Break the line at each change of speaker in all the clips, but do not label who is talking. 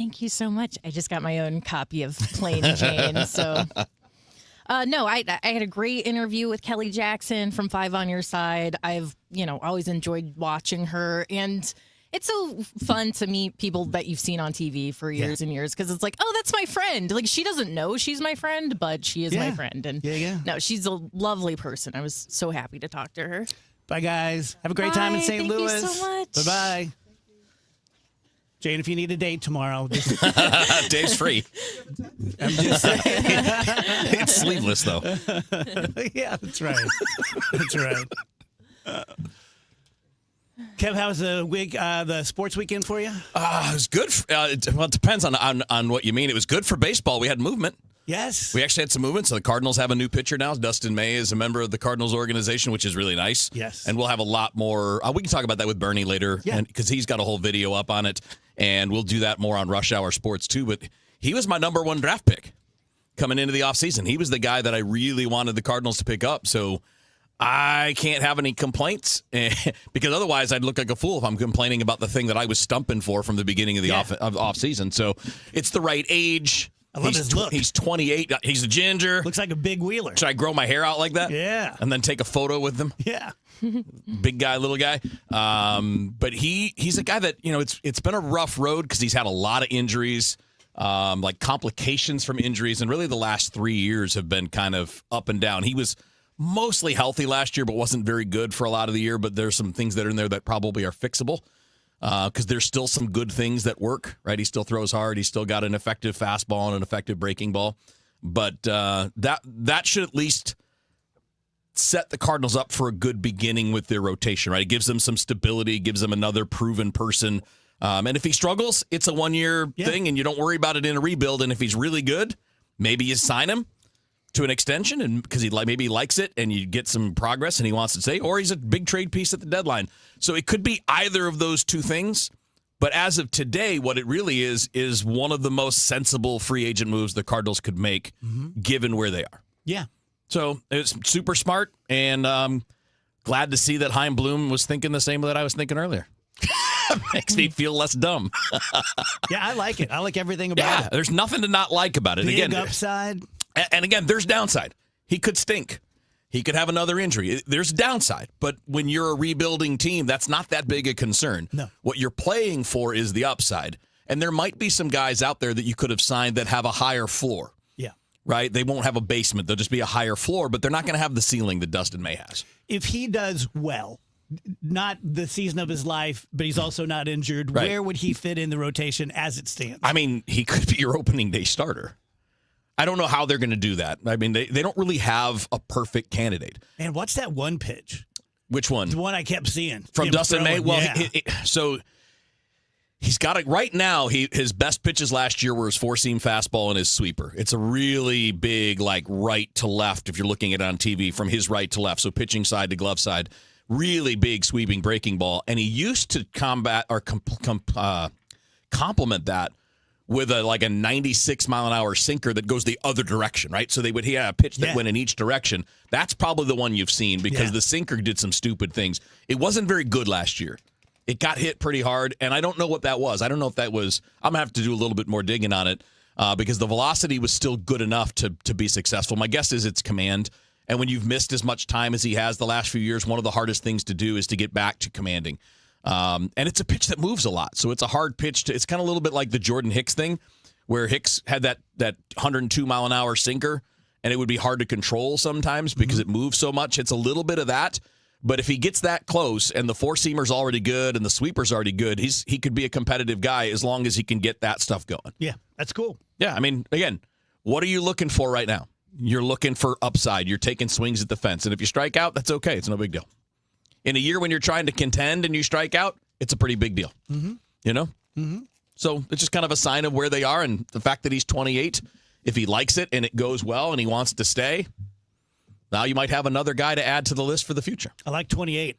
Thank you so much. I just got my own copy of Plain Jane. So, no, I had a great interview with Kelly Jackson from Five on Your Side. I've, always enjoyed watching her. And it's so fun to meet people that you've seen on TV for years and years because it's like, oh, that's my friend. Like, she doesn't know she's my friend, but she is my friend. And no, she's a lovely person. I was so happy to talk to her.
Bye, guys. Have a great time in St. Louis.
Thank you so much.
Bye-bye. Jane, if you need a date tomorrow, just...
Dave's free.
I'm just saying.
It's sleeveless, though.
Yeah, that's right. That's right. Kev, how's the sports weekend for you?
It was good. Well, it depends on what you mean. It was good for baseball. We had movement.
Yes.
We actually had some movement. So the Cardinals have a new pitcher now. Dustin May is a member of the Cardinals organization, which is really nice.
Yes.
And we'll have a lot more. We can talk about that with Bernie later because he's got a whole video up on it. And we'll do that more on Rush Hour Sports, too. But he was my number one draft pick coming into the offseason. He was the guy that I really wanted the Cardinals to pick up. So I can't have any complaints because otherwise I'd look like a fool if I'm complaining about the thing that I was stumping for from the beginning of the offseason. So it's the right age.
I love his look.
He's 28. He's a ginger.
Looks like a big wheeler.
Should I grow my hair out like that?
Yeah.
And then take a photo with him?
Yeah.
Big guy, little guy. But he's a guy that, it's been a rough road because he's had a lot of injuries, like complications from injuries. And really the last 3 years have been kind of up and down. He was mostly healthy last year, but wasn't very good for a lot of the year. But there's some things that are in there that probably are fixable. Because there's still some good things that work, right? He still throws hard. He's still got an effective fastball and an effective breaking ball. But that should at least set the Cardinals up for a good beginning with their rotation, right? It gives them some stability, gives them another proven person. And if he struggles, it's a one-year thing, and you don't worry about it in a rebuild. And if he's really good, maybe you sign him to an extension and because maybe he likes it and you get some progress and he wants to stay, or he's a big trade piece at the deadline. So it could be either of those two things. But as of today, what it really is one of the most sensible free agent moves the Cardinals could make given where they are.
Yeah.
So it's super smart, and glad to see that Chaim Bloom was thinking the same that I was thinking earlier. Makes me feel less dumb.
Yeah, I like it. I like everything about it.
There's nothing to not like about it.
Big
Again,
upside.
And again, there's downside. He could stink. He could have another injury. There's downside. But when you're a rebuilding team, that's not that big a concern.
No.
What you're playing for is the upside. And there might be some guys out there that you could have signed that have a higher floor.
Yeah.
Right? They won't have a basement. They'll just be a higher floor, but they're not going to have the ceiling that Dustin May has.
If he does well, not the season of his life, but he's also not injured, where would he fit in the rotation as it stands?
I mean, he could be your opening day starter. I don't know how they're going to do that. I mean, they don't really have a perfect candidate.
Man, what's that one pitch?
Which one?
The one I kept seeing.
From Dustin May? Well,
yeah.
He's got it right now. His best pitches last year were his four-seam fastball and his sweeper. It's a really big, like, right to left, if you're looking at it on TV, from his right to left, so pitching side to glove side. Really big sweeping breaking ball. And he used to combat or complement that with a 96-mile-an-hour sinker that goes the other direction, right? So he had a pitch that went in each direction. That's probably the one you've seen because the sinker did some stupid things. It wasn't very good last year. It got hit pretty hard, and I don't know what that was. I don't know if that was – I'm going to have to do a little bit more digging on it because the velocity was still good enough to be successful. My guess is it's command. And when you've missed as much time as he has the last few years, one of the hardest things to do is to get back to commanding. And it's a pitch that moves a lot. So it's a hard pitch. It's kind of a little bit like the Jordan Hicks thing, where Hicks had that 102-mile-an-hour sinker, and it would be hard to control sometimes because it moves so much. It's a little bit of that. But if he gets that close and the four-seamer's already good and the sweeper's already good, he could be a competitive guy as long as he can get that stuff going.
Yeah, that's cool.
Yeah, I mean, again, what are you looking for right now? You're looking for upside. You're taking swings at the fence. And if you strike out, that's okay. It's no big deal. In a year when you're trying to contend and you strike out, it's a pretty big deal.
Mm-hmm.
You know?
Mm-hmm.
So it's just kind of a sign of where they are. And the fact that he's 28, if he likes it and it goes well and he wants to stay, now you might have another guy to add to the list for the future.
I like 28.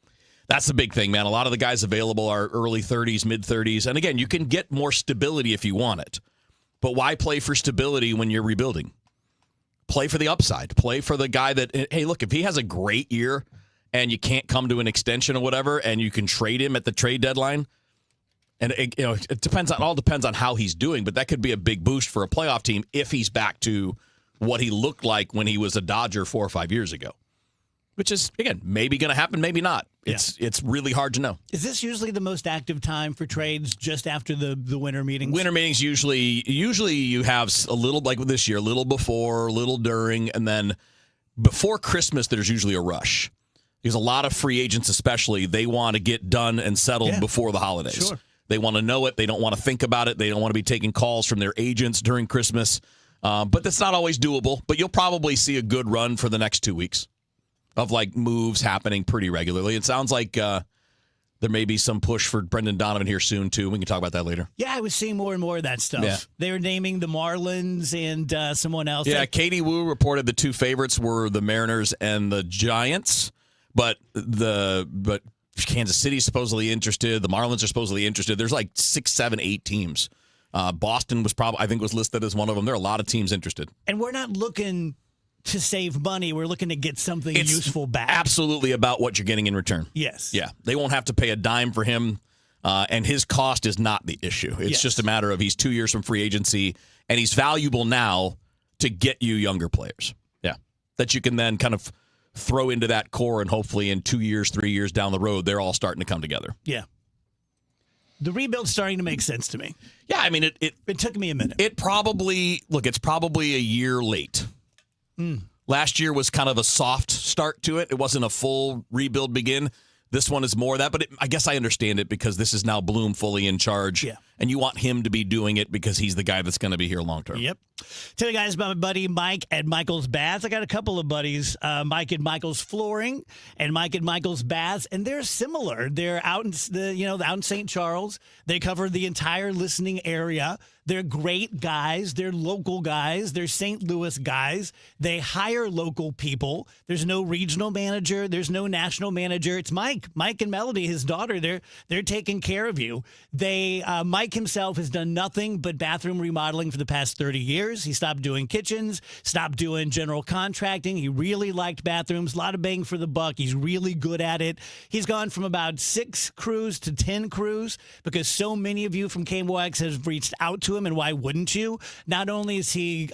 That's the big thing, man. A lot of the guys available are early 30s, mid-30s. And again, you can get more stability if you want it. But why play for stability when you're rebuilding? Play for the upside. Play for the guy that, hey, look, if he has a great year and you can't come to an extension or whatever and you can trade him at the trade deadline And it depends on how he's doing, but that could be a big boost for a playoff team if he's back to what he looked like when he was a Dodger 4 or 5 years ago. Which is, again, maybe going to happen, maybe not. It's really hard to know.
Is this usually the most active time for trades just after the winter meetings?
Winter meetings usually you have a little, like this year, a little before, a little during, and then before Christmas, there's usually a rush. Because a lot of free agents especially, they want to get done and settled before the holidays.
Sure.
They want to know it. They don't want to think about it. They don't want to be taking calls from their agents during Christmas. But that's not always doable. But you'll probably see a good run for the next 2 weeks of like moves happening pretty regularly. It sounds like there may be some push for Brendan Donovan here soon, too. We can talk about that later.
Yeah, I was seeing more and more of that stuff.
Yeah.
They were naming the Marlins and someone else.
Yeah, Katie Wu reported the two favorites were the Mariners and the Giants, but Kansas City's supposedly interested. The Marlins are supposedly interested. There's like 6, 7, 8 teams. Boston was listed as one of them. There are a lot of teams interested.
And we're not looking to save money. We're looking to get something useful back.
Absolutely about what you're getting in return.
Yes.
Yeah. They won't have to pay a dime for him, and his cost is not the issue. It's just a matter of he's 2 years from free agency, and he's valuable now to get you younger players. Yeah. That you can then kind of throw into that core, and hopefully in 2 years, 3 years down the road, they're all starting to come together.
Yeah. The rebuild's starting to make sense to me.
Yeah, I mean, it
took me a minute.
it's probably a year late. Last year was kind of a soft start to it. It wasn't a full rebuild begin. This one is more of that, but I guess I understand it because this is now Bloom fully in charge, and you want him to be doing it because he's the guy that's going to be here long term.
Yep. Tell you guys about my buddy Mike at Michael's Baths. I got a couple of buddies, Mike at Michael's Flooring and Mike at Michael's Baths, and they're similar. They're out in out in St. Charles. They cover the entire listening area. They're great guys. They're local guys. They're St. Louis guys. They hire local people. There's no regional manager. There's no national manager. It's Mike and Melody, his daughter. They're taking care of you. Mike himself has done nothing but bathroom remodeling for the past 30 years. He stopped doing kitchens, stopped doing general contracting. He really liked bathrooms. A lot of bang for the buck. He's really good at it. He's gone from about 6 crews to 10 crews because so many of you from KMOX have reached out to him, and why wouldn't you? Not only is he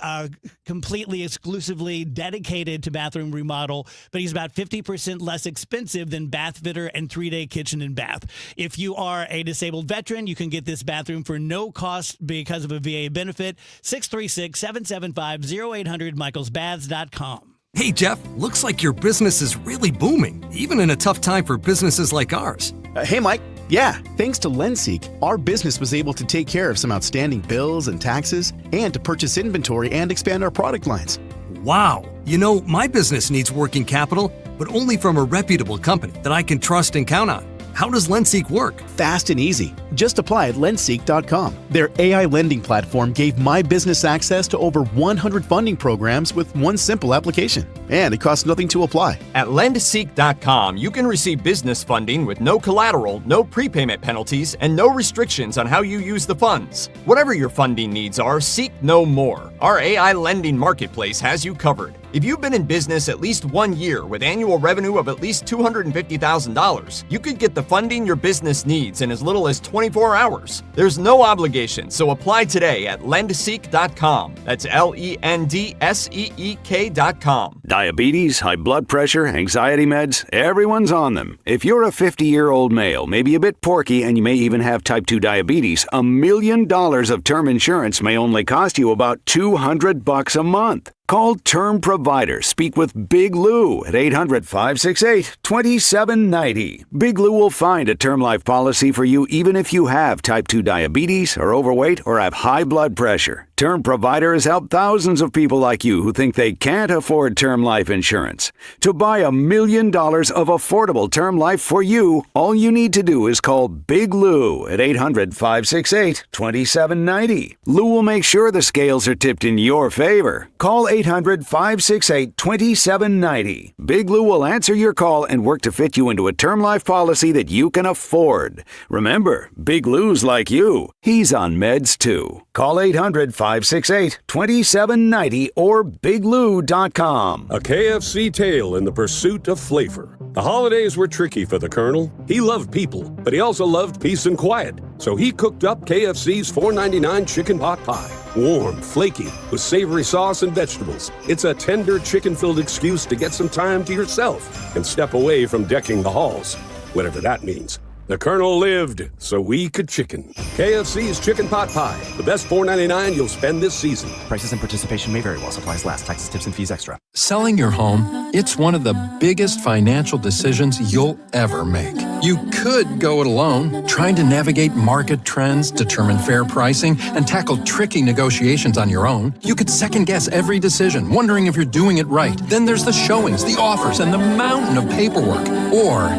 completely exclusively dedicated to bathroom remodel, but he's about 50% less expensive than Bath Fitter and 3-Day Kitchen and Bath. If you are a disabled veteran, you can get this bathroom for no cost because of a VA benefit. 636-775-0800, michaelsbaths.com.
Hey, Jeff, looks like your business is really booming, even in a tough time for businesses like ours.
Hey, Mike. Yeah, thanks to LendSeek, our business was able to take care of some outstanding bills and taxes and to purchase inventory and expand our product lines.
Wow. You know, my business needs working capital, but only from a reputable company that I can trust and count on. How does LendSeek work?
Fast and easy. Just apply at lendseek.com. Their AI lending platform gave my business access to over 100 funding programs with one simple application. And it costs nothing to apply.
At lendseek.com, you can receive business funding with no collateral, no prepayment penalties, and no restrictions on how you use the funds. Whatever your funding needs are, seek no more. Our AI lending marketplace has you covered. If you've been in business at least 1 year with annual revenue of at least $250,000, you could get the funding your business needs in as little as 24 hours. There's no obligation, so apply today at lendseek.com. That's LENDSEEK.com.
Diabetes, high blood pressure, anxiety meds, everyone's on them. If you're a 50-year-old male, maybe a bit porky, and you may even have type 2 diabetes, $1 million of term insurance may only cost you about $200 a month. Call Term Provider. Speak with Big Lou at 800-568-2790. Big Lou will find a term life policy for you even if you have type 2 diabetes, are overweight, or have high blood pressure. Term Provider has helped thousands of people like you who think they can't afford term life insurance. To buy $1 million of affordable term life for you, all you need to do is call Big Lou at 800-568-2790. Lou will make sure the scales are tipped in your favor. Call 800-568-2790. Big Lou will answer your call and work to fit you into a term life policy that you can afford. Remember, Big Lou's like you. He's on meds too. Call 800-568-2790 or biglou.com.
A KFC tale in the pursuit of flavor. The holidays were tricky for the Colonel. He loved people, but he also loved peace and quiet. So he cooked up KFC's $4.99 chicken pot pie. Warm, flaky, with savory sauce and vegetables. It's a tender, chicken-filled excuse to get some time to yourself and step away from decking the halls, whatever that means. The Colonel lived, so we could chicken. KFC's Chicken Pot Pie, the best $4.99 you'll spend this season.
Prices and participation may vary while supplies last. Taxes, tips, and fees extra.
Selling your home, it's one of the biggest financial decisions you'll ever make. You could go it alone, trying to navigate market trends, determine fair pricing, and tackle tricky negotiations on your own. You could second-guess every decision, wondering if you're doing it right. Then there's the showings, the offers, and the mountain of paperwork. Or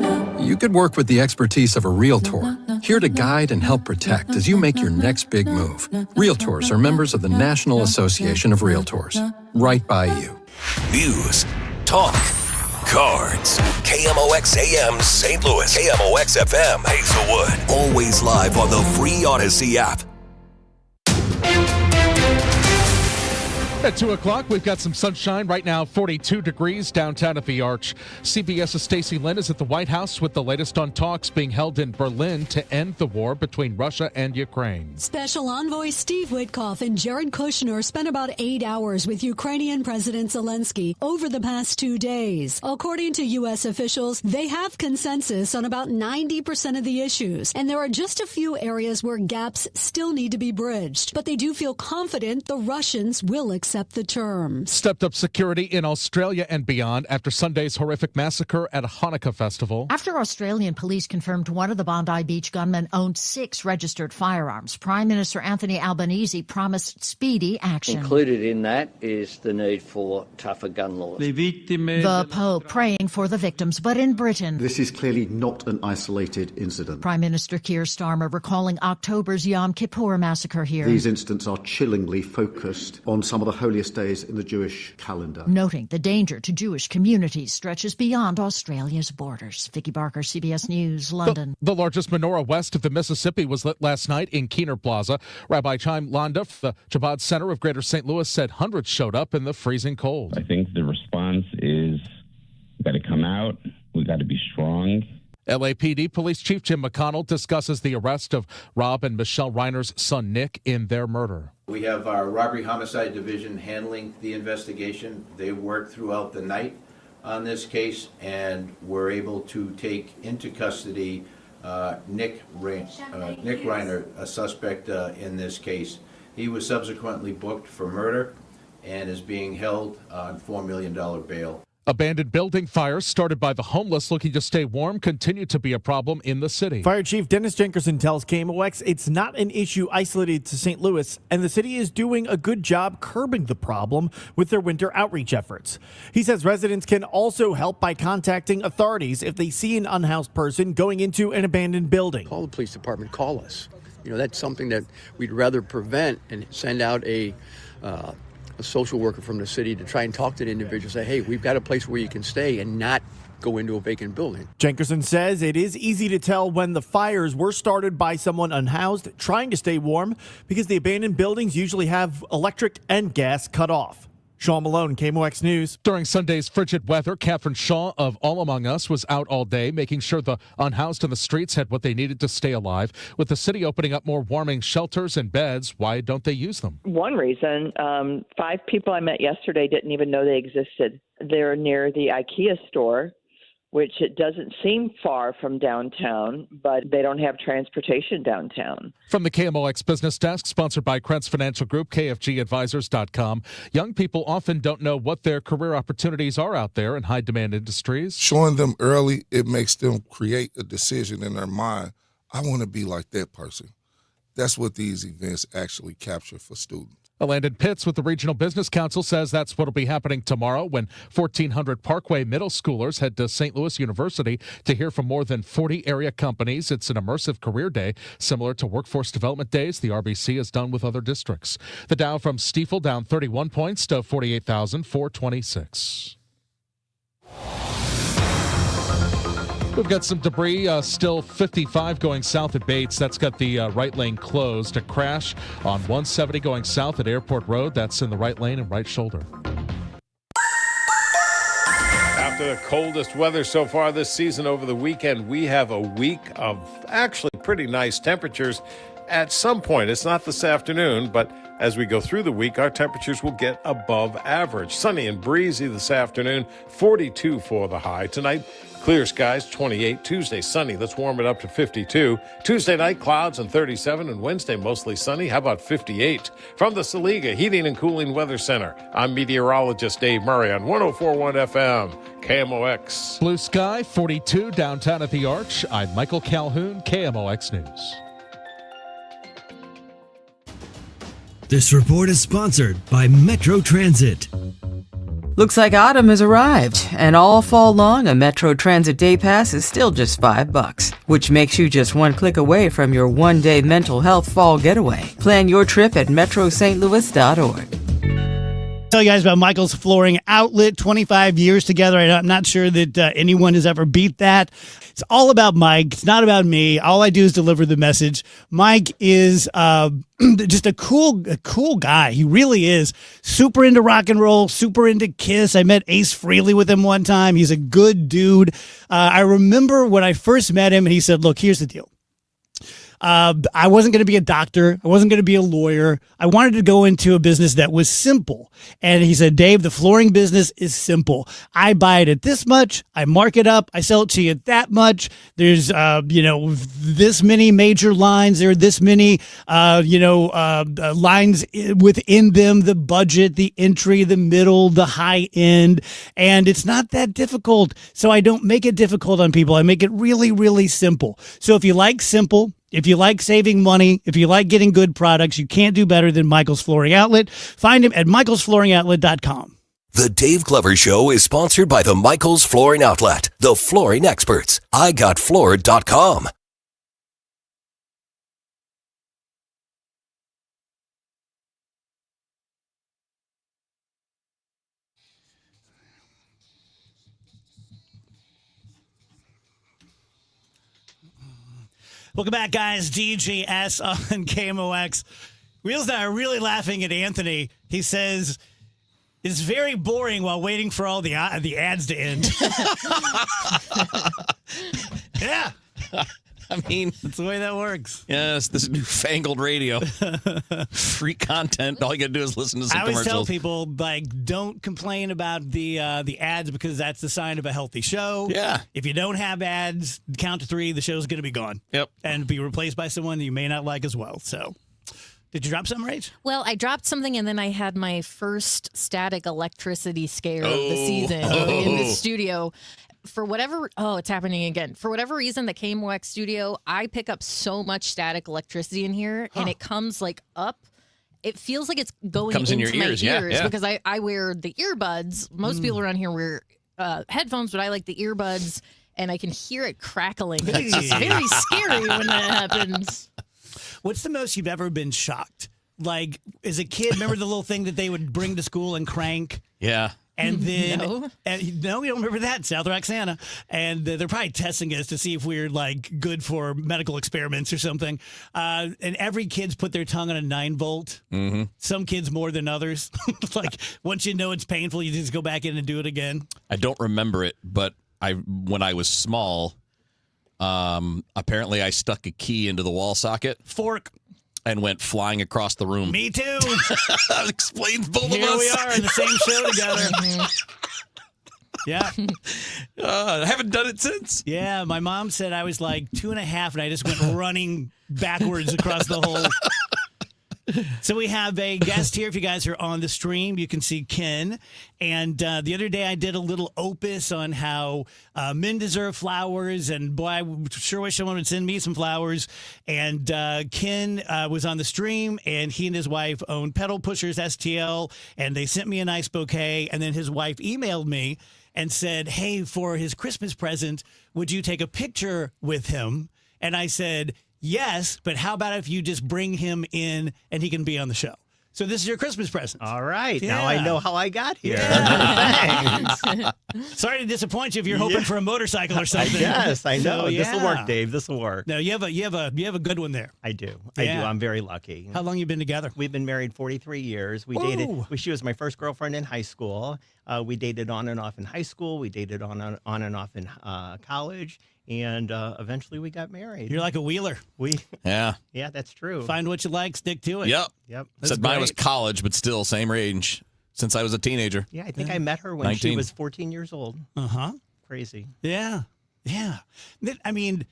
you could work with the expertise of a Realtor, here to guide and help protect as you make your next big move. Realtors are members of the National Association of Realtors. Right by you.
News, talk, cards. KMOX AM St. Louis. KMOX FM Hazelwood. Always live on the free Odyssey app.
At 2 o'clock, we've got some sunshine. Right now, 42 degrees downtown at the Arch. CBS's Stacey Lynn is at the White House with the latest on talks being held in Berlin to end the war between Russia and Ukraine.
Special Envoy Steve Witkoff and Jared Kushner spent about 8 hours with Ukrainian President Zelensky over the past 2 days. According to U.S. officials, they have consensus on about 90% of the issues, and there are just a few areas where gaps still need to be bridged. But they do feel confident the Russians will accept the terms.
Stepped up security in Australia and beyond after Sunday's horrific massacre at a Hanukkah festival.
After Australian police confirmed one of the Bondi Beach gunmen owned 6 registered firearms, Prime Minister Anthony Albanese promised speedy action.
Included in that is the need for tougher gun laws.
The Pope praying for the victims, but in Britain.
This is clearly not an isolated incident.
Prime Minister Keir Starmer recalling October's Yom Kippur massacre here.
These incidents are chillingly focused on some of the holiest days in the Jewish calendar.
Noting the danger to Jewish communities stretches beyond Australia's borders. Vicky Barker, CBS News, London.
The largest menorah west of the Mississippi was lit last night in Keener Plaza. Rabbi Chaim Landa, the Chabad Center of Greater St. Louis, said hundreds showed up in the freezing cold.
I think the response is we got to come out. We got to be strong.
LAPD Police Chief Jim McConnell discusses the arrest of Rob and Michelle Reiner's son Nick in their murder.
We have our Robbery Homicide Division handling the investigation. They worked throughout the night on this case and were able to take into custody Nick Reiner, a suspect in this case. He was subsequently booked for murder and is being held on $4 million bail.
Abandoned building fires started by the homeless looking to stay warm continue to be a problem in the city.
Fire Chief Dennis Jenkerson tells KMOX it's not an issue isolated to St. Louis, and the city is doing a good job curbing the problem with their winter outreach efforts. He says residents can also help by contacting authorities if they see an unhoused person going into an abandoned building.
Call the police department, call us. You know, that's something that we'd rather prevent and send out a social worker from the city to try and talk to the individual, say, hey, we've got a place where you can stay and not go into a vacant building.
Jenkerson says it is easy to tell when the fires were started by someone unhoused trying to stay warm because the abandoned buildings usually have electric and gas cut off. Sean Malone, KMOX News.
During Sunday's frigid weather, Catherine Shaw of All Among Us was out all day, making sure the unhoused in the streets had what they needed to stay alive. With the city opening up more warming shelters and beds, why don't they use them?
One reason, 5 people I met yesterday didn't even know they existed. They're near the IKEA store, which it doesn't seem far from downtown, but they don't have transportation downtown.
From the KMOX Business Desk, sponsored by Krentz Financial Group, KFGadvisors.com. Young people often don't know what their career opportunities are out there in high-demand industries.
Showing them early, it makes them create a decision in their mind. I want to be like that person. That's what these events actually capture for students.
Landon Pitts with the Regional Business Council says that's what will be happening tomorrow when 1,400 Parkway middle schoolers head to St. Louis University to hear from more than 40 area companies. It's an immersive career day, similar to Workforce Development Days the RBC has done with other districts. The Dow from Stifel down 31 points to 48,426. We've got some debris, still 55 going south at Bates. That's got the right lane closed. A crash on 170 going south at Airport Road. That's in the right lane and right shoulder.
the coldest weather so far this season over the weekend, we have a week of actually pretty nice temperatures at some point. It's not this afternoon, but as we go through the week, our temperatures will get above average. Sunny and breezy this afternoon, 42 for the high. Tonight, clear skies, 28. Tuesday, sunny. Let's warm it up to 52. Tuesday night, clouds and 37. And Wednesday, mostly sunny. How about 58? From the Saliga Heating and Cooling Weather Center, I'm meteorologist Dave Murray on 104.1 FM, KMOX.
Blue sky, 42 downtown at the Arch. I'm Michael Calhoun, KMOX News.
This report is sponsored by Metro Transit.
Looks like autumn has arrived, and all fall long, a Metro Transit Day Pass is still just $5, which makes you just one click away from your one-day mental health fall getaway. Plan your trip at metrostlouis.org.
Tell you guys about Michael's Flooring Outlet, 25 years together. I'm not sure that anyone has ever beat that. It's all about Mike. It's not about me. All I do is deliver the message. Mike is just a cool guy. He really is. Super into rock and roll, super into Kiss. I met Ace Frehley with him one time. He's a good dude. I remember when I first met him, and he said, look, here's the deal. I wasn't going to be a doctor. I wasn't going to be a lawyer. I wanted to go into a business that was simple. And he said, Dave, the flooring business is simple. I buy it at this much. I mark it up. I sell it to you at that much. There's, this many major lines. There are this many, lines within them, the budget, the entry, the middle, the high end. And it's not that difficult. So I don't make it difficult on people. I make it really, really simple. So if you like simple, if you like saving money, if you like getting good products, you can't do better than Michael's Flooring Outlet. Find him at michaelsflooringoutlet.com.
The Dave Glover Show is sponsored by the Michael's Flooring Outlet, the flooring experts. IGotFloored.com.
Welcome back, guys. DGS on KMOX. Wheels and I are really laughing at Anthony. He says it's very boring while waiting for all the ads to end. Yeah.
I mean,
that's the way that works.
Yes, this newfangled radio. Free content. All you got to do is listen to some
I always
commercials.
tell people, don't complain about the ads because that's the sign of a healthy show.
Yeah.
If you don't have ads, count to 3, the show's going to be gone.
Yep.
And be replaced by someone that you may not like as well. So, did you drop something, Rach?
Well, I dropped something, and then I had my first static electricity scare of the season in the studio. It's happening again. For whatever reason, the KMOX studio, I pick up so much static electricity in here, and it comes up. It feels like it's going into
in your
my
ears, yeah.
because I wear the earbuds. Most people around here wear headphones, but I like the earbuds, and I can hear it crackling. It's just very scary when that happens.
What's the most you've ever been shocked? Like, as a kid, remember the little thing that they would bring to school and crank?
Yeah.
And then,
No,
we don't remember that, South Roxana. And they're probably testing us to see if we're good for medical experiments or something. And every kid's put their tongue on a 9-volt.
Mm-hmm.
Some kids more than others. Once you know it's painful, you just go back in and do it again.
I don't remember it, but when I was small, apparently I stuck a key into the wall socket.
Fork.
And went flying across the room.
Me too.
That explains both of us.
Here we are in the same show together. Yeah.
I haven't done it since.
Yeah, my mom said I was 2.5 and I just went running backwards across the whole. So we have a guest here. If you guys are on the stream, you can see Ken. And the other day I did a little opus on how men deserve flowers. And boy, I sure wish someone would send me some flowers. And Ken was on the stream, and he and his wife own Pedal Pushers STL. And they sent me a nice bouquet. And then his wife emailed me and said, hey, for his Christmas present, would you take a picture with him? And I said, yes, but how about if you just bring him in and he can be on the show? So this is your Christmas present.
All right.
Yeah.
Now I know how I got here.
Sorry to disappoint you if you're hoping for a motorcycle or something.
Yes, I know.
So,
This will
yeah.
work, Dave. This will work.
No, you have a good one there.
I do.
Yeah.
I'm very lucky.
How long you been together?
We've been married 43 years. We
Ooh.
dated. She was my first girlfriend in high school. We dated on and off in high school. We dated on and off in college. And eventually we got married.
You're like a wheeler.
Yeah.
Yeah, that's true.
Find what you like, stick to it.
Yep.
Yep.
Said mine was college, but still same range since I was a teenager.
Yeah, I think I met her when
19.
she was 14 years old.
Uh-huh.
Crazy.
Yeah. Yeah. I mean,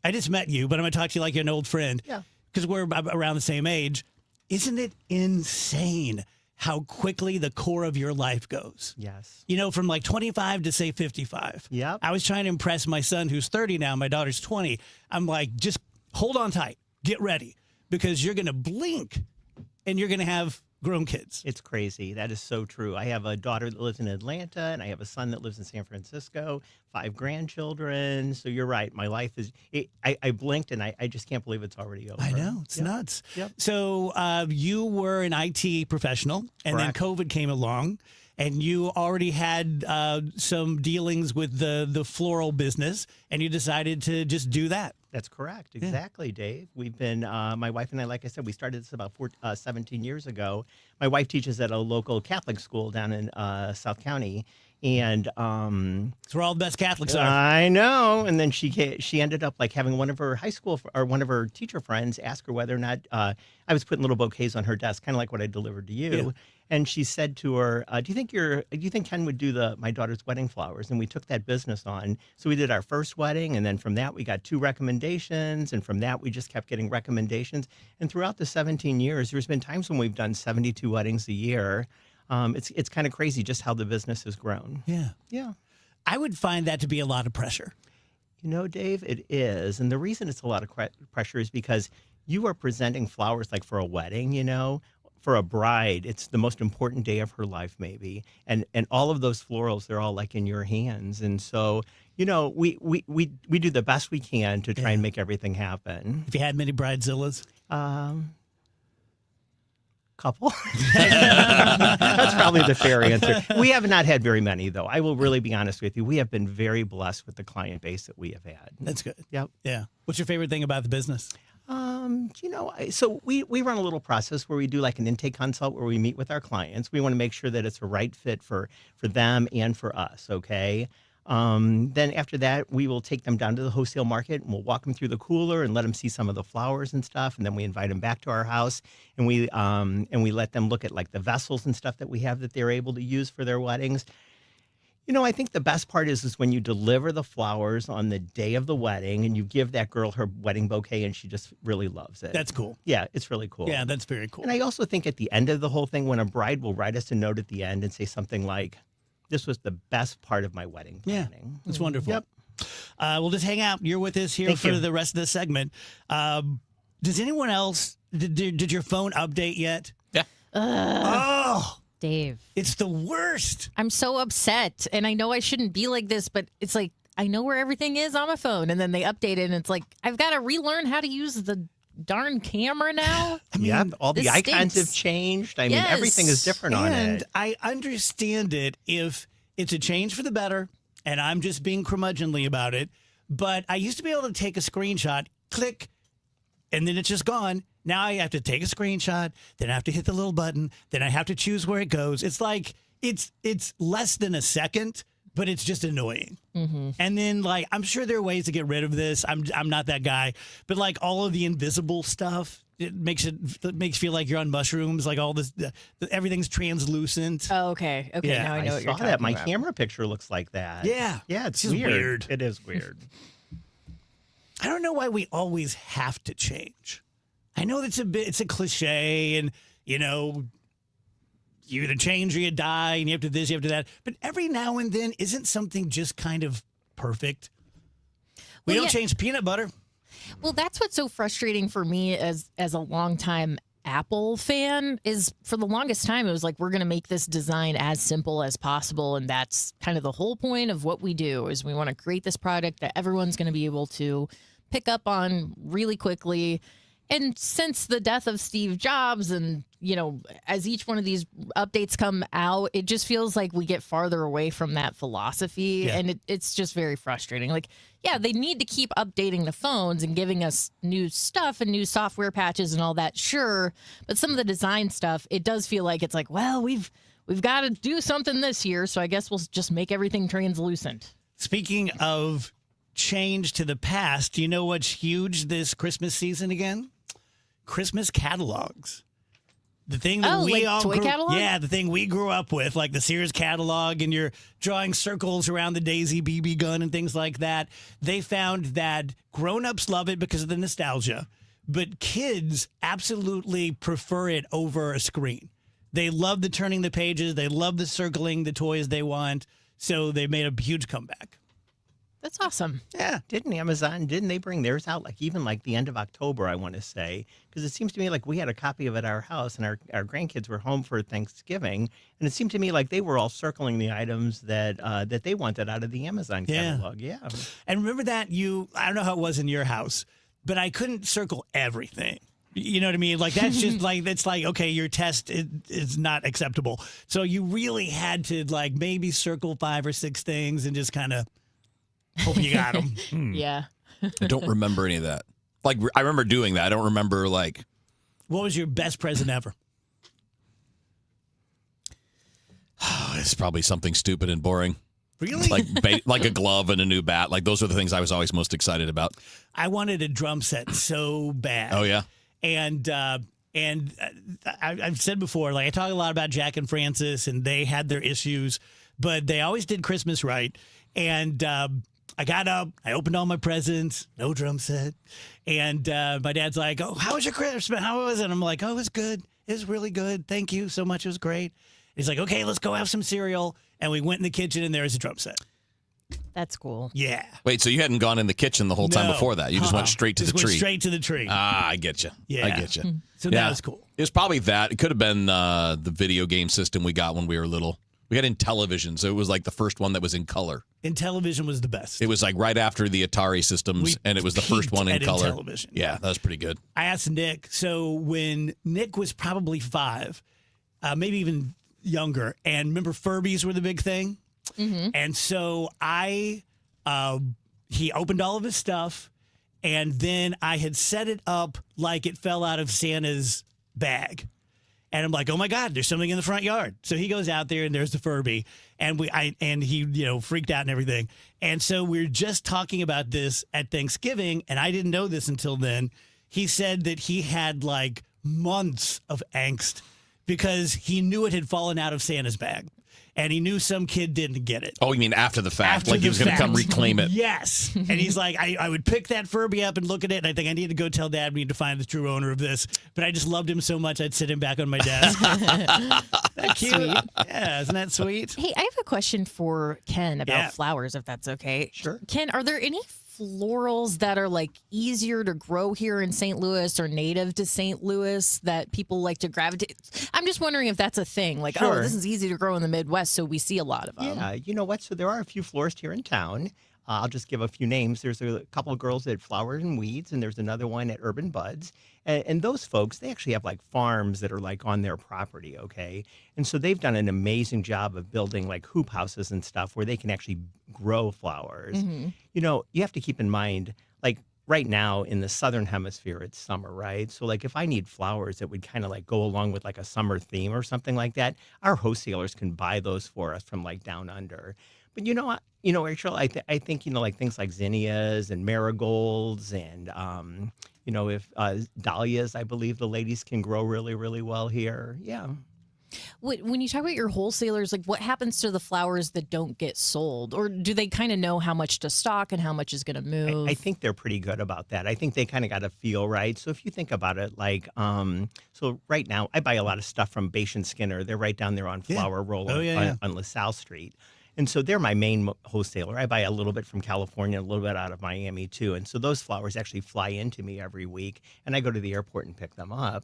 I just met you, but I'm going to talk to you like you're an old friend.
Yeah.
Because we're around the same age. Isn't it insane how quickly the core of your life goes?
Yes.
You know, from like 25 to say 55.
Yep.
I was trying to impress my son who's 30 now. My daughter's 20. I'm like, just hold on tight. Get ready. Because you're going to blink and you're going to have grown kids.
It's crazy. That is so true. I have a daughter that lives in Atlanta, and I have a son that lives in San Francisco, 5 grandchildren. So you're right. My life is, I blinked, and I just can't believe it's already over.
I know. It's
Yep.
nuts.
Yep.
So you were an IT professional, and
Correct.
then COVID came along, and you already had some dealings with the floral business, and you decided to just do that.
That's correct. Exactly, Dave. We've been, my wife and I, like I said, we started this about 17 years ago. My wife teaches at a local Catholic school down in South County. And
it's where all the best Catholics are.
I know. And then she ended up like having one of her high school or one of her teacher friends ask her whether or not I was putting little bouquets on her desk, kind of like what I delivered to you.
Yeah.
And she said to her, "Do you think Ken would do my daughter's wedding flowers?" And we took that business on. So we did our first wedding, and then from that we got 2 recommendations, and from that we just kept getting recommendations. And throughout the 17 years, there's been times when we've done 72 weddings a year. It's kind of crazy just how the business has grown.
Yeah.
Yeah.
I would find that to be a lot of pressure.
You know, Dave, it is. And the reason it's a lot of pressure is because you are presenting flowers like for a wedding, you know. For a bride, it's the most important day of her life, maybe. And all of those florals, they're all like in your hands. And so, you know, we do the best we can to try and make everything happen.
Have you had many bridezillas?
Couple. That's probably the fair answer. We have not had very many, though. I will really be honest with you. We have been very blessed with the client base that we have had.
That's good.
Yep.
Yeah. What's your favorite thing about the business?
You know, so we run a little process where we do like an intake consult where we meet with our clients. We want to make sure that it's a right fit for them and for us, okay? Then after that, we will take them down to the wholesale market and we'll walk them through the cooler and let them see some of the flowers and stuff. And then we invite them back to our house and we let them look at like the vessels and stuff that we have that they're able to use for their weddings. You know, I think the best part is when you deliver the flowers on the day of the wedding and you give that girl her wedding bouquet and she just really loves it.
That's cool.
Yeah, it's really cool.
Yeah, that's very cool.
And I also think at the end of the whole thing, when a bride will write us a note at the end and say something like, "This was the best part of my wedding planning."
Yeah, that's wonderful.
Yep.
We'll just hang out. You're with us here
Thank
for
you.
the rest of the segment. Does anyone else, did your phone update yet?
Yeah.
Oh,
Dave.
It's the worst.
I'm so upset. And I know I shouldn't be like this, but it's like, I know where everything is on my phone. And then they update it, and it's like, I've got to relearn how to use the darn camera now.
Yeah, all the
this
icons
stinks.
have changed. I mean, everything is different on
And
it.
I understand it if it's a change for the better, and I'm just being curmudgeonly about it. But I used to be able to take a screenshot, click, and then it's just gone. Now I have to take a screenshot, then I have to hit the little button, then I have to choose where it goes. It's like it's less than a second, but it's just annoying.
Mm-hmm.
And then, like, I'm sure there are ways to get rid of this. I'm not that guy, but like all of the invisible stuff, it makes you feel like you're on mushrooms. Like all this, everything's translucent.
Oh, okay. Okay,
Yeah,
now I know what you're
saw
talking
that. My
about.
camera picture looks like that.
Yeah.
Yeah, it's
just
weird. It is weird.
I don't know why we always have to change. I know it's a cliche, and you know, you either change or you die, and you have to this, you have to that. But every now and then, isn't something just kind of perfect? We
Well,
don't
yeah.
change peanut butter.
Well, that's what's so frustrating for me as a longtime Apple fan is for the longest time it was like, we're going to make this design as simple as possible, and that's kind of the whole point of what we do is we want to create this product that everyone's going to be able to pick up on really quickly. And since the death of Steve Jobs and, as each one of these updates come out, it just feels like we get farther away from that philosophy.
Yeah.
And it's just very frustrating. Like, yeah, they need to keep updating the phones and giving us new stuff and new software patches and all that, sure. But some of the design stuff, it does feel like it's like, well, we've got to do something this year, so I guess we'll just make everything translucent.
Speaking of change to the past, do you know what's huge this Christmas season again? Christmas catalogs. The thing that we
like
all
toy catalog?
Yeah, the thing we grew up with, like the Sears catalog, and you're drawing circles around the Daisy BB gun and things like that. They found that grown-ups love it because of the nostalgia, but kids absolutely prefer it over a screen. They love the turning the pages. They love the circling the toys they want. So they made a huge comeback.
That's awesome.
Yeah. Didn't they bring theirs out even the end of October, I want to say? Because it seems to me like we had a copy of it at our house and our grandkids were home for Thanksgiving. And it seemed to me like they were all circling the items that they wanted out of the Amazon catalog. Yeah.
And remember that I don't know how it was in your house, but I couldn't circle everything. You know what I mean? Like, that's just it's like, okay, your test is not acceptable. So you really had to maybe circle 5 or 6 things and just kind of hope you got them.
Yeah.
I don't remember any of that. I remember doing that. I don't remember
What was your best present ever?
It's probably something stupid and boring.
Really?
Like a glove and a new bat. Those are the things I was always most excited about.
I wanted a drum set so bad.
Oh, yeah?
And I've said before, I talk a lot about Jack and Francis, and they had their issues, but they always did Christmas right. And I got up, I opened all my presents, no drum set. And my dad's like, "Oh, how was your Christmas? How was it?" I'm like, "Oh, it was good. It was really good. Thank you so much. It was great." He's like, "Okay, let's go have some cereal." And we went in the kitchen, and there was a drum set.
That's cool.
Yeah.
Wait, so you hadn't gone in the kitchen the whole time
No.
before that? You just went straight to the tree?
Went straight to the tree.
Ah, I get you.
Yeah.
I get you.
So that was cool.
It was probably that. It could have been the video game system we got when we were little. We got Intellivision, so it was the first one that was in color.
Intellivision was the best.
It was right after the Atari systems, and it was the first one in
at
color.
Intellivision.
Yeah, that was pretty good.
I asked Nick, so when Nick was probably 5, maybe even younger, and remember Furbies were the big thing?
Mm-hmm.
And so he opened all of his stuff, and then I had set it up like it fell out of Santa's bag. And I'm like, "Oh my God, there's something in the front yard." So he goes out there and there's the Furby, and he freaked out and everything. And so we're just talking about this at Thanksgiving, and I didn't know this until then. He said that he had months of angst because he knew it had fallen out of Santa's bag. And he knew some kid didn't get it.
Oh, you mean after the fact?
After
he was going to come reclaim it?
Yes. And he's like, I would pick that Furby up and look at it, and I think I need to go tell Dad we need to find the true owner of this. But I just loved him so much, I'd sit him back on my desk. That's cute.
Sweet.
Yeah, isn't that sweet?
Hey, I have a question for Ken about flowers, if that's okay.
Sure.
Ken, are there any florals that are easier to grow here in St. Louis or native to St. Louis that people like to gravitate? I'm just wondering if that's a thing.
Sure.
This is easy to grow in the Midwest, so we see a lot of them.
Yeah, you know what? So there are a few florists here in town. I'll just give a few names. There's a couple of girls at Flowers and Weeds, and there's another one at Urban Buds. And those folks, they actually have farms that are on their property, okay? And so they've done an amazing job of building hoop houses and stuff where they can actually grow flowers.
Mm-hmm.
You have to keep in mind, right now in the Southern Hemisphere, it's summer, right? So if I need flowers that would kind of go along with a summer theme or something like that, our wholesalers can buy those for us from down under. But you know what? Rachel, I think, things like zinnias and marigolds and, if dahlias, I believe the ladies can grow really, really well here. Yeah.
When you talk about your wholesalers, what happens to the flowers that don't get sold? Or do they kind of know how much to stock and how much is going to move?
I think they're pretty good about that. I think they kind of got a feel, right? So if you think about it, so right now, I buy a lot of stuff from Bashan Skinner. They're right down there on Flower Roll on LaSalle Street. And so they're my main wholesaler. I buy a little bit from California, a little bit out of Miami, too. And so those flowers actually fly into me every week, and I go to the airport and pick them up.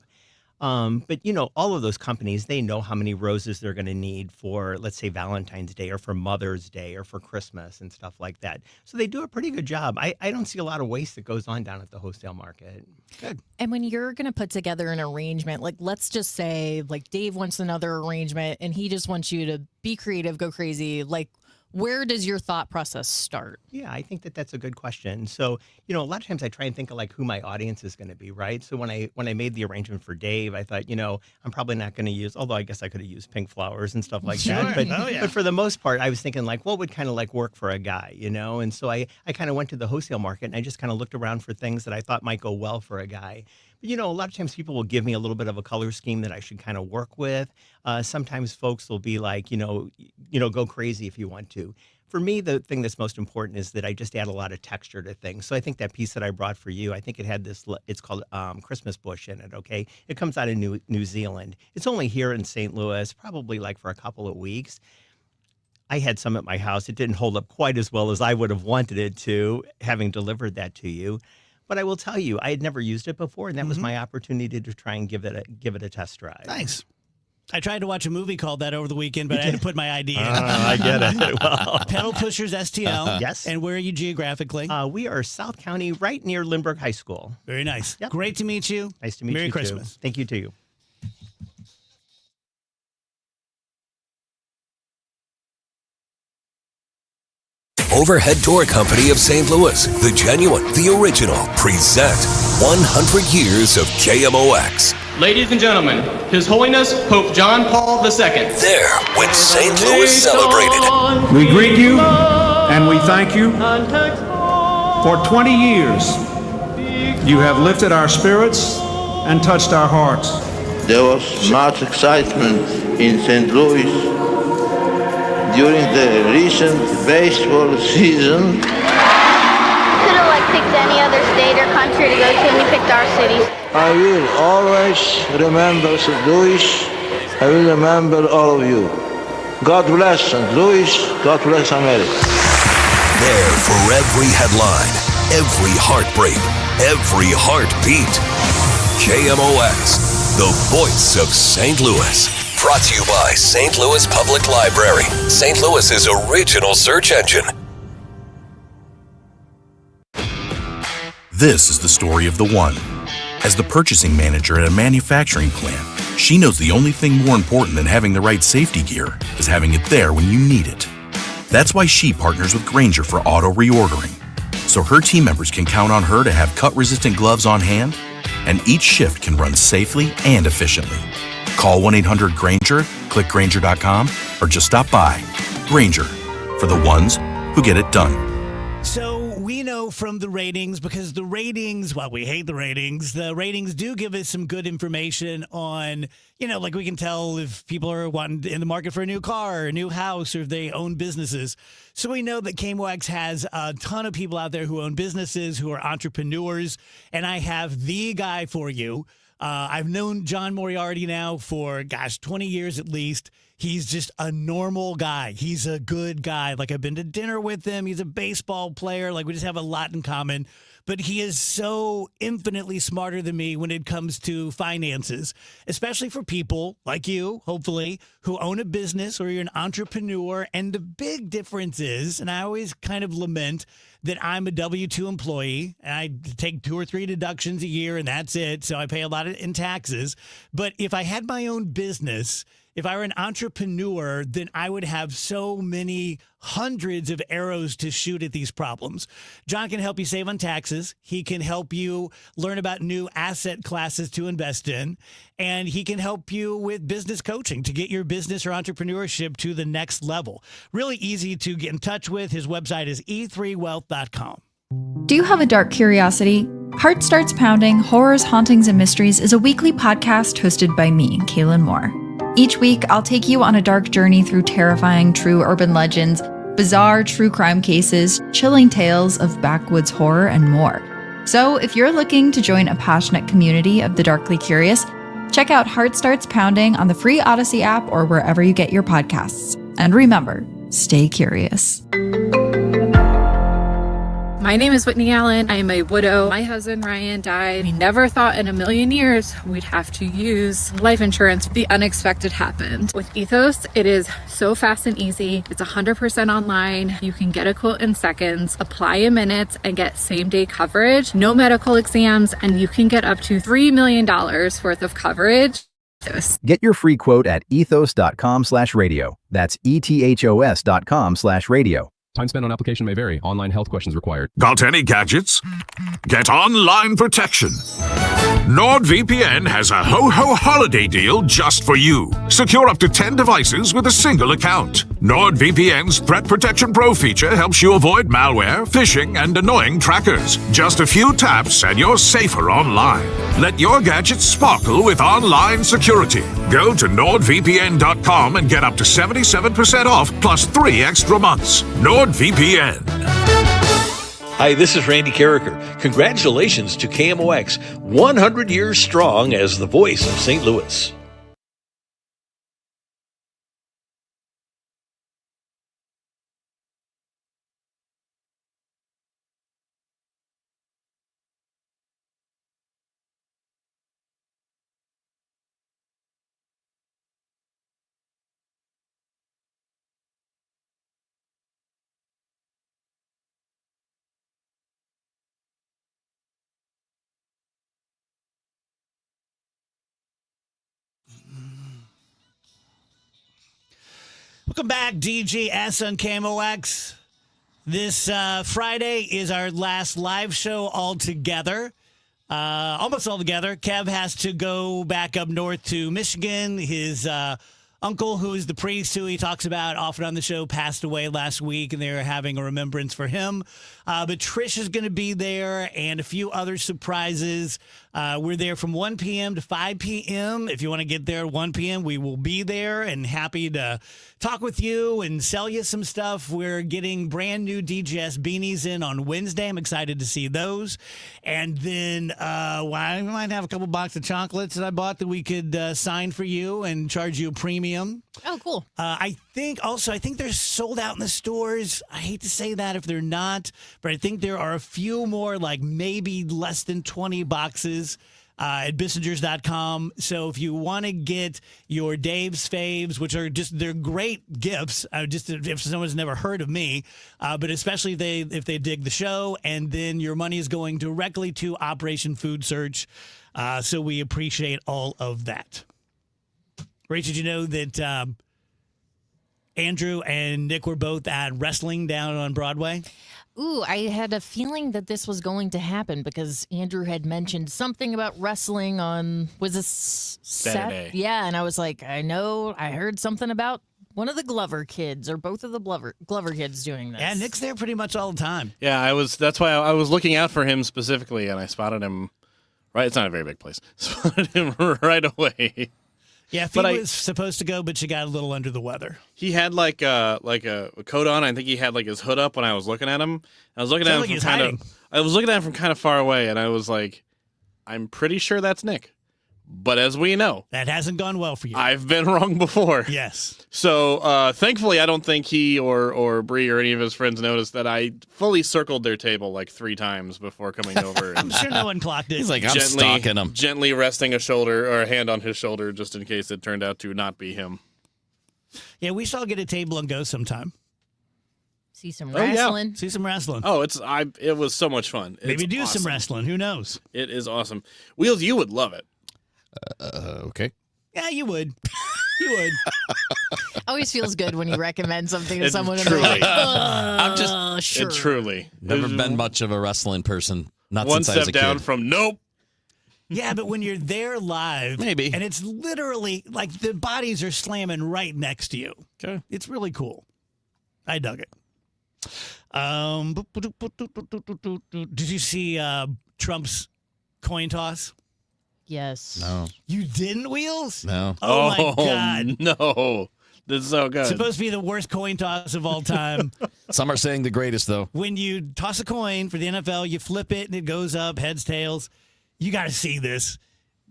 But, all of those companies, they know how many roses they're going to need for, let's say, Valentine's Day or for Mother's Day or for Christmas and stuff like that. So they do a pretty good job. I don't see a lot of waste that goes on down at the wholesale market. Good.
And when you're going to put together an arrangement, like let's just say like Dave wants another arrangement and he just wants you to be creative, go crazy. Like, where does your thought process start?
Yeah, I think that's a good question. So, a lot of times I try and think of like who my audience is going to be, right? So when I made the arrangement for Dave, I thought, I'm probably not going to use, although I guess I could have used pink flowers and stuff like that. But, but for the most part, I was thinking like, what would kind of like work for a guy, And so I kind of went to the wholesale market and I just kind of looked around for things that I thought might go well for a guy. But, a lot of times people will give me a little bit of a color scheme that I should kind of work with. Sometimes folks will be like, go crazy if you want to. For me, the thing that's most important is that I just add a lot of texture to things. So I think that piece that I brought for you, I think it had this, it's called Christmas bush in it, okay? It comes out of New Zealand. It's only here in St. Louis, probably like for a couple of weeks. I had some at my house. It didn't hold up quite as well as I would have wanted it to, having delivered that to you. But I will tell you, I had never used it before, and that was my opportunity to try and give it a test drive.
Nice. I tried to watch a movie called that over the weekend, but I had to put my ID in.
I get it. Well,
Pedal Pushers STL.
Yes.
And where are you geographically?
We are South County, right near Lindbergh High School.
Very nice.
Yep.
Great to meet you.
Nice to meet you.
Merry Christmas.
Too. Thank you to you.
Overhead Door Company of St. Louis, the genuine, the original, present 100 years of KMOX.
Ladies and gentlemen, His Holiness Pope John Paul II.
There, when St. Louis celebrated.
We greet you and we thank you. For 20 years, you have lifted our spirits and touched our hearts.
There was much excitement in St. Louis during the recent baseball season.
Could have picked any other state or country to go to, and we picked our city.
I will always remember St. Louis. I will remember all of you. God bless St. Louis. God bless America.
There for every headline, every heartbreak, every heartbeat. KMOX, the voice of St. Louis. Brought to you by St. Louis Public Library, St. Louis's original search engine.
This is the story of the one. As the purchasing manager at a manufacturing plant, she knows the only thing more important than having the right safety gear is having it there when you need it. That's why she partners with Grainger for auto reordering, so her team members can count on her to have cut-resistant gloves on hand, and each shift can run safely and efficiently. Call 1-800-GRAINGER, click Grainger.com, or just stop by. Grainger, for the ones who get it done.
So we know from the ratings, because the ratings, well, we hate the ratings do give us some good information on, like we can tell if people are wanting in the market for a new car or a new house or if they own businesses. So we know that KMOX has a ton of people out there who own businesses, who are entrepreneurs, and I have the guy for you. I've known John Moriarty now for, 20 years at least. He's just a normal guy. He's a good guy. I've been to dinner with him. He's a baseball player. We just have a lot in common. But he is so infinitely smarter than me when it comes to finances, especially for people like you, hopefully, who own a business or you're an entrepreneur. And the big difference is, and I always kind of lament that I'm a W-2 employee and I take 2 or 3 deductions a year and that's it. So I pay a lot in taxes. But if I had my own business, if I were an entrepreneur, then I would have so many hundreds of arrows to shoot at these problems. John can help you save on taxes. He can help you learn about new asset classes to invest in. And he can help you with business coaching to get your business or entrepreneurship to the next level. Really easy to get in touch with. His website is e3wealth.com.
Do you have a dark curiosity? Heart Starts Pounding, Horrors, Hauntings, and Mysteries is a weekly podcast hosted by me, Kaylin Moore. Each week, I'll take you on a dark journey through terrifying true urban legends, bizarre true crime cases, chilling tales of backwoods horror, and more. So if you're looking to join a passionate community of the darkly curious, check out Heart Starts Pounding on the free Odyssey app or wherever you get your podcasts. And remember, stay curious.
My name is Whitney Allen. I am a widow. My husband Ryan died. We never thought in a million years we'd have to use life insurance. The unexpected happened. With Ethos, it is so fast and easy. It's 100% online. You can get a quote in seconds, apply in minutes, and get same-day coverage. No medical exams, and you can get up to $3 million worth of coverage.
Get your free quote at ethos.com/radio. That's ethos.com/radio.
Time spent on application may vary. Online health questions required.
Got any gadgets? Get online protection. NordVPN has a ho-ho holiday deal just for you. Secure up to 10 devices with a single account. NordVPN's Threat Protection Pro feature helps you avoid malware, phishing, and annoying trackers. Just a few taps and you're safer online. Let your gadgets sparkle with online security. Go to NordVPN.com and get up to 77% off plus 3 extra months. NordVPN.
Hi, this is Randy Carricker. Congratulations to KMOX, 100 years strong as the voice of St. Louis.
Welcome back, DGS on KMOX. This Friday is our last live show all together. Almost all together. Kev has to go back up north to Michigan. His uncle, who is the priest who he talks about often on the show, passed away last week, and they're having a remembrance for him. But Trish is going to be there and a few other surprises. We're there from 1 p.m. to 5 p.m. If you want to get there at 1 p.m., we will be there and happy to talk with you and sell you some stuff. We're getting brand new DGS beanies in on Wednesday. I'm excited to see those. And then I might have a couple boxes of chocolates that I bought that we could sign for you and charge you a premium.
Oh, cool.
I think they're sold out in the stores. I hate to say that if they're not, but I think there are a few more, like maybe less than 20 boxes at Bissingers.com. So if you want to get your Dave's Faves, which are they're great gifts, just if someone's never heard of me, but especially if they dig the show, and then your money is going directly to Operation Food Search. So we appreciate all of that. Rachel, did you know that Andrew and Nick were both at wrestling down on Broadway?
Ooh, I had a feeling that this was going to happen because Andrew had mentioned something about wrestling on, was this
Saturday?
Yeah, and I was like, I heard something about one of the Glover kids or both of the Glover kids doing this.
Yeah, Nick's there pretty much all the time.
Yeah, that's why I was looking out for him specifically, and I spotted him right. It's not a very big place. Spotted him right away.
Yeah, Fee was supposed to go, but she got a little under the weather.
He had like a coat on. I think he had like his hood up when I was looking at him. I was looking at him from kind of far away, and I was like, I'm pretty sure that's Nick. But as we know,
that hasn't gone well for you.
I've been wrong before.
Yes.
So thankfully, I don't think he or Bree or any of his friends noticed that I fully circled their table like 3 times before coming over.
I'm sure no one clocked it.
He's like, I'm stalking him.
Gently resting a shoulder or a hand on his shoulder just in case it turned out to not be him.
Yeah, we shall get a table and go sometime.
See some wrestling.
See some wrestling.
Oh, it was so much fun.
Maybe do some wrestling. Who knows?
It is awesome. Wheels, you would love it.
Okay.
Yeah, you would. You would.
Always feels good when you recommend something to
It
someone and
truly-
they're like,
I'm just
sure.
It truly.
Never been much of a wrestling person. Not
One
since I was a
step down
kid.
from nope.
Yeah, but when you're there live,
Maybe.
and it's literally like the bodies are slamming right next to you.
Okay.
It's really cool. I dug it. Did you see Trump's coin toss?
Yes.
No.
You didn't, Wheels?
No.
Oh my God.
No. This is so good.
It's supposed to be the worst coin toss of all time.
Some are saying the greatest, though.
When you toss a coin for the NFL, you flip it and it goes up, heads, tails. You got to see this.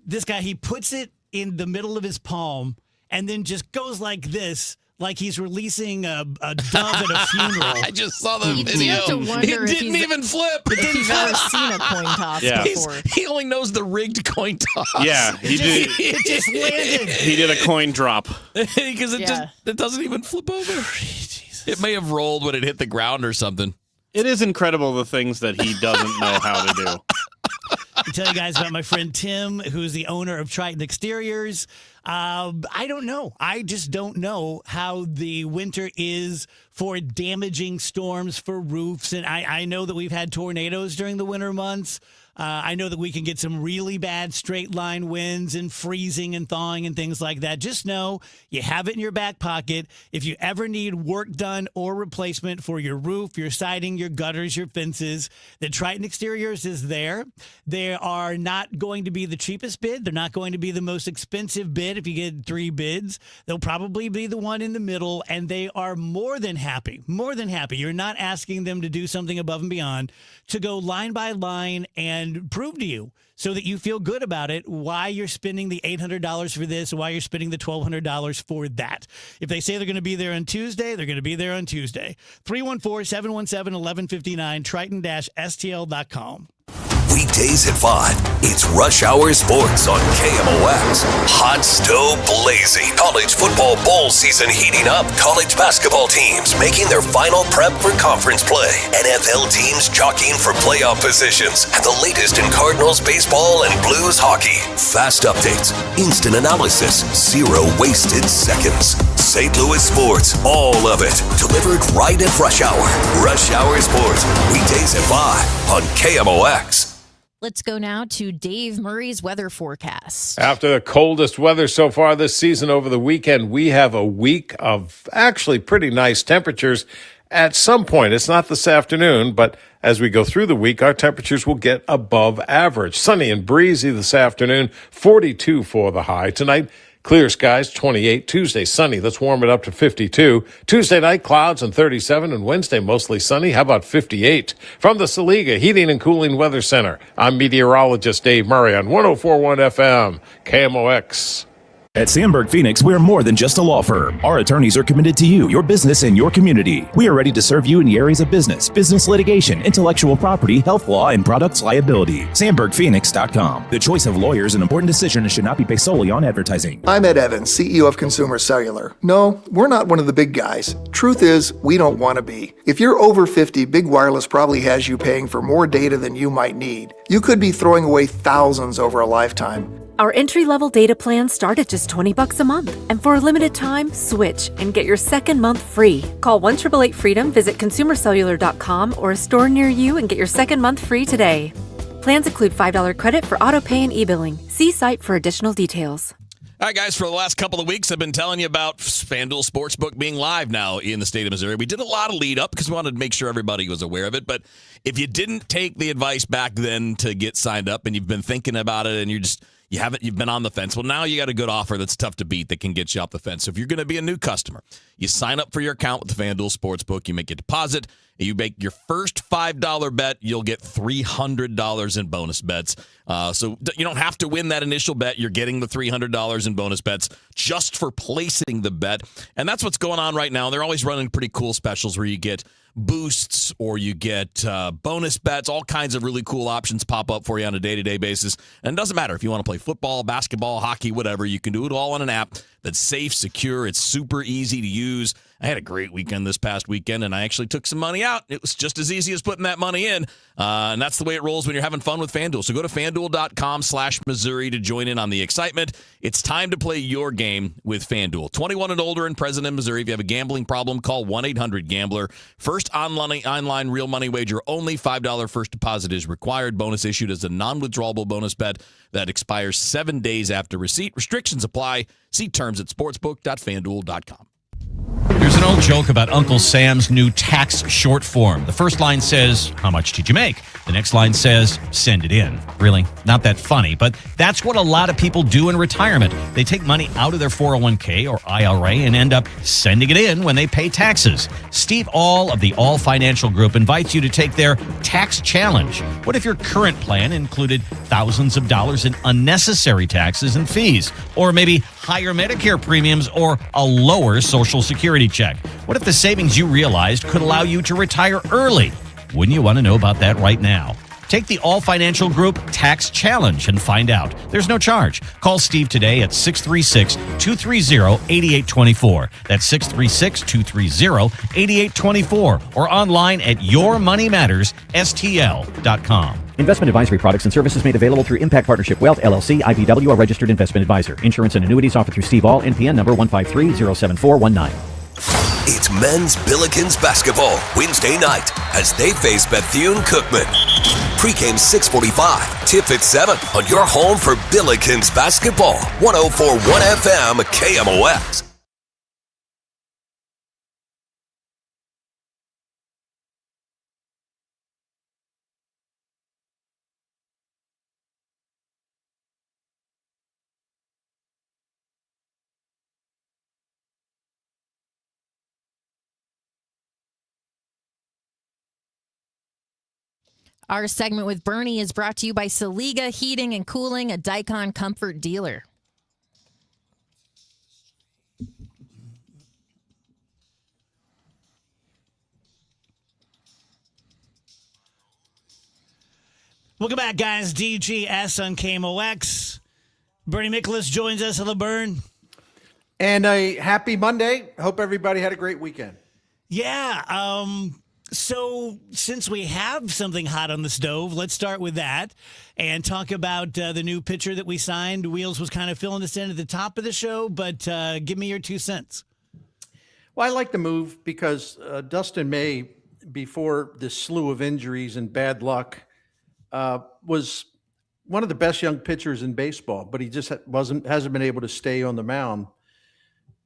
This guy, he puts it in the middle of his palm and then just goes like this, like he's releasing a dove at a funeral.
I just saw the
You
video.
have to wonder
It
if
didn't even flip.
If you've ever seen a coin toss before.
He only knows the rigged coin toss.
Yeah, he did.
It just landed.
He did a coin drop.
Because it doesn't even flip over. It may have rolled when it hit the ground or something.
It is incredible the things that he doesn't know how to do.
I'll tell you guys about my friend Tim, who's the owner of Triton Exteriors. I don't know. I just don't know how the winter is for damaging storms for roofs. And I know that we've had tornadoes during the winter months. I know that we can get some really bad straight line winds and freezing and thawing and things like that. Just know you have it in your back pocket. If you ever need work done or replacement for your roof, your siding, your gutters, your fences, then Triton Exteriors is there. They are not going to be the cheapest bid. They're not going to be the most expensive bid. If you get 3 bids, they'll probably be the one in the middle, and they are more than happy. You're not asking them to do something above and beyond, to go line by line and prove to you so that you feel good about it why you're spending the $800 for this, why you're spending the $1,200 for that. If they say they're going to be there on Tuesday, they're going to be there on Tuesday. 314-717-1159, triton-stl.com.
Weekdays at 5, it's Rush Hour Sports on KMOX. Hot stove blazing. College football bowl season heating up. College basketball teams making their final prep for conference play. NFL teams jockeying for playoff positions. And the latest in Cardinals baseball and Blues hockey. Fast updates, instant analysis, 0 wasted seconds. St. Louis sports, all of it. Delivered right at Rush Hour. Rush Hour Sports, weekdays at 5 on KMOX.
Let's go now to Dave Murray's weather forecast.
After the coldest weather so far this season over the weekend, we have a week of actually pretty nice temperatures. At some point, it's not this afternoon, but as we go through the week, our temperatures will get above average. Sunny and breezy this afternoon, 42 for the high. Tonight, clear skies, 28. Tuesday, sunny. Let's warm it up to 52. Tuesday night, clouds and 37. And Wednesday, mostly sunny. How about 58? From the Saliga Heating and Cooling Weather Center, I'm meteorologist Dave Murray on 104.1 FM, KMOX.
At Sandberg Phoenix, we're more than just a law firm. Our attorneys are committed to you, your business, and your community. We are ready to serve you in the areas of business litigation, intellectual property, health law, and products liability. SandbergPhoenix.com. The choice of lawyers and important decisions should not be based solely on advertising.
I'm Ed Evans, CEO of Consumer Cellular. No, we're not one of the big guys. Truth is, we don't want to be. If you're over 50, Big Wireless probably has you paying for more data than you might need. You could be throwing away thousands over a lifetime.
Our entry-level data plans start at just $20 a month. And for a limited time, switch and get your second month free. Call 1-888-FREEDOM, visit consumercellular.com or a store near you and get your second month free today. Plans include $5 credit for auto-pay and e-billing. See site for additional details.
All right, guys, for the last couple of weeks, I've been telling you about FanDuel Sportsbook being live now in the state of Missouri. We did a lot of lead up because we wanted to make sure everybody was aware of it. But if you didn't take the advice back then to get signed up and you've been thinking about it and you've been on the fence, well, now you got a good offer that's tough to beat that can get you off the fence. So if you're going to be a new customer, you sign up for your account with the FanDuel Sportsbook, you make a deposit, and you make your first $5 bet, you'll get $300 in bonus bets. So you don't have to win that initial bet. You're getting the $300 in bonus bets just for placing the bet. And that's what's going on right now. They're always running pretty cool specials where you get boosts or you get bonus bets. All kinds of really cool options pop up for you on a day-to-day basis. And it doesn't matter if you want to play football, basketball, hockey, whatever. You can do it all on an app that's safe, secure. It's super easy to use. I had a great weekend this past weekend, and I actually took some money out. It was just as easy as putting that money in. And that's the way it rolls when you're having fun with FanDuel. So go to FanDuel.com/Missouri to join in on the excitement. It's time to play your game with FanDuel. 21 and older and present in Missouri. If you have a gambling problem, call 1-800-GAMBLER. First online real money wager only. $5 first deposit is required. Bonus issued as a non-withdrawable bonus bet that expires 7 days after receipt. Restrictions apply. See terms at sportsbook.fanduel.com.
There's an old joke about Uncle Sam's new tax short form. The first line says, "How much did you make?" The next line says, "Send it in." Really, not that funny, but that's what a lot of people do in retirement. They take money out of their 401k or IRA and end up sending it in when they pay taxes. Steve All of the All Financial Group invites you to take their tax challenge. What if your current plan included thousands of dollars in unnecessary taxes and fees? Or maybe higher Medicare premiums or a lower Social Security check? What if the savings you realized could allow you to retire early? Wouldn't you want to know about that right now? Take the All Financial Group Tax Challenge and find out. There's no charge. Call Steve today at 636-230-8824. That's 636-230-8824 or online at yourmoneymattersstl.com.
Investment advisory products and services made available through Impact Partnership Wealth, LLC, IPW, a registered investment advisor. Insurance and annuities offered through Steve All, NPN number 153-07419.
It's men's Billikens basketball Wednesday night as they face Bethune-Cookman. Pre-game 6:45, tip at 7 on your home for Billikens basketball. 104.1 FM KMOX.
Our segment with Bernie is brought to you by Saliga Heating and Cooling, a Dicon Comfort dealer.
Welcome back, guys. DGS on KMOX. Bernie Miklasz joins us. Hello, Bern.
And a happy Monday. Hope everybody had a great weekend.
Yeah. So since we have something hot on the stove, let's start with that and talk about the new pitcher that we signed. Wheels was kind of filling us in at the top of the show, but give me your 2 cents.
Well, I like the move because Dustin May, before this slew of injuries and bad luck, was one of the best young pitchers in baseball, but he just hasn't been able to stay on the mound.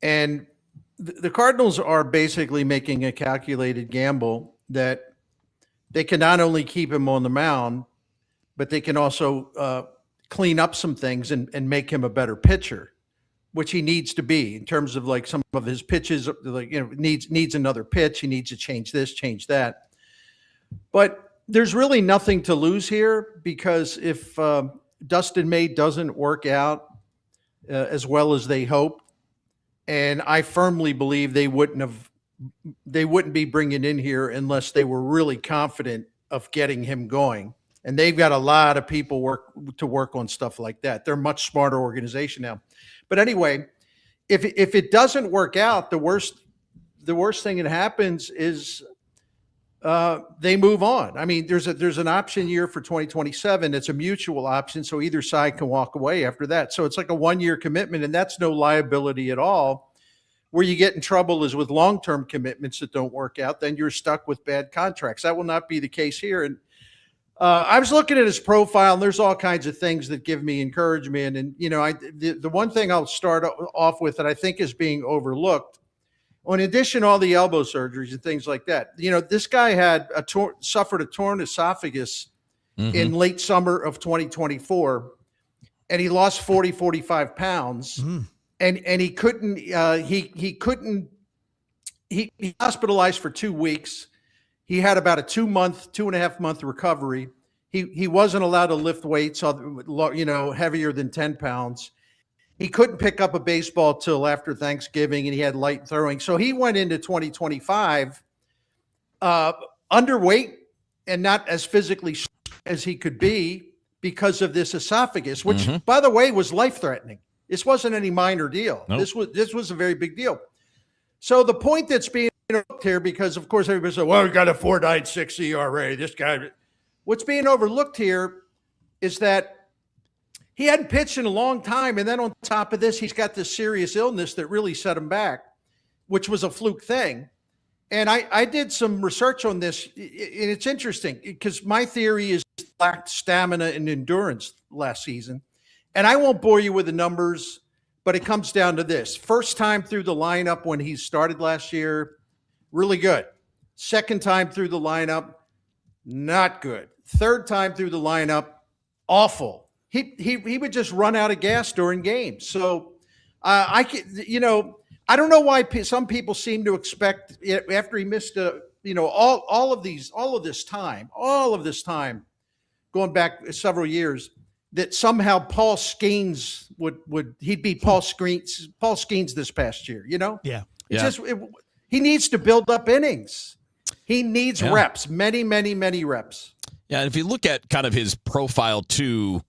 And the Cardinals are basically making a calculated gamble that they can not only keep him on the mound, but they can also clean up some things and make him a better pitcher, which he needs to be in terms of like some of his pitches, like, you know, needs another pitch. He needs to change this, change that. But there's really nothing to lose here because if Dustin May doesn't work out as well as they hope, and I firmly believe they wouldn't be bringing in here unless they were really confident of getting him going. And they've got a lot of people work on stuff like that. They're a much smarter organization now. But anyway, if it doesn't work out, the worst thing that happens is they move on. I mean, there's an option year for 2027. It's a mutual option, so either side can walk away after that. So it's like a 1-year commitment, and that's no liability at all. Where you get in trouble is with long-term commitments that don't work out. Then you're stuck with bad contracts. That will not be the case here. And I was looking at his profile, and there's all kinds of things that give me encouragement. And you know, the one thing I'll start off with that I think is being overlooked, in addition to all the elbow surgeries and things like that, you know, this guy had suffered a torn esophagus in late summer of 2024, and he lost 45 pounds. And he couldn't, he hospitalized for 2 weeks. He had about a 2.5 month recovery. He wasn't allowed to lift weights, you know, heavier than 10 pounds. He couldn't pick up a baseball till after Thanksgiving, and he had light throwing. So he went into 2025 underweight and not as physically as he could be because of this esophagus, which, by the way, was life-threatening. This wasn't any minor deal. Nope. This was a very big deal. So the point that's being overlooked here, because of course everybody said, well, we got a 4.96 ERA. This guy. What's being overlooked here is that he hadn't pitched in a long time, and then on top of this, he's got this serious illness that really set him back, which was a fluke thing. And I did some research on this, and it's interesting because my theory is he lacked stamina and endurance last season. And I won't bore you with the numbers, but it comes down to this. First time through the lineup when he started last year, really good. Second time through the lineup, not good. Third time through the lineup, awful. He would just run out of gas during games. So I don't know why some people seem to expect after he missed all of this time going back several years, that somehow Paul Skeens he'd be Paul Skeens this past year.
Yeah.
He needs to build up innings. He needs reps, many reps.
Yeah, and if you look at kind of his profile too,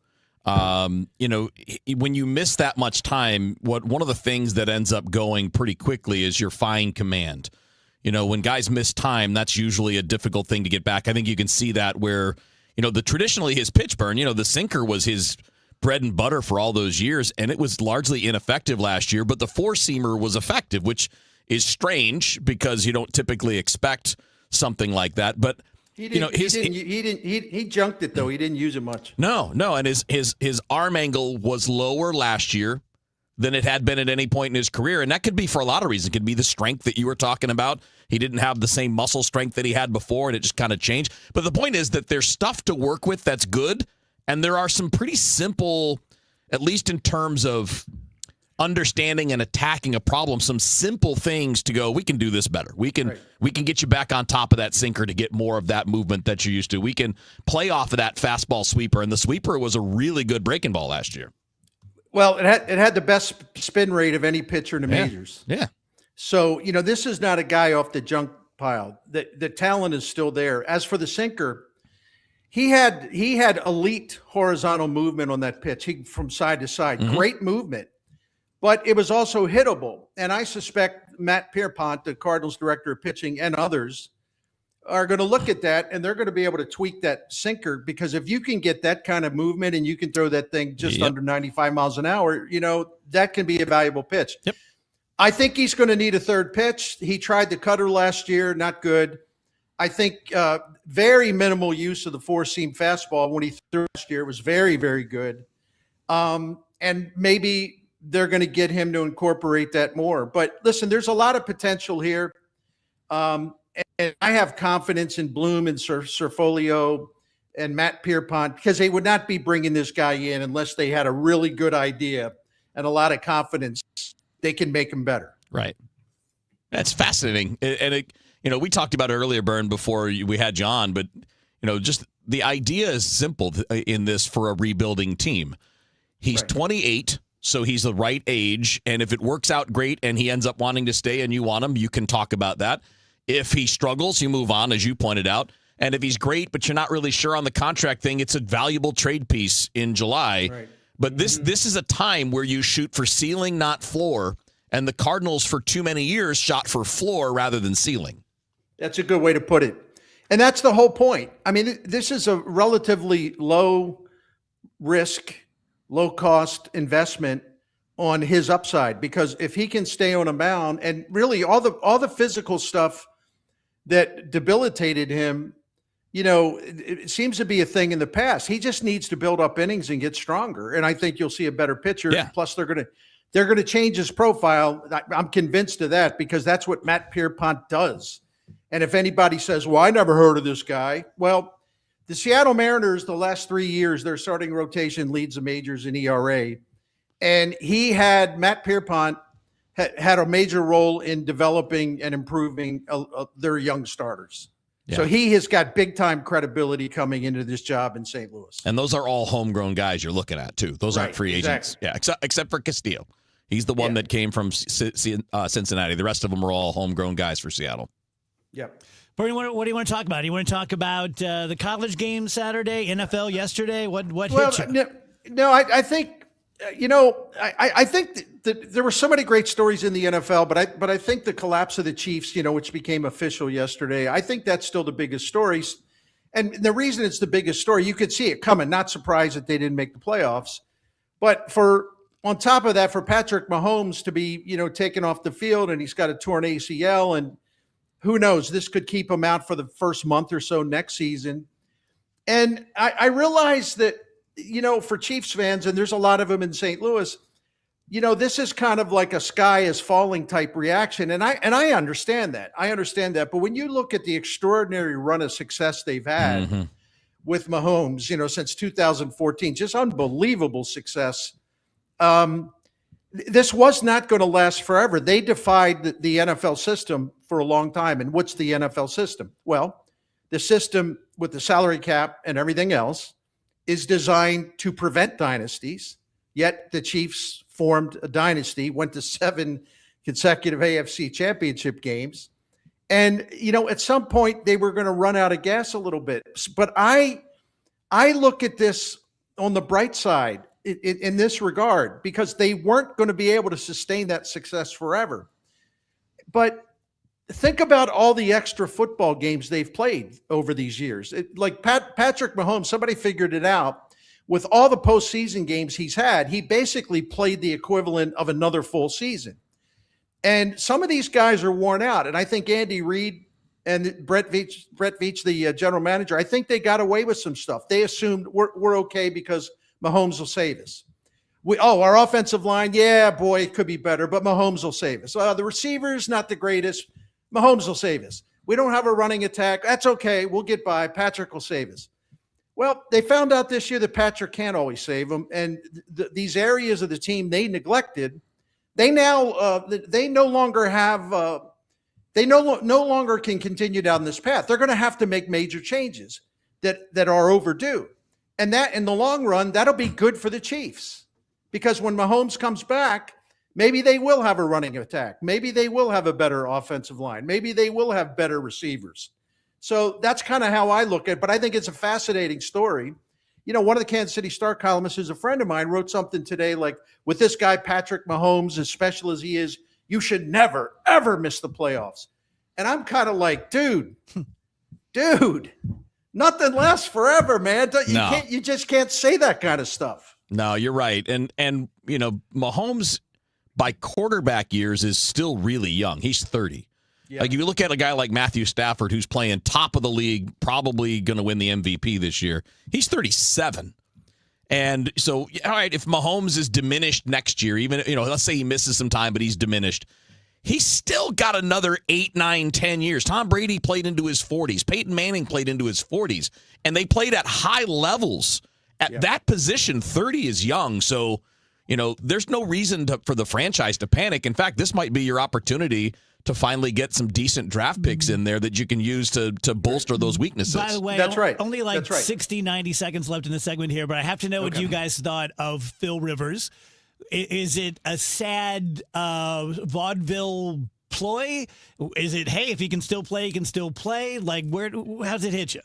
when you miss that much time, one of the things that ends up going pretty quickly is your fine command. When guys miss time, that's usually a difficult thing to get back. I think you can see that where, traditionally his pitch burn, the sinker was his bread and butter for all those years, and it was largely ineffective last year, but the four-seamer was effective, which is strange because you don't typically expect something like that. But
he junked it though. He didn't use it much.
No, and his arm angle was lower last year than it had been at any point in his career, and that could be for a lot of reasons. It could be the strength that you were talking about. He didn't have the same muscle strength that he had before, and it just kind of changed. But the point is that there's stuff to work with that's good, and there are some pretty simple, at least in terms of understanding and attacking a problem, some simple things to go, we can do this better. We can get you back on top of that sinker to get more of that movement that you're used to. We can play off of that fastball sweeper, and the sweeper was a really good breaking ball last year.
Well, it had the best spin rate of any pitcher in the majors.
Yeah.
So, this is not a guy off the junk pile. The talent is still there. As for the sinker, he had elite horizontal movement on that pitch. From side to side, great movement. But it was also hittable. And I suspect Matt Pierpont, the Cardinals director of pitching, and others are going to look at that, and they're going to be able to tweak that sinker, because if you can get that kind of movement and you can throw that thing just under 95 miles an hour, that can be a valuable pitch.
Yep.
I think he's going to need a third pitch. He tried the cutter last year, not good. I think very minimal use of the four-seam fastball when he threw last year. It was very, very good. And maybe they're going to get him to incorporate that more. But listen, there's a lot of potential here. And I have confidence in Bloom and Cerfolio and Matt Pierpont, because they would not be bringing this guy in unless they had a really good idea and a lot of confidence they can make him better.
Right. That's fascinating. And we talked about it earlier, Bern, before we had John, but just the idea is simple in this for a rebuilding team. He's 28. So he's the right age, and if it works out great and he ends up wanting to stay and you want him, you can talk about that. If he struggles, you move on, as you pointed out. And if he's great, but you're not really sure on the contract thing, it's a valuable trade piece in July.
Right.
But this is a time where you shoot for ceiling, not floor, and the Cardinals for too many years shot for floor rather than ceiling.
That's a good way to put it. And that's the whole point. I mean, this is a relatively low risk, low cost investment on his upside, because if he can stay on a mound, and really all the physical stuff that debilitated him, it seems to be a thing in the past. He just needs to build up innings and get stronger. And I think you'll see a better pitcher.
Yeah.
Plus they're going to change his profile. I'm convinced of that, because that's what Matt Pierpont does. And if anybody says, well, I never heard of this guy. Well, the Seattle Mariners, the last 3 years, their starting rotation leads the majors in ERA. And Matt Pierpont had a major role in developing and improving their young starters.
Yeah.
So he has got big-time credibility coming into this job in St. Louis.
And those are all homegrown guys you're looking at, too. Those aren't free agents.
Exactly.
Yeah, except for Castillo. He's the one that came from Cincinnati. The rest of them are all homegrown guys for Seattle.
Yep.
Bernie, what do you want to talk about? Do you want to talk about the college game Saturday, NFL yesterday? What hit you?
No, I think, I think that there were so many great stories in the NFL, but I think the collapse of the Chiefs, which became official yesterday, I think that's still the biggest story. And the reason it's the biggest story, you could see it coming, not surprised that they didn't make the playoffs. But on top of that, for Patrick Mahomes to be, taken off the field, and he's got a torn ACL, and who knows, this could keep him out for the first month or so next season. And I realize that, for Chiefs fans, and there's a lot of them in St. Louis, this is kind of like a sky is falling type reaction. And I understand that. But when you look at the extraordinary run of success they've had with Mahomes, since 2014, just unbelievable success. This was not going to last forever. They defied the NFL system for a long time. And what's the NFL system? Well, the system with the salary cap and everything else is designed to prevent dynasties. Yet the Chiefs formed a dynasty, went to 7 consecutive AFC championship games. And, at some point they were going to run out of gas a little bit. But I look at this on the bright side in this regard, because they weren't going to be able to sustain that success forever. But think about all the extra football games they've played over these years. Like Patrick Mahomes, somebody figured it out. With all the postseason games he's had, he basically played the equivalent of another full season. And some of these guys are worn out. And I think Andy Reid and Brett Veach, the general manager, I think they got away with some stuff. They assumed we're okay because Mahomes will save us. Our offensive line, yeah, boy, it could be better, but Mahomes will save us. The receivers, not the greatest. Mahomes will save us. We don't have a running attack. That's okay. We'll get by. Patrick will save us. Well, they found out this year that Patrick can't always save them, and these areas of the team they neglected, they now they no longer have they no longer can continue down this path. They're going to have to make major changes that are overdue, and that in the long run that'll be good for the Chiefs, because when Mahomes comes back, maybe they will have a running attack, maybe they will have a better offensive line, maybe they will have better receivers. So that's kind of how I look at it. But I think it's a fascinating story. One of the Kansas City Star columnists, who's a friend of mine, wrote something today like, with this guy, Patrick Mahomes, as special as he is, you should never, ever miss the playoffs. And I'm kind of like, dude, nothing lasts forever, man. You just can't say that kind of stuff.
No, you're right. And Mahomes, by quarterback years, is still really young. He's 30. Yeah. Like if you look at a guy like Matthew Stafford, who's playing top of the league, probably going to win the MVP this year, he's 37. And so, all right, if Mahomes is diminished next year, even, let's say he misses some time, but he's diminished, he's still got another 8, 9, 10 years. Tom Brady played into his 40s. Peyton Manning played into his 40s. And they played at high levels. At that position, 30 is young. So, there's no reason for the franchise to panic. In fact, this might be your opportunity to finally get some decent draft picks in there that you can use to bolster those weaknesses.
By the way,
that's right.
Only 60, 90 seconds left in the segment here, but I have to know what you guys thought of Phil Rivers. Is it a sad vaudeville ploy? Is it, hey, if he can still play, he can still play? Like, how's it hit you?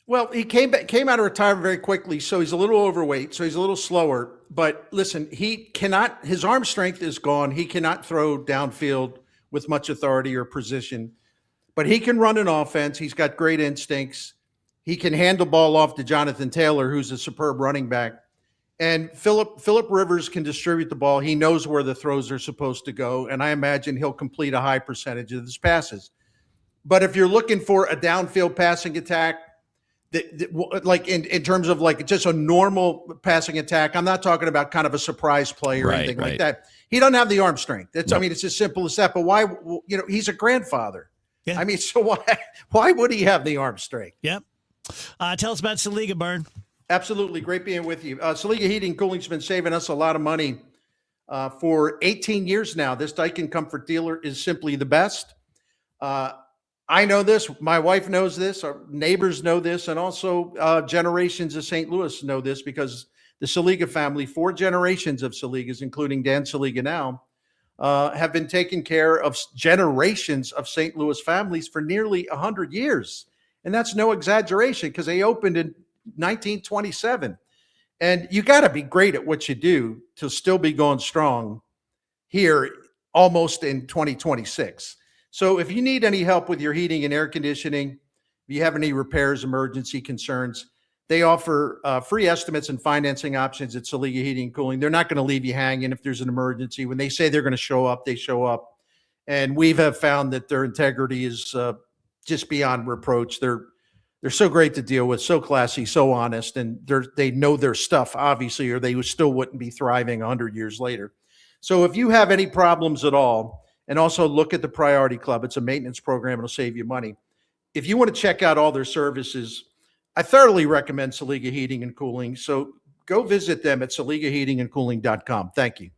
Well, he came out of retirement very quickly, so he's a little overweight, so he's a little slower. But listen, his arm strength is gone. He cannot throw downfield with much authority or precision, but he can run an offense. He's got great instincts. He can hand the ball off to Jonathan Taylor, who's a superb running back. And Phillip Rivers can distribute the ball. He knows where the throws are supposed to go, and I imagine he'll complete a high percentage of his passes. But if you're looking for a downfield passing attack, like in terms of like just a normal passing attack, I'm not talking about kind of a surprise play or anything like that. He doesn't have the arm strength. I mean, it's as simple as that. But why? He's a grandfather. Yeah. I mean, so why would he have the arm strength?
Yep. Tell us about Saliga, Bern.
Absolutely. Great being with you. Saliga Heating and Cooling's been saving us a lot of money for 18 years now. This Daikin Comfort dealer is simply the best. I know this. My wife knows this. Our neighbors know this. And also generations of St. Louis know this, because the Saliga family, 4 generations of Saligas, including Dan Saliga now, have been taking care of generations of St. Louis families for nearly 100 years. And that's no exaggeration, because they opened in 1927. And you got to be great at what you do to still be going strong here almost in 2026. So if you need any help with your heating and air conditioning, if you have any repairs, emergency concerns, they offer free estimates and financing options at Saliga Heating and Cooling. They're not going to leave you hanging if there's an emergency. When they say they're going to show up, they show up. And we have found that their integrity is just beyond reproach. They're so great to deal with, so classy, so honest, and they know their stuff, obviously, or they still wouldn't be thriving 100 years later. So if you have any problems at all, and also look at the Priority Club, it's a maintenance program. It'll save you money. If you want to check out all their services, I thoroughly recommend Saliga Heating and Cooling. So go visit them at SaligaHeatingandCooling.com. Thank you.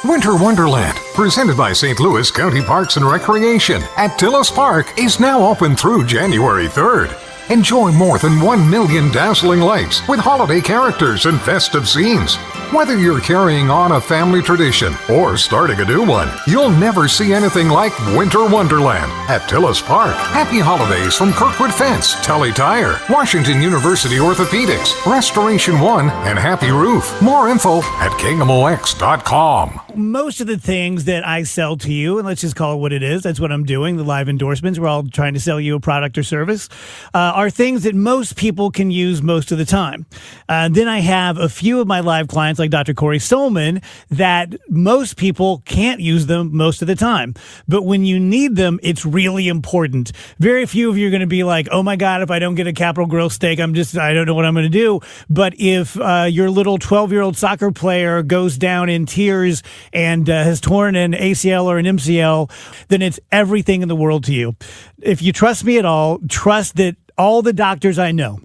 Winter Wonderland, presented by St. Louis County Parks and Recreation at Tillis Park, is now open through January 3rd. Enjoy more than 1 million dazzling lights with holiday characters and festive scenes. Whether you're carrying on a family tradition or starting a new one, you'll never see anything like Winter Wonderland at Tillis Park. Happy holidays from Kirkwood Fence, Tully Tire, Washington University Orthopedics, Restoration One, and Happy Roof. More info at KMOX.com.
Most of the things that I sell to you, and let's just call it what it is, that's what I'm doing, the live endorsements, we're all trying to sell you a product or service, are things that most people can use most of the time. Then I have a few of my live clients, like Dr. Corey Solman, that most people can't use them most of the time. But when you need them, it's really important. Very few of you are going to be like, oh my God, if I don't get a Capital Grille steak, I don't know what I'm going to do. But if your little 12-year-old soccer player goes down in tears and has torn an ACL or an MCL, then it's everything in the world to you. If you trust me at all, trust that all the doctors I know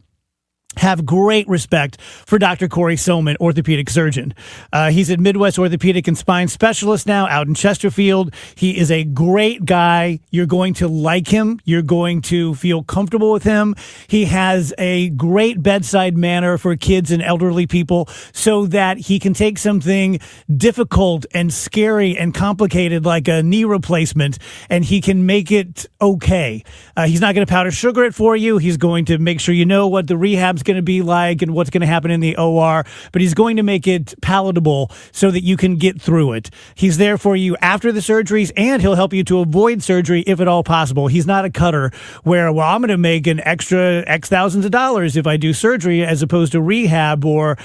have great respect for Dr. Corey Solman, orthopedic surgeon. He's at Midwest Orthopedic and Spine Specialist now out in Chesterfield. He is a great guy. You're going to like him. You're going to feel comfortable with him. He has a great bedside manner for kids and elderly people so that he can take something difficult and scary and complicated like a knee replacement and he can make it okay. He's not going to powder sugar it for you. He's going to make sure you know what the rehab's going to be like and what's going to happen in the OR, but he's going to make it palatable so that you can get through it. He's there for you after the surgeries, and he'll help you to avoid surgery if at all possible. He's not a cutter where, well, I'm going to make an extra X thousands of dollars if I do surgery as opposed to rehab or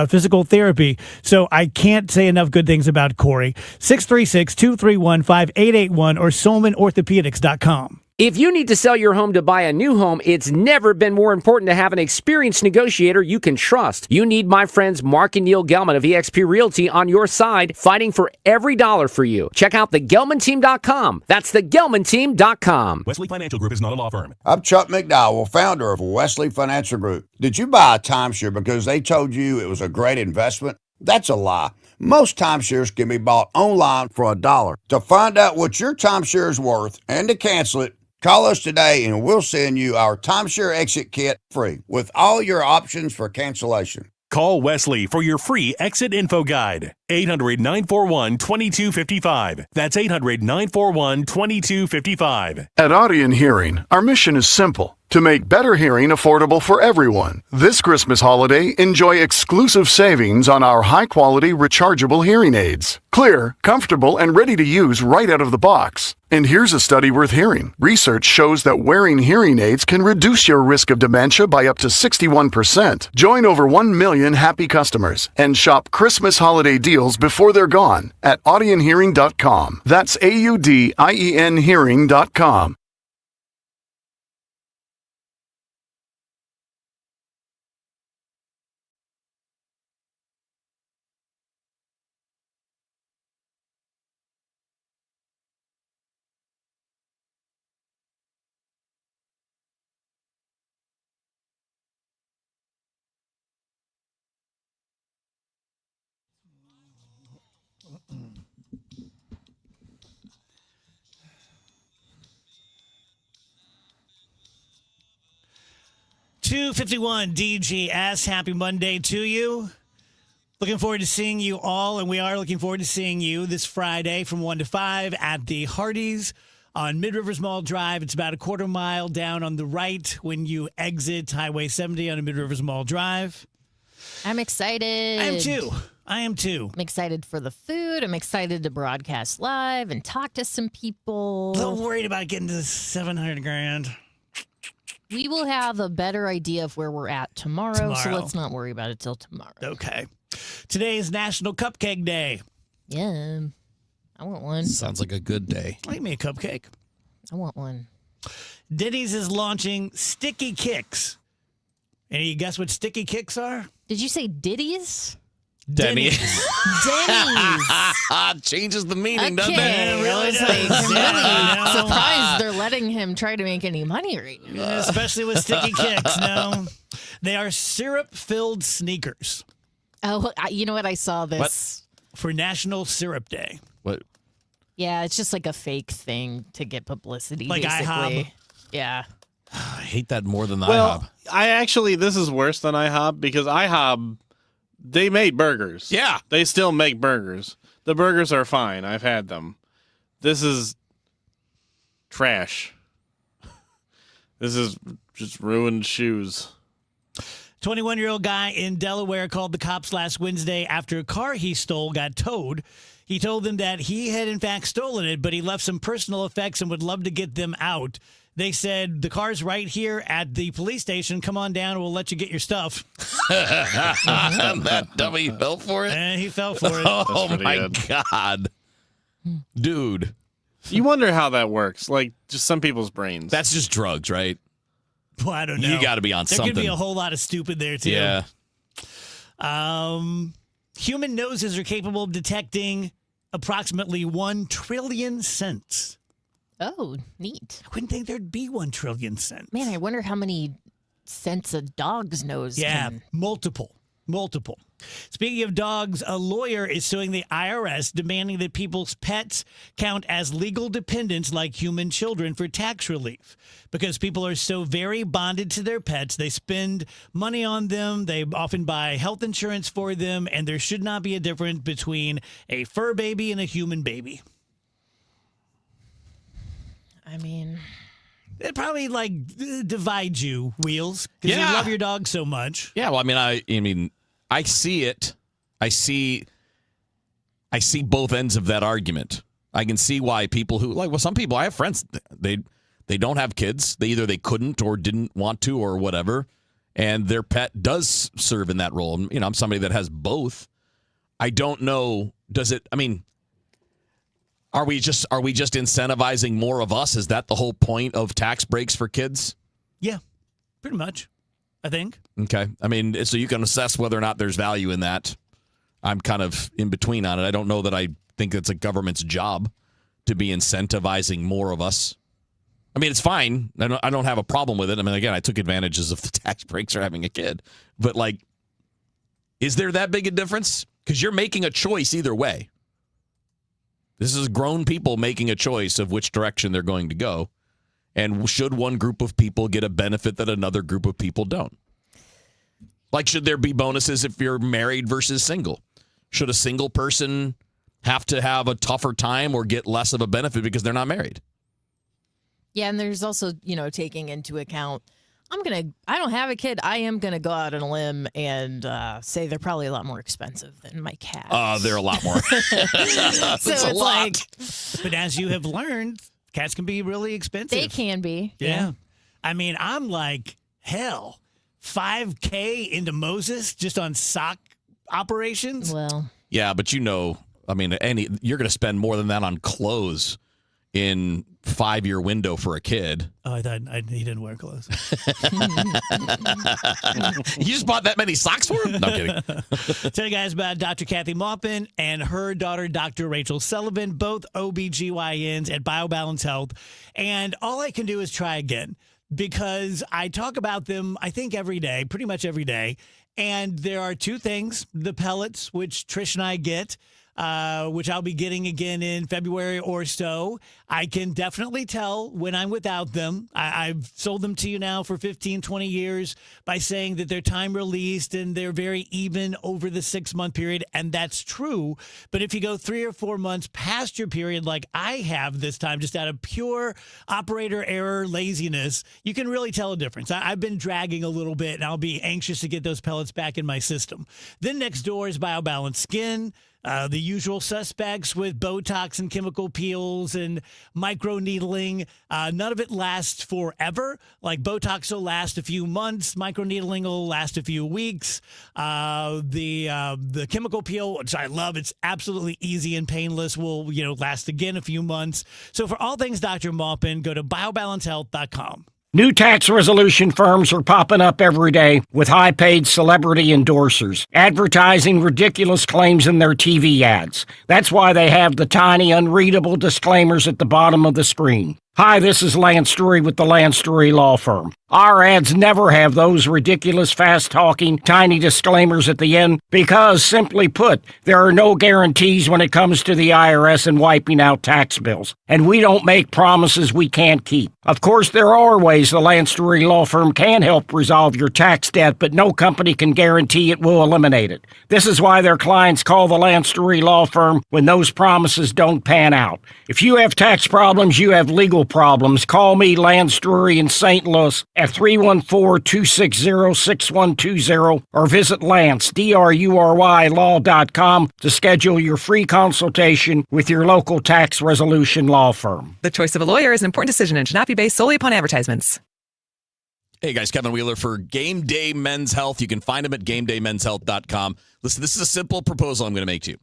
physical therapy. So I can't say enough good things about Corey. 636-231-5881 or SolmanOrthopedics.com.
If you need to sell your home to buy a new home, it's never been more important to have an experienced negotiator you can trust. You need my friends Mark and Neil Gelman of eXp Realty on your side, fighting for every dollar for you. Check out thegelmanteam.com. That's thegelmanteam.com.
Wesley Financial Group is not a law firm.
I'm Chuck McDowell, founder of Wesley Financial Group. Did you buy a timeshare because they told you it was a great investment? That's a lie. Most timeshares can be bought online for $1. To find out what your timeshare is worth and to cancel it, call us today and we'll send you our timeshare exit kit free with all your options for cancellation.
Call Wesley for your free exit info guide. 800-941-2255. That's 800-941-2255.
At Audion Hearing, our mission is simple: to make better hearing affordable for everyone. This Christmas holiday, enjoy exclusive savings on our high-quality rechargeable hearing aids. Clear, comfortable, and ready to use right out of the box. And here's a study worth hearing. Research shows that wearing hearing aids can reduce your risk of dementia by up to 61%. Join over 1 million happy customers and shop Christmas holiday deals before they're gone at audionhearing.com. That's AUDIEN hearing.com.
.251 DGS. Happy Monday to you. Looking forward to seeing you all, and we are looking forward to seeing you this Friday from 1 to 5 at the Hardee's on Mid-Rivers Mall Drive. It's about a quarter mile down on the right when you exit Highway 70 on Mid-Rivers Mall Drive.
I'm excited.
I am too.
I'm excited for the food. I'm excited to broadcast live and talk to some people.
A little worried about getting to $700,000.
We will have a better idea of where we're at tomorrow, so let's not worry about it till tomorrow.
Okay. Today is National Cupcake Day.
Yeah. I want one.
Sounds like a good day.
Make me a cupcake.
I want one.
Denny's is launching Sticky Kicks. Any guess what Sticky Kicks are?
Did you say Ditties?
Denny's.
Denny's.
Changes the meaning, doesn't it?
I was like, I'm really surprised they're letting him try to make any money right now.
Yeah, especially with sticky kicks. No, they are syrup-filled sneakers.
Oh, you know what? I saw this.
For National Syrup Day.
What?
Yeah, it's just like a fake thing to get publicity,
Like
basically.
IHOB.
Yeah.
I hate that more than the
Well,
IHOB.
this is worse than IHOB because IHOB, they made burgers.
Yeah.
They still make burgers. The burgers are fine. I've had them. This is trash. This is just ruined shoes.
21-year-old guy in Delaware called the cops last Wednesday after a car he stole got towed. He told them that he had in fact stolen it, but he left some personal effects and would love to get them out. They said, the car's right here at the police station. Come on down. We'll let you get your stuff.
That dummy fell for it?
And he fell for it.
Oh, my God. Dude.
You wonder how that works. Like, just some people's brains.
That's just drugs, right?
Well, I don't know.
You got to be on
there
something.
There could be a whole lot of stupid there, too.
Yeah.
Human noses are capable of detecting approximately 1 trillion scents.
Oh, neat.
I wouldn't think there'd be 1 trillion scents.
Man, I wonder how many scents a dog's nose
Yeah,
can.
multiple. Speaking of dogs, a lawyer is suing the IRS demanding that people's pets count as legal dependents like human children for tax relief. Because people are so very bonded to their pets, they spend money on them, they often buy health insurance for them, and there should not be a difference between a fur baby and a human baby.
I mean,
it probably divides you, Wheels, because you love your dog so much.
Yeah, well, I see it. I see both ends of that argument. I can see why people some people, I have friends, they don't have kids. They couldn't or didn't want to or whatever, and their pet does serve in that role. I'm somebody that has both. I don't know. Are we just incentivizing more of us? Is that the whole point of tax breaks for kids?
Yeah, pretty much, I think.
Okay. So you can assess whether or not there's value in that. I'm kind of in between on it. I don't know that I think it's a government's job to be incentivizing more of us. It's fine. I don't have a problem with it. Again, I took advantages of the tax breaks for having a kid. But, is there that big a difference? Because you're making a choice either way. This is grown people making a choice of which direction they're going to go. And should one group of people get a benefit that another group of people don't? Should there be bonuses if you're married versus single? Should a single person have to have a tougher time or get less of a benefit because they're not married?
Yeah, and there's also, taking into account, I don't have a kid. I am going to go out on a limb and say they're probably a lot more expensive than my cat.
They're a lot more.
So it's a lot.
But as you have learned, cats can be really expensive.
They can be.
Yeah. I'm like, hell, $5,000 into Moses just on sock operations?
Well.
Yeah, but you're going to spend more than that on clothes in 5-year window for a kid.
Oh, I thought he didn't wear clothes.
You just bought that many socks for him? No, I'm kidding.
Tell you guys about Dr. Kathy Maupin and her daughter, Dr. Rachel Sullivan, both OBGYNs at BioBalance Health. And all I can do is try again because I talk about them, I think, every day, pretty much every day. And there are two things, the pellets, which Trish and I get, which I'll be getting again in February or so. I can definitely tell when I'm without them. I've sold them to you now for 15, 20 years by saying that they're time released and they're very even over the 6-month period. And that's true. But if you go 3 or 4 months past your period, like I have this time, just out of pure operator error, laziness, you can really tell a difference. I've been dragging a little bit and I'll be anxious to get those pellets back in my system. Then next door is BioBalance Skin. The usual suspects with Botox and chemical peels and microneedling. None of it lasts forever. Like Botox will last a few months. Microneedling will last a few weeks. The chemical peel, which I love, it's absolutely easy and painless, will last again a few months. So for all things Dr. Maupin, go to biobalancehealth.com.
New tax resolution firms are popping up every day with high-paid celebrity endorsers, advertising ridiculous claims in their TV ads. That's why they have the tiny, unreadable disclaimers at the bottom of the screen. Hi, this is Lance Drury with the Lance Drury Law Firm. Our ads never have those ridiculous, fast-talking, tiny disclaimers at the end because, simply put, there are no guarantees when it comes to the IRS and wiping out tax bills. And we don't make promises we can't keep. Of course, there are ways the Lance Drury Law Firm can help resolve your tax debt, but no company can guarantee it will eliminate it. This is why their clients call the Lance Drury Law Firm when those promises don't pan out. If you have tax problems, you have legal problems, call me, Lance Drury in St. Louis, at 314-260-6120 or visit Lance, D-R-U-R-Y, law.com to schedule your free consultation with your local tax resolution law firm.
The choice of a lawyer is an important decision and should not be based solely upon advertisements.
Hey guys, Kevin Wheeler for Game Day Men's Health. You can find him at GameDayMen'sHealth.com. Listen, this is a simple proposal I'm going to make to you.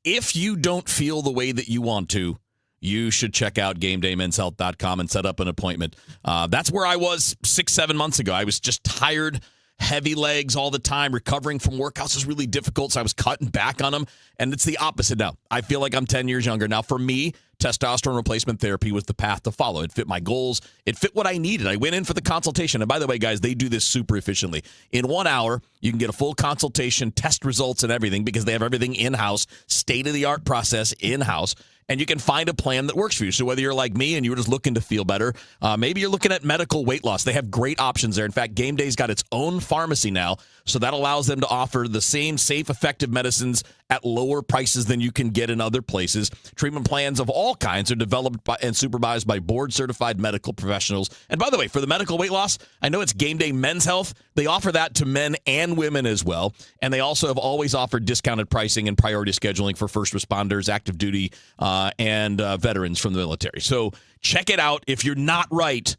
If you don't feel the way that you want to, you should check out GameDayMen'sHealth.com and set up an appointment. That's where I was 6-7 months ago. I was just tired, heavy legs all the time. Recovering from workouts was really difficult, so I was cutting back on them. And it's the opposite now. I feel like I'm 10 years younger. Now, for me, testosterone replacement therapy was the path to follow. It fit my goals. It fit what I needed. I went in for the consultation. And by the way, guys, they do this super efficiently. In 1 hour, you can get a full consultation, test results and everything because they have everything in-house, state-of-the-art process in-house. And you can find a plan that works for you. So whether you're like me and you're just looking to feel better, maybe you're looking at medical weight loss. They have great options there. In fact, Game Day's got its own pharmacy now. So that allows them to offer the same safe, effective medicines at lower prices than you can get in other places. Treatment plans of all kinds are developed by and supervised by board-certified medical professionals. And by the way, for the medical weight loss, I know it's Game Day Men's Health. They offer that to men and women as well. And they also have always offered discounted pricing and priority scheduling for first responders, active duty, and veterans from the military. So check it out. If you're not right,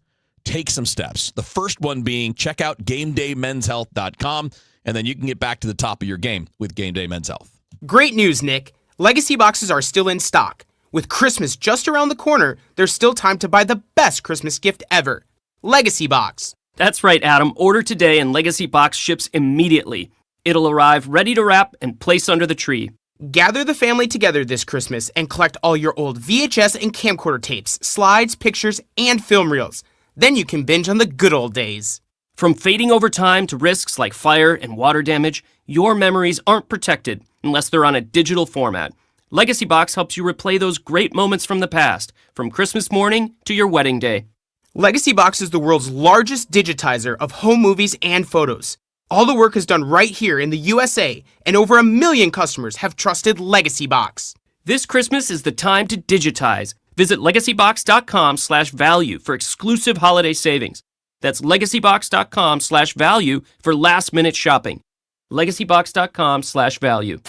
take some steps. The first one being check out GameDayMen'sHealth.com, and then you can get back to the top of your game with Game Day Men's Health.
Great news, Nick. Legacy boxes are still in stock. With Christmas just around the corner, there's still time to buy the best Christmas gift ever. Legacy Box.
That's right, Adam. Order today and Legacy Box ships immediately. It'll arrive ready to wrap and place under the tree.
Gather the family together this Christmas and collect all your old VHS and camcorder tapes, slides, pictures, and film reels. Then you can binge on the good old days.
From fading over time to risks like fire and water damage, your memories aren't protected unless they're on a digital format. Legacy Box helps you replay those great moments from the past, from Christmas morning to your wedding day.
Legacy Box is the world's largest digitizer of home movies and photos. All the work is done right here in the USA, and over 1 million customers have trusted Legacy Box.
This Christmas is the time to digitize. Visit legacybox.com/value for exclusive holiday savings. That's legacybox.com/value for last-minute shopping. legacybox.com/value.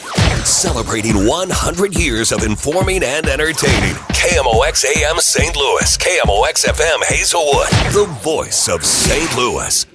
Celebrating 100 years of informing and entertaining. KMOX AM St. Louis, KMOX FM Hazelwood, the voice of St. Louis.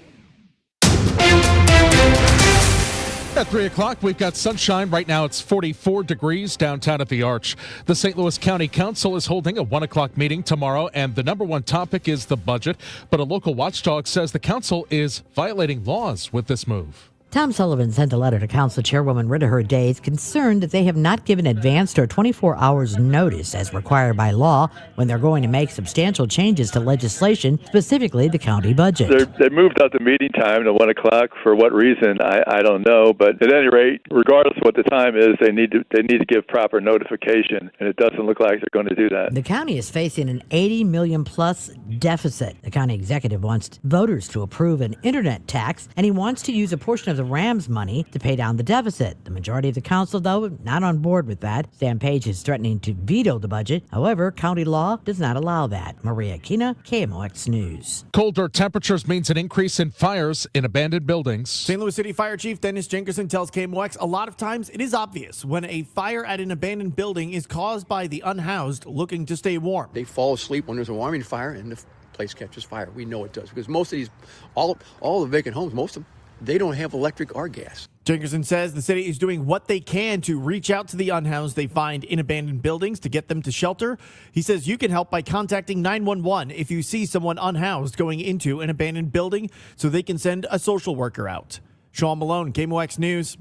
At 3 o'clock, we've got sunshine. Right now, it's 44 degrees downtown at the Arch. The St. Louis County Council is holding a 1 o'clock meeting tomorrow, and the number one topic is the budget. But a local watchdog says the council is violating laws with this move.
Tom Sullivan sent a letter to Council Chairwoman Riddiher Days concerned that they have not given advanced or 24 hours notice as required by law when they're going to make substantial changes to legislation, specifically the county budget.
They moved out the meeting time to 1 o'clock. For what reason, I don't know. But at any rate, regardless of what the time is, they need to give proper notification, and it doesn't look like they're going to do that.
The county is facing an $80 million plus deficit. The county executive wants voters to approve an internet tax, and he wants to use a portion of the Rams money to pay down the deficit. The majority of the council, though, not on board with that. Sam Page is threatening to veto the budget. However, county law does not allow that. Maria Kina, KMOX News.
Colder temperatures means an increase in fires in abandoned buildings.
St. Louis City Fire Chief Dennis Jenkerson tells KMOX a lot of times it is obvious when a fire at an abandoned building is caused by the unhoused looking to stay warm.
They fall asleep when there's a warming fire and the place catches fire. We know it does because most of these, all the vacant homes, most of them, they don't have electric or gas.
Jenkinson says the city is doing what they can to reach out to the unhoused they find in abandoned buildings to get them to shelter. He says you can help by contacting 911 if you see someone unhoused going into an abandoned building so they can send a social worker out. Sean Malone, KMOX News.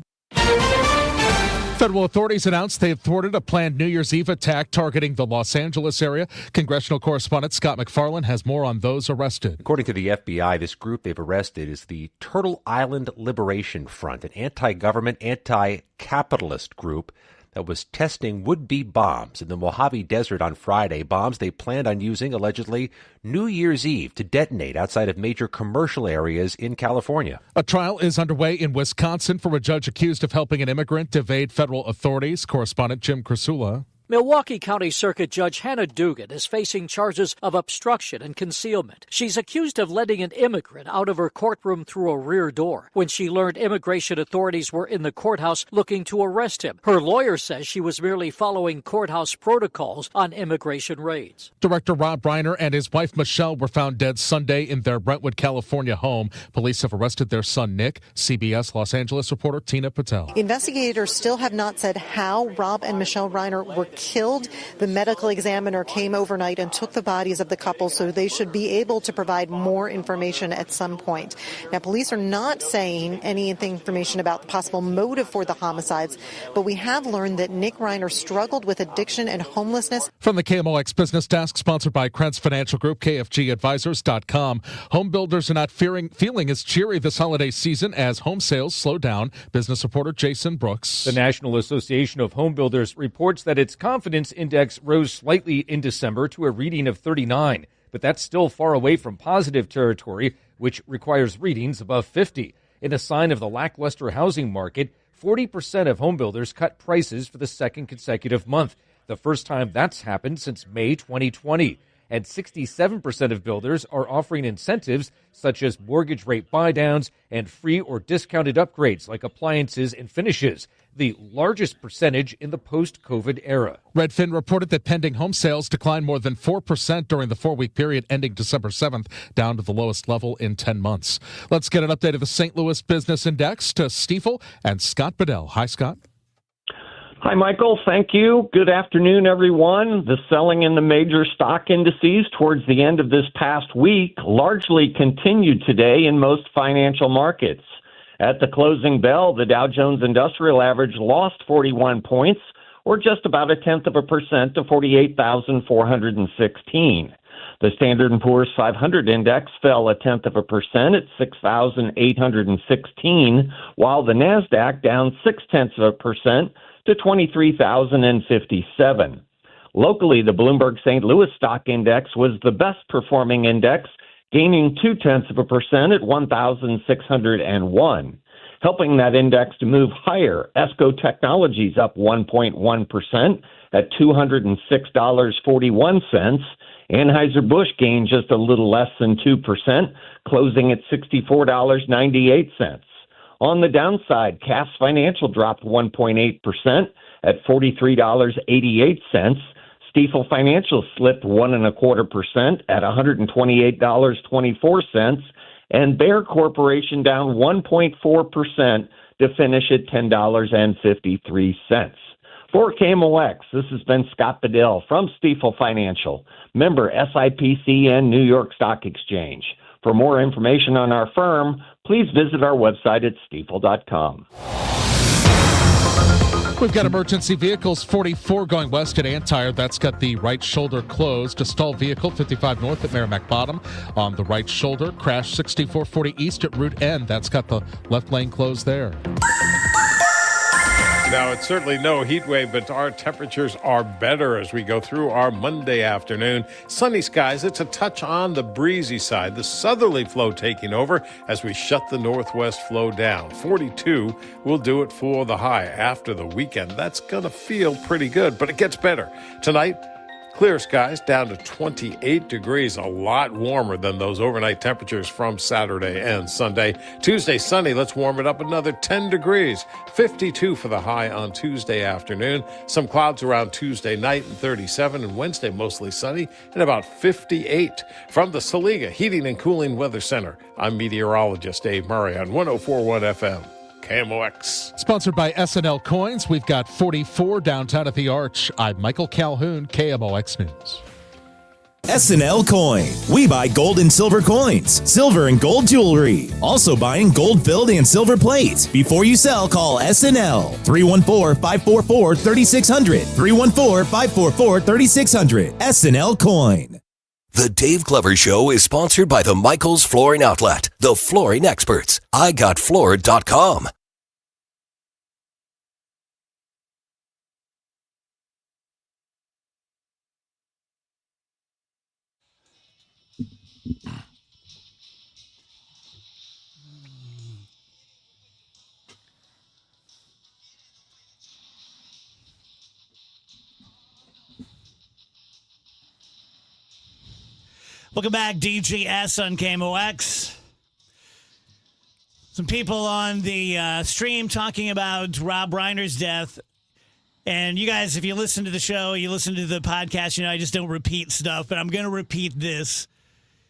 Federal authorities announced they have thwarted a planned New Year's Eve attack targeting the Los Angeles area. Congressional correspondent Scott McFarland has more on those arrested.
According to the FBI, this group they've arrested is the Turtle Island Liberation Front, an anti-government, anti-capitalist group that was testing would-be bombs in the Mojave Desert on Friday, bombs they planned on using allegedly New Year's Eve to detonate outside of major commercial areas in California.
A trial is underway in Wisconsin for a judge accused of helping an immigrant evade federal authorities. Correspondent Jim Krasula.
Milwaukee County Circuit Judge Hannah Dugan is facing charges of obstruction and concealment. She's accused of letting an immigrant out of her courtroom through a rear door when she learned immigration authorities were in the courthouse looking to arrest him. Her lawyer says she was merely following courthouse protocols on immigration raids.
Director Rob Reiner and his wife Michelle were found dead Sunday in their Brentwood, California home. Police have arrested their son Nick. CBS Los Angeles reporter Tina Patel.
Investigators still have not said how Rob and Michelle Reiner were killed. The medical examiner came overnight and took the bodies of the couple, so they should be able to provide more information at some point. Now, police are not saying any information about the possible motive for the homicides, but we have learned that Nick Reiner struggled with addiction and homelessness.
From the KMOX Business Desk, sponsored by Krentz Financial Group, KFGadvisors.com. Home builders are not feeling as cheery this holiday season as home sales slow down. Business reporter Jason Brooks.
The National Association of Home Builders reports that its confidence index rose slightly in December to a reading of 39, but that's still far away from positive territory, which requires readings above 50. In a sign of the lackluster housing market, 40% of home builders cut prices for the second consecutive month, the first time that's happened since May 2020. And 67% of builders are offering incentives such as mortgage rate buydowns and free or discounted upgrades like appliances and finishes, the largest percentage in the post-COVID era.
Redfin reported that pending home sales declined more than 4% during the 4-week period ending December 7th, down to the lowest level in 10 months. Let's get an update of the St. Louis Business Index to Stifel and Scott Bedell. Hi, Scott.
Hi, Michael. Thank you. Good afternoon, everyone. The selling in the major stock indices towards the end of this past week largely continued today in most financial markets. At the closing bell, the Dow Jones Industrial Average lost 41 points, or just about 0.1% to 48,416. The Standard & Poor's 500 index fell 0.1% at 6,816, while the NASDAQ down 0.6% to 23,057. Locally, the Bloomberg St. Louis Stock Index was the best performing index, gaining 0.2% at 1,601. Helping that index to move higher, ESCO Technologies up 1.1% at $206.41. Anheuser-Busch gained just a little less than 2%, closing at $64.98. On the downside, Cass Financial dropped 1.8% at $43.88. Stifel Financial slipped 1.25% at $128.24. And Bayer Corporation down 1.4% to finish at $10.53. For KMOX, this has been Scott Bedell from Stifel Financial, member SIPC and New York Stock Exchange. For more information on our firm, please visit our website at stifel.com.
We've got emergency vehicles 44 going west at Antire. That's got the right shoulder closed. A stalled vehicle 55 north at Merrimack Bottom on the right shoulder. Crash 6440 east at Route N. That's got the left lane closed there.
Now, it's certainly no heat wave, but our temperatures are better as we go through our Monday afternoon. Sunny skies. It's a touch on the breezy side. The southerly flow taking over as we shut the northwest flow down. 42 will do it for the high after the weekend. That's going to feel pretty good, but it gets better. Tonight, clear skies down to 28 degrees, a lot warmer than those overnight temperatures from Saturday and Sunday. Tuesday, sunny. Let's warm it up another 10 degrees. 52 for the high on Tuesday afternoon. Some clouds around Tuesday night and 37, and Wednesday mostly sunny and about 58. From the Saliga Heating and Cooling Weather Center, I'm meteorologist Dave Murray on 104.1 FM. KMOX.
Sponsored by SNL Coins, we've got 44 downtown at the Arch. I'm Michael Calhoun, KMOX News.
SNL Coin. We buy gold and silver coins, silver and gold jewelry. Also buying gold filled and silver plates. Before you sell, call SNL 314-544-3600. 314-544-3600. SNL Coin.
The Dave Glover Show is sponsored by the Michaels Flooring Outlet, the flooring experts. IGotFloored.com.
Welcome back, DGS on KMOX. Some people on the stream talking about Rob Reiner's death. And you guys, if you listen to the show, you listen to the podcast, you know, I just don't repeat stuff. But I'm going to repeat this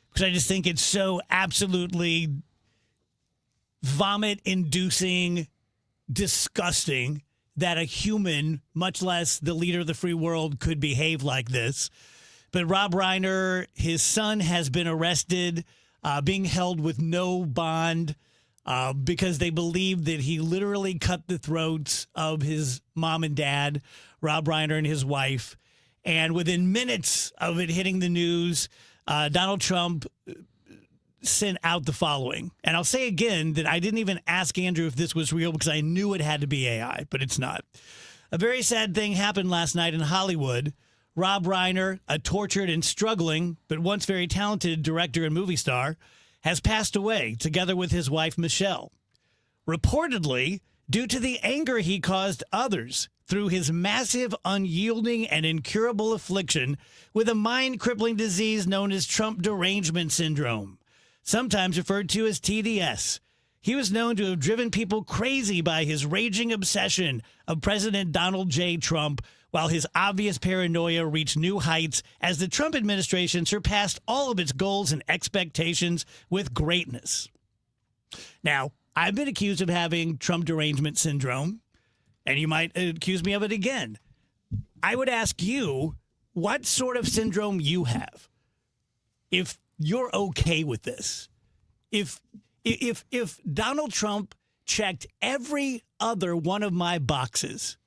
because I just think it's so absolutely vomit-inducing, disgusting that a human, much less the leader of the free world, could behave like this. But Rob Reiner, his son, has been arrested, being held with no bond because they believe that he literally cut the throats of his mom and dad, Rob Reiner and his wife. And within minutes of it hitting the news, Donald Trump sent out the following. And I'll say again that I didn't even ask Andrew if this was real because I knew it had to be AI, but it's not. A very sad thing happened last night in Hollywood. Rob Reiner, a tortured and struggling, but once very talented director and movie star, has passed away together with his wife, Michelle. Reportedly, due to the anger he caused others through his massive, unyielding, and incurable affliction with a mind-crippling disease known as Trump derangement syndrome, sometimes referred to as TDS. He was known to have driven people crazy by his raging obsession of President Donald J. Trump, while his obvious paranoia reached new heights as the Trump administration surpassed all of its goals and expectations with greatness. Now, I've been accused of having Trump derangement syndrome, and you might accuse me of it again. I would ask you what sort of syndrome you have, if you're okay with this. If Donald Trump checked every other one of my boxes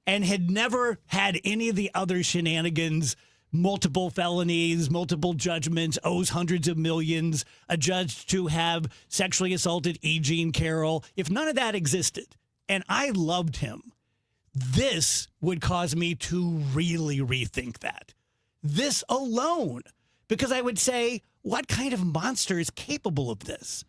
and had never had any of the other shenanigans, multiple felonies, multiple judgments, owes hundreds of millions, a judge to have sexually assaulted E. Jean Carroll, if none of that existed, and I loved him, this would cause me to really rethink that. This alone. Because I would say, what kind of monster is capable of this?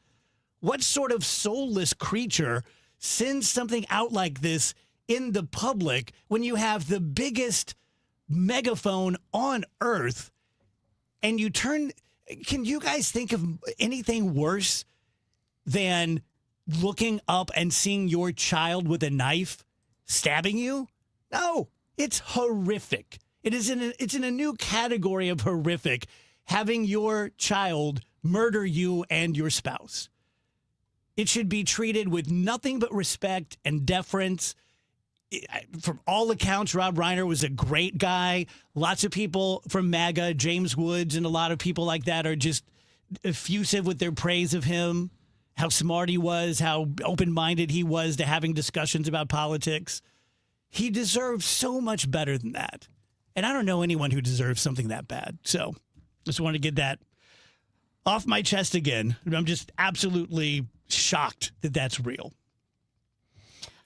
What sort of soulless creature sends something out like this in the public when you have the biggest megaphone on earth and you turn? Can you guys think of anything worse than looking up and seeing your child with a knife stabbing you? No, it's horrific. It's in a new category of horrific, having your child murder you and your spouse. It should be treated with nothing but respect and deference. From all accounts, Rob Reiner was a great guy. Lots of people from MAGA, James Woods, and a lot of people like that are just effusive with their praise of him, how smart he was, how open-minded he was to having discussions about politics. He deserves so much better than that. And I don't know anyone who deserves something that bad. So just want to get that off my chest again. I'm just absolutely shocked that that's real.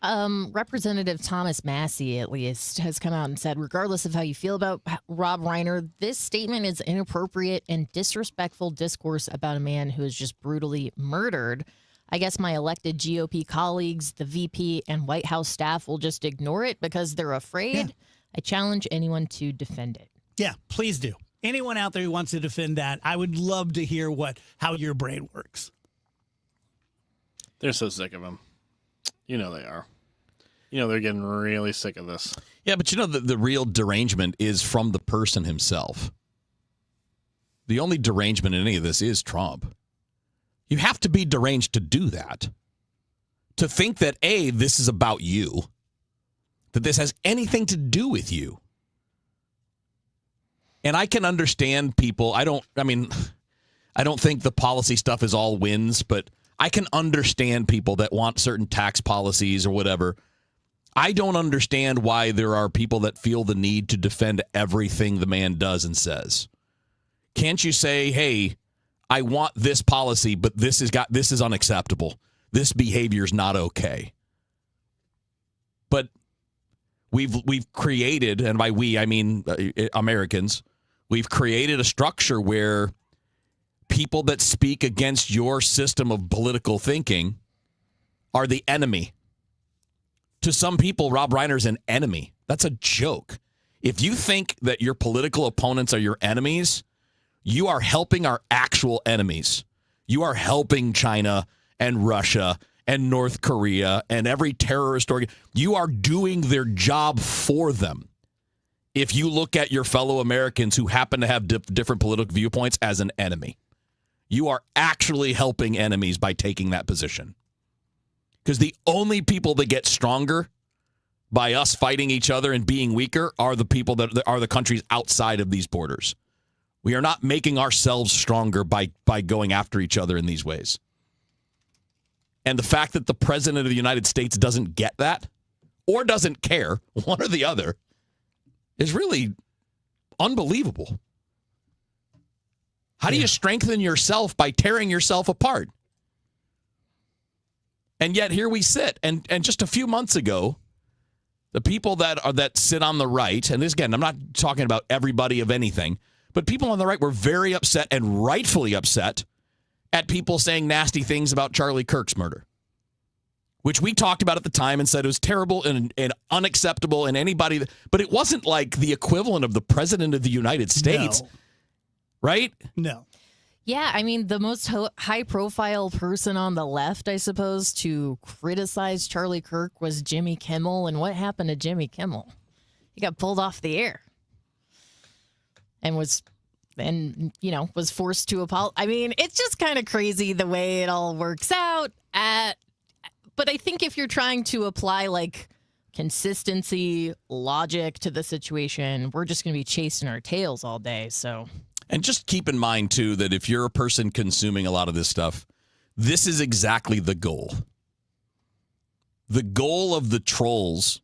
Representative Thomas Massey, at least, has come out and said, regardless of how you feel about Rob Reiner, this statement is inappropriate and disrespectful discourse about a man who is just brutally murdered. I guess my elected GOP colleagues, the VP, and White House staff will just ignore it because they're afraid. Yeah. I challenge anyone to defend it.
Yeah, please do. Anyone out there who wants to defend that, I would love to hear how your brain works.
They're so sick of him. You know they are. You know they're getting really sick of this.
Yeah, but you know the real derangement is from the person himself. The only derangement in any of this is Trump. You have to be deranged to do that. to think that, A, this is about you, that this has anything to do with you. And I can understand people. I don't think the policy stuff is all wins, but I can understand people that want certain tax policies or whatever. I don't understand why there are people that feel the need to defend everything the man does and says. Can't you say, hey, I want this policy, but this is unacceptable. This behavior is not okay. But we've created, and by we I mean Americans, we've created a structure where people that speak against your system of political thinking are the enemy. To some people, Rob Reiner's an enemy. That's a joke. If you think that your political opponents are your enemies, you are helping our actual enemies. You are helping China and Russia and North Korea and every terrorist organization. You are doing their job for them. If you look at your fellow Americans who happen to have different political viewpoints as an enemy, you are actually helping enemies by taking that position. Because the only people that get stronger by us fighting each other and being weaker are the people that are the countries outside of these borders. We are not making ourselves stronger by going after each other in these ways. And the fact that the president of the United States doesn't get that or doesn't care, one or the other, is really unbelievable. How do you strengthen yourself by tearing yourself apart? And yet here we sit. And just a few months ago, the people that sit on the right, and this again, I'm not talking about everybody of anything, but people on the right were very upset and rightfully upset at people saying nasty things about Charlie Kirk's murder, which we talked about at the time and said it was terrible and unacceptable. And anybody, but it wasn't like the equivalent of the president of the United States, right?
No.
Yeah, I mean, the most high-profile person on the left, I suppose, to criticize Charlie Kirk was Jimmy Kimmel. And what happened to Jimmy Kimmel? He got pulled off the air and was forced to apologize. I mean, it's just kind of crazy the way it all works out. But I think if you're trying to apply, like, consistency, logic to the situation, we're just going to be chasing our tails all day, so...
And just keep in mind, too, that if you're a person consuming a lot of this stuff, this is exactly the goal. The goal of the trolls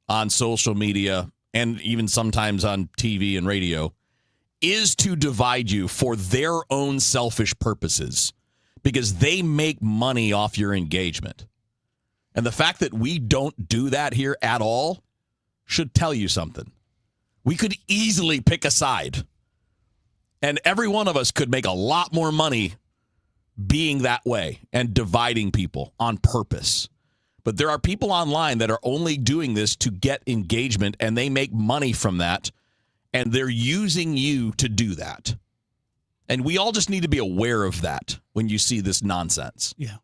on social media and even sometimes on TV and radio is to divide you for their own selfish purposes because they make money off your engagement. And the fact that we don't do that here at all should tell you something. We could easily pick a side. And every one of us could make a lot more money being that way and dividing people on purpose. But there are people online that are only doing this to get engagement, and they make money from that, and they're using you to do that. And we all just need to be aware of that when you see this nonsense.
Yeah.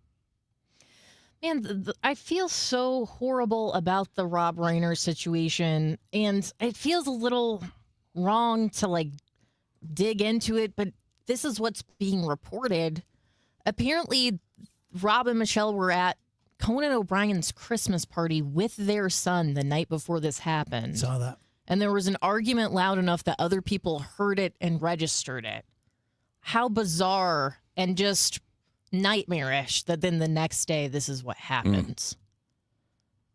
Man, I feel so horrible about the Rob Reiner situation, and it feels a little wrong to, dig into it, but this is what's being reported. Apparently, Rob and Michelle were at Conan O'Brien's Christmas party with their son the night before this happened.
Saw that.
And there was an argument loud enough that other people heard it and registered it. How bizarre and just nightmarish that then the next day this is what happens.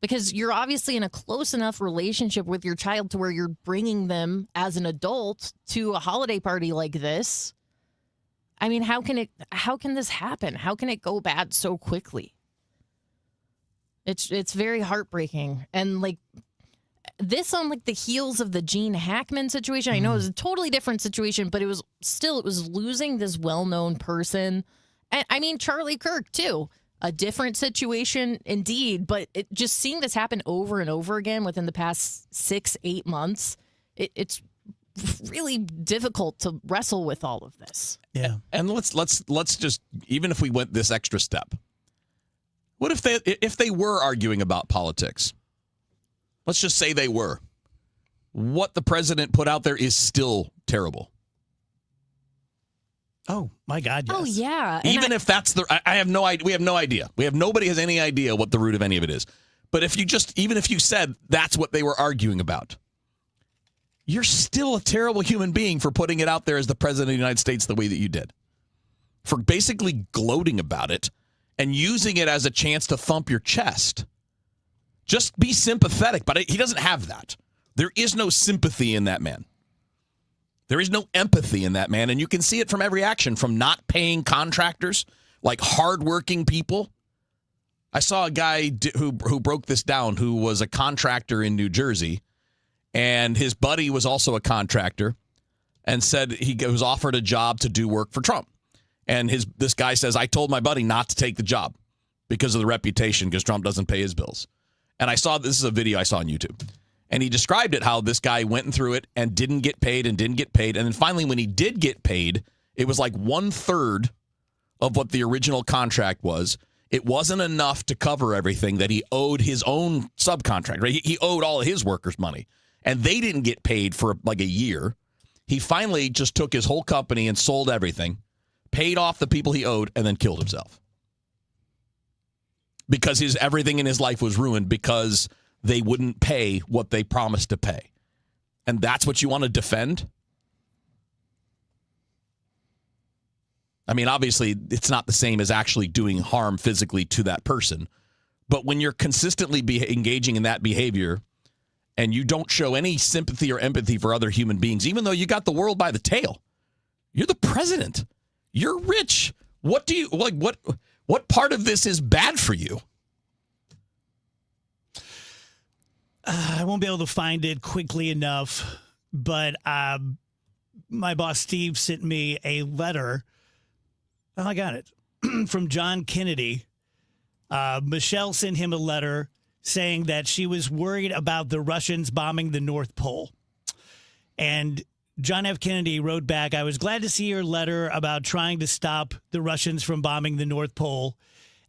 Because you're obviously in a close enough relationship with your child to where you're bringing them as an adult to a holiday party like this. I mean, how can this happen? How can it go bad so quickly? It's very heartbreaking. And this on the heels of the Gene Hackman situation. I know it was a totally different situation, but it was losing this well-known person. And I mean, Charlie Kirk too. A different situation indeed, but just seeing this happen over and over again within the past 6-8 months, it's really difficult to wrestle with all of this.
Yeah.
And let's just, even if we went this extra step, what if they were arguing about politics? Let's just say they were. What the president put out there is still terrible.
Oh my God! Yes.
Oh yeah.
Even if that's I have no idea. We have no idea. Nobody has any idea what the root of any of it is. But even if you said that's what they were arguing about, you're still a terrible human being for putting it out there as the president of the United States the way that you did. For basically gloating about it and using it as a chance to thump your chest. Just be sympathetic, but he doesn't have that. There is no sympathy in that man. There is no empathy in that man, and you can see it from every action, from not paying contractors, like hardworking people. I saw a guy who broke this down who was a contractor in New Jersey, and his buddy was also a contractor, and said he was offered a job to do work for Trump. And this guy says, I told my buddy not to take the job because of the reputation, because Trump doesn't pay his bills. And this is a video I saw on YouTube. And he described it, how this guy went through it and didn't get paid. And then finally, when he did get paid, it was like 1/3 of what the original contract was. It wasn't enough to cover everything that he owed his own subcontractor. Right? He owed all of his workers money. And they didn't get paid for like a year. He finally just took his whole company and sold everything, paid off the people he owed, and then killed himself. Because everything in his life was ruined because they wouldn't pay what they promised to pay. And that's what you want to defend? I mean, obviously, it's not the same as actually doing harm physically to that person. But when you're consistently engaging in that behavior and you don't show any sympathy or empathy for other human beings, even though you got the world by the tail, you're the president. You're rich. What do you like? What part of this is bad for you?
I won't be able to find it quickly enough, but my boss Steve sent me a letter. Oh, I got it from John Kennedy. Michelle sent him a letter saying that she was worried about the Russians bombing the North Pole, and John F. Kennedy wrote back, I was glad to see your letter about trying to stop the Russians from bombing the North Pole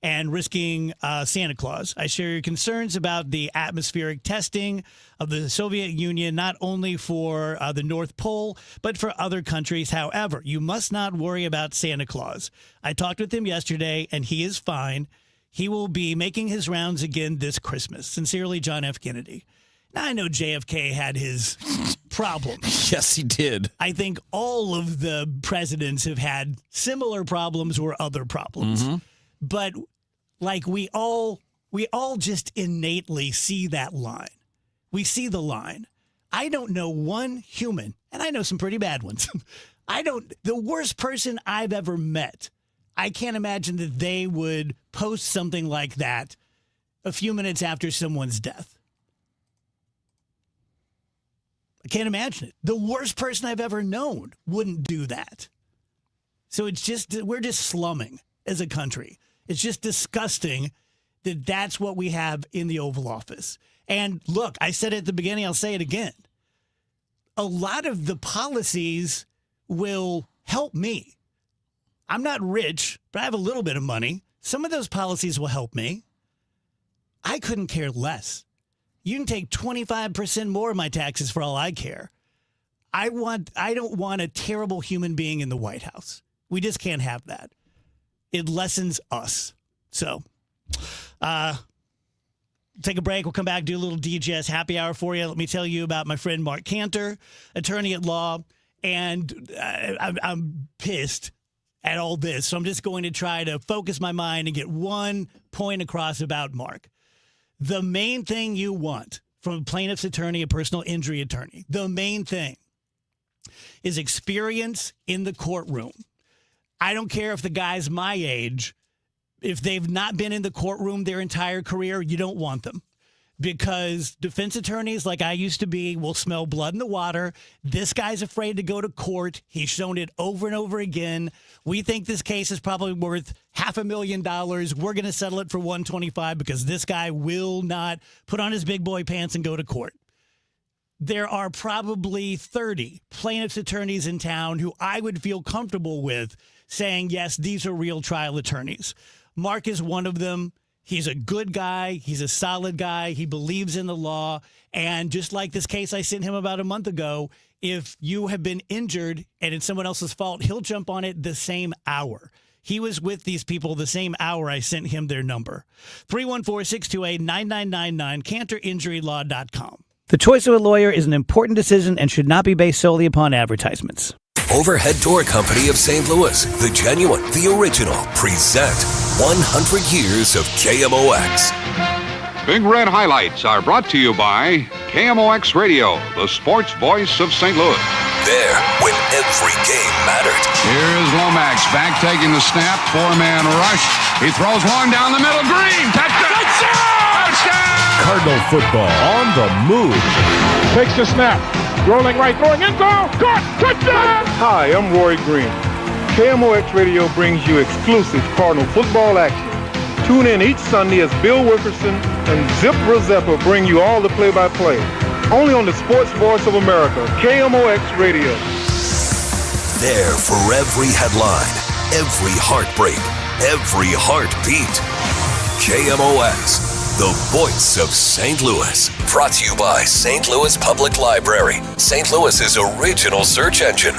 and risking Santa Claus. I share your concerns about the atmospheric testing of the Soviet Union, not only for the North Pole, but for other countries. However, you must not worry about Santa Claus. I talked with him yesterday, and he is fine. He will be making his rounds again this Christmas. Sincerely, John F. Kennedy. Now, I know JFK had his problems.
Yes, he did.
I think all of the presidents have had similar problems or other problems. Mm-hmm. But like we all just innately see that line. We see the line. I don't know one human, and I know some pretty bad ones. The worst person I've ever met, I can't imagine that they would post something like that a few minutes after someone's death. I can't imagine it. The worst person I've ever known wouldn't do that. So we're just slumming as a country. It's just disgusting that that's what we have in the Oval Office. And look, I said it at the beginning, I'll say it again. A lot of the policies will help me. I'm not rich, but I have a little bit of money. Some of those policies will help me. I couldn't care less. You can take 25% more of my taxes for all I care. I don't want a terrible human being in the White House. We just can't have that. It lessens us. So, take a break. We'll come back, do a little DJS happy hour for you. Let me tell you about my friend Mark Cantor, attorney at law. And I'm pissed at all this. So I'm just going to try to focus my mind and get one point across about Mark. The main thing you want from a plaintiff's attorney, a personal injury attorney, the main thing is experience in the courtroom. I don't care if the guy's my age. If they've not been in the courtroom their entire career, you don't want them. Because defense attorneys, like I used to be, will smell blood in the water. This guy's afraid to go to court. He's shown it over and over again. We think this case is probably worth $500,000. We're going to settle it for $125 because this guy will not put on his big boy pants and go to court. There are probably 30 plaintiffs' attorneys in town who I would feel comfortable with saying, yes, these are real trial attorneys. Mark is one of them. He's a good guy. He's a solid guy. He believes in the law. And just like this case I sent him about a month ago, if you have been injured and it's someone else's fault, he'll jump on it the same hour. He was with these people the same hour I sent him their number. 314-628-9999, CantorInjuryLaw.com.
The choice of a lawyer is an important decision and should not be based solely upon advertisements.
Overhead Door Company of St. Louis, the genuine, the original, present 100 years of KMOX.
Big Red Highlights are brought to you by KMOX Radio, the sports voice of St. Louis.
There, when every game mattered.
Here's Lomax back taking the snap, four-man rush. He throws one down the middle, Green, touchdown! Touchdown!
Cardinal football on the move.
Takes the snap, rolling right, throwing in goal, caught, touchdown!
Hi, I'm Roy Green. KMOX Radio brings you exclusive Cardinal football action. Tune in each Sunday as Bill Wilkerson and Zip Rozeppa bring you all the play-by-play. Only on the sports voice of America, KMOX Radio.
There for every headline, every heartbreak, every heartbeat. KMOX. The voice of St. Louis. Brought to you by St. Louis Public Library, St. Louis's original search engine.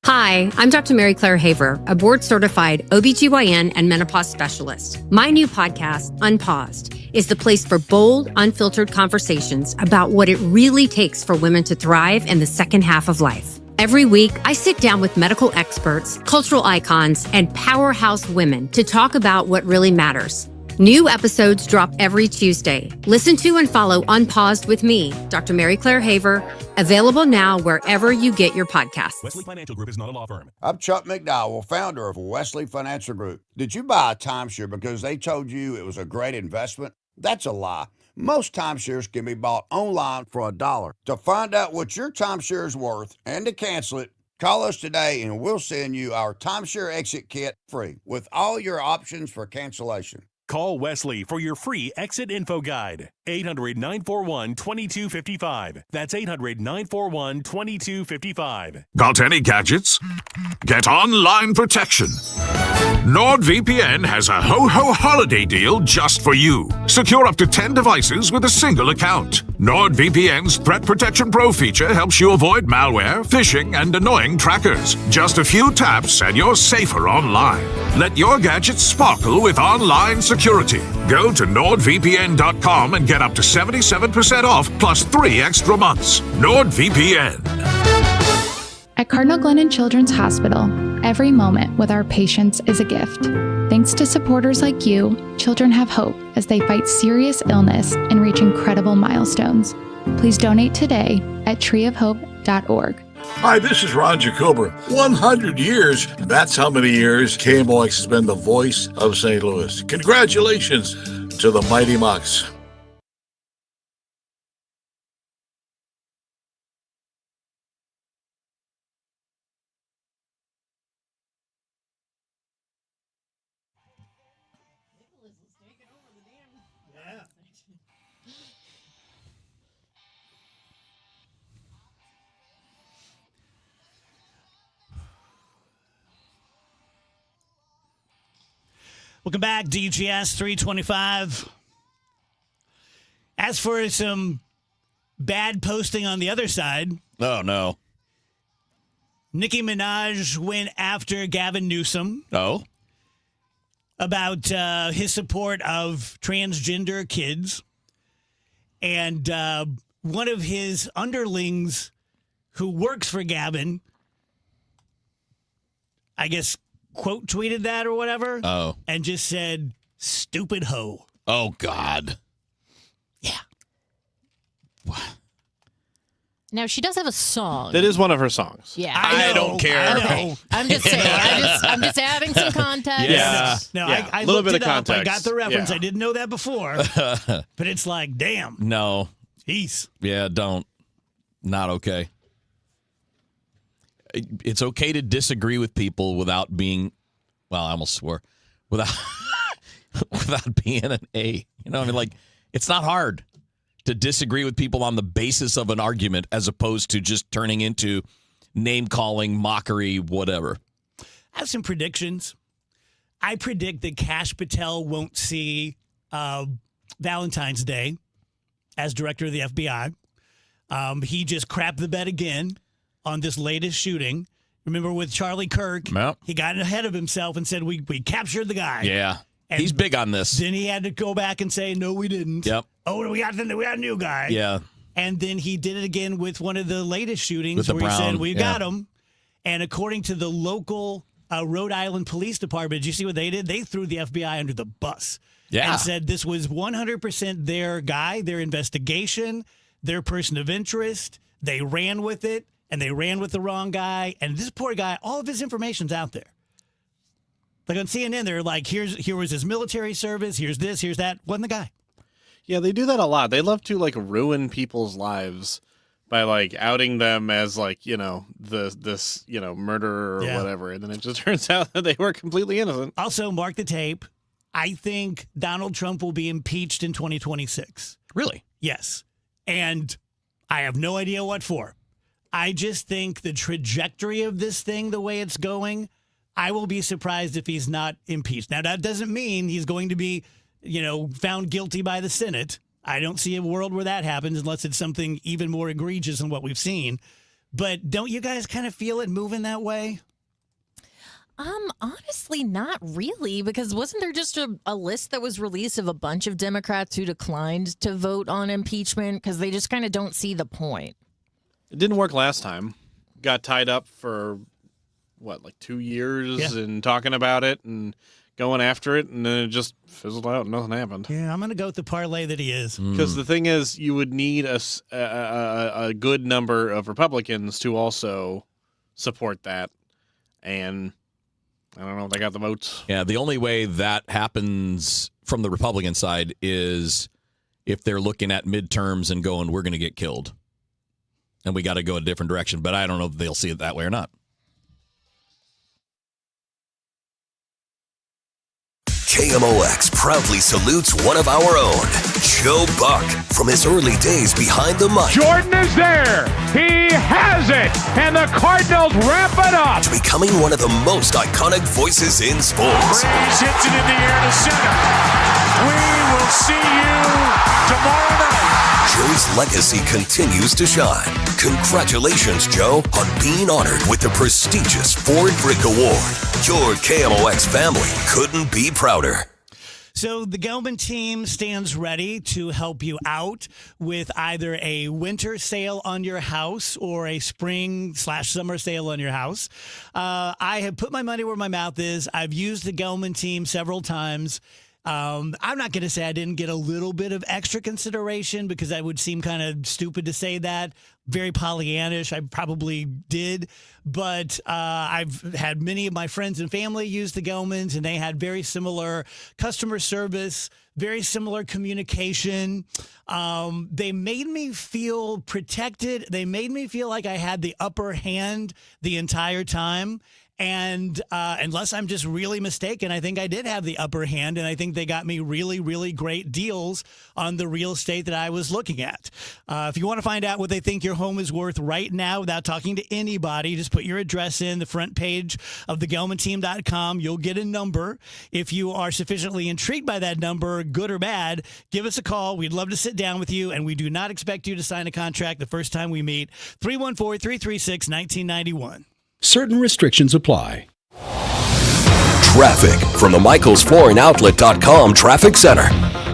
Hi, I'm Dr. Mary Claire Haver, a board-certified OBGYN and menopause specialist. My new podcast, Unpaused, is the place for bold, unfiltered conversations about what it really takes for women to thrive in the second half of life. Every week, I sit down with medical experts, cultural icons, and powerhouse women to talk about what really matters. New episodes drop every Tuesday. Listen to and follow Unpaused with me, Dr. Mary Claire Haver, available now wherever you get your podcasts.
Wesley Financial Group is not a law firm.
I'm Chuck McDowell, founder of Wesley Financial Group. Did you buy a timeshare because they told you it was a great investment? That's a lie. Most timeshares can be bought online for $1. To find out what your timeshare is worth and to cancel it, call us today and we'll send you our timeshare exit kit free with all your options for cancellation.
Call Wesley for your free exit info guide. 800-941-2255. That's 800-941-2255.
Got any gadgets? Get online protection. NordVPN has a ho-ho holiday deal just for you. Secure up to 10 devices with a single account. NordVPN's Threat Protection Pro feature helps you avoid malware, phishing, and annoying trackers. Just a few taps and you're safer online. Let your gadgets sparkle with online security. Go to NordVPN.com and get up to 77% off plus 3 extra months. NordVPN.
At Cardinal Glennon Children's Hospital, every moment with our patients is a gift. Thanks to supporters like you, children have hope as they fight serious illness and reach incredible milestones. Please donate today at treeofhope.org.
Hi, this is Ron Jacober. 100 years. That's how many years KMOX has been the voice of St. Louis. Congratulations to the Mighty Mocs.
Welcome back, DGS 325. As for some bad posting on the other side.
Oh, no.
Nicki Minaj went after Gavin Newsom.
Oh?
About his support of transgender kids. And one of his underlings who works for Gavin, I guess, quote tweeted that or whatever.
Oh.
And just said, stupid hoe.
Oh, God.
Yeah.
Now, she does have a song.
That is one of her songs.
Yeah.
I don't care.
I know. I'm just saying. I'm just adding some context.
Yeah. No,
Yeah.
I
A little
looked
bit
it
of
up.
context.
I got the reference.
Yeah.
I didn't know that before. But it's like, damn.
No.
Jeez.
Yeah, don't. Not okay. It's okay to disagree with people without being, well, I almost swore, without being an A. You know, I mean, like, it's not hard to disagree with people on the basis of an argument as opposed to just turning into name-calling, mockery, whatever.
I have some predictions. I predict that Kash Patel won't see Valentine's Day as director of the FBI. He just crapped the bed again on this latest shooting. Remember with Charlie Kirk, he got ahead of himself and said, we captured the guy.
Yeah.
And
he's big on this.
Then he had to go back and say, no, we didn't.
Yep.
Oh, we got a new guy.
Yeah.
And then he did it again with one of the latest shootings
With
where
the
he said,
Brown,
we
yeah.
got him. And according to the local Rhode Island Police Department, did you see what they did? They threw the FBI under the bus.
Yeah.
And said this was 100% their guy, their investigation, their person of interest. They ran with it, and they ran with the wrong guy. And this poor guy, all of his information's out there. Like on CNN, they're like, here was his military service, here's this, here's that. Wasn't the guy.
Yeah, they do that a lot. They love to like ruin people's lives by like outing them as like, this murderer or whatever. And then it just turns out that they were completely innocent.
Also, mark the tape. I think Donald Trump will be impeached in 2026.
Really?
Yes. And I have no idea what for. I just think the trajectory of this thing, the way it's going, I will be surprised if he's not impeached. Now, that doesn't mean he's going to be, found guilty by the Senate. I don't see a world where that happens unless it's something even more egregious than what we've seen. But don't you guys kind of feel it moving that way?
Honestly, not really, because wasn't there just a list that was released of a bunch of Democrats who declined to vote on impeachment because they just kind of don't see the point?
It didn't work last time. Got tied up for, 2 years and talking about it and going after it, and then it just fizzled out and nothing happened.
Yeah, I'm going to go with the parlay that he is.
Because the thing is, you would need a good number of Republicans to also support that, and I don't know if they got the votes.
Yeah, the only way that happens from the Republican side is if they're looking at midterms and going, we're going to get killed. And we got to go a different direction. But I don't know if they'll see it that way or not.
KMOX proudly salutes one of our own, Joe Buck, from his early days behind the mic.
Jordan is there. He has it. And the Cardinals wrap it up.
To becoming one of the most iconic voices in sports.
Breeze hits it in the air to center. We will see you tomorrow night.
Joe's legacy continues to shine. Congratulations, Joe, on being honored with the prestigious Ford Brick Award. Your KMOX family couldn't be prouder.
So the Gelman team stands ready to help you out with either a winter sale on your house or a spring/summer sale on your house. I have put my money where my mouth is. I've used the Gelman team several times. I'm not going to say I didn't get a little bit of extra consideration because that would seem kind of stupid to say that. Very Pollyannish. I probably did. But I've had many of my friends and family use the Gelmans, and they had very similar customer service, very similar communication. They made me feel protected. They made me feel like I had the upper hand the entire time. And unless I'm just really mistaken, I think I did have the upper hand, and I think they got me really, really great deals on the real estate that I was looking at. If you want to find out what they think your home is worth right now without talking to anybody, just put your address in the front page of thegelmanteam.com. You'll get a number. If you are sufficiently intrigued by that number, good or bad, give us a call. We'd love to sit down with you, and we do not expect you to sign a contract the first time we meet. 314-336-1991.
Certain restrictions apply.
Traffic from the MichaelsFlooringOutlet.com Traffic Center.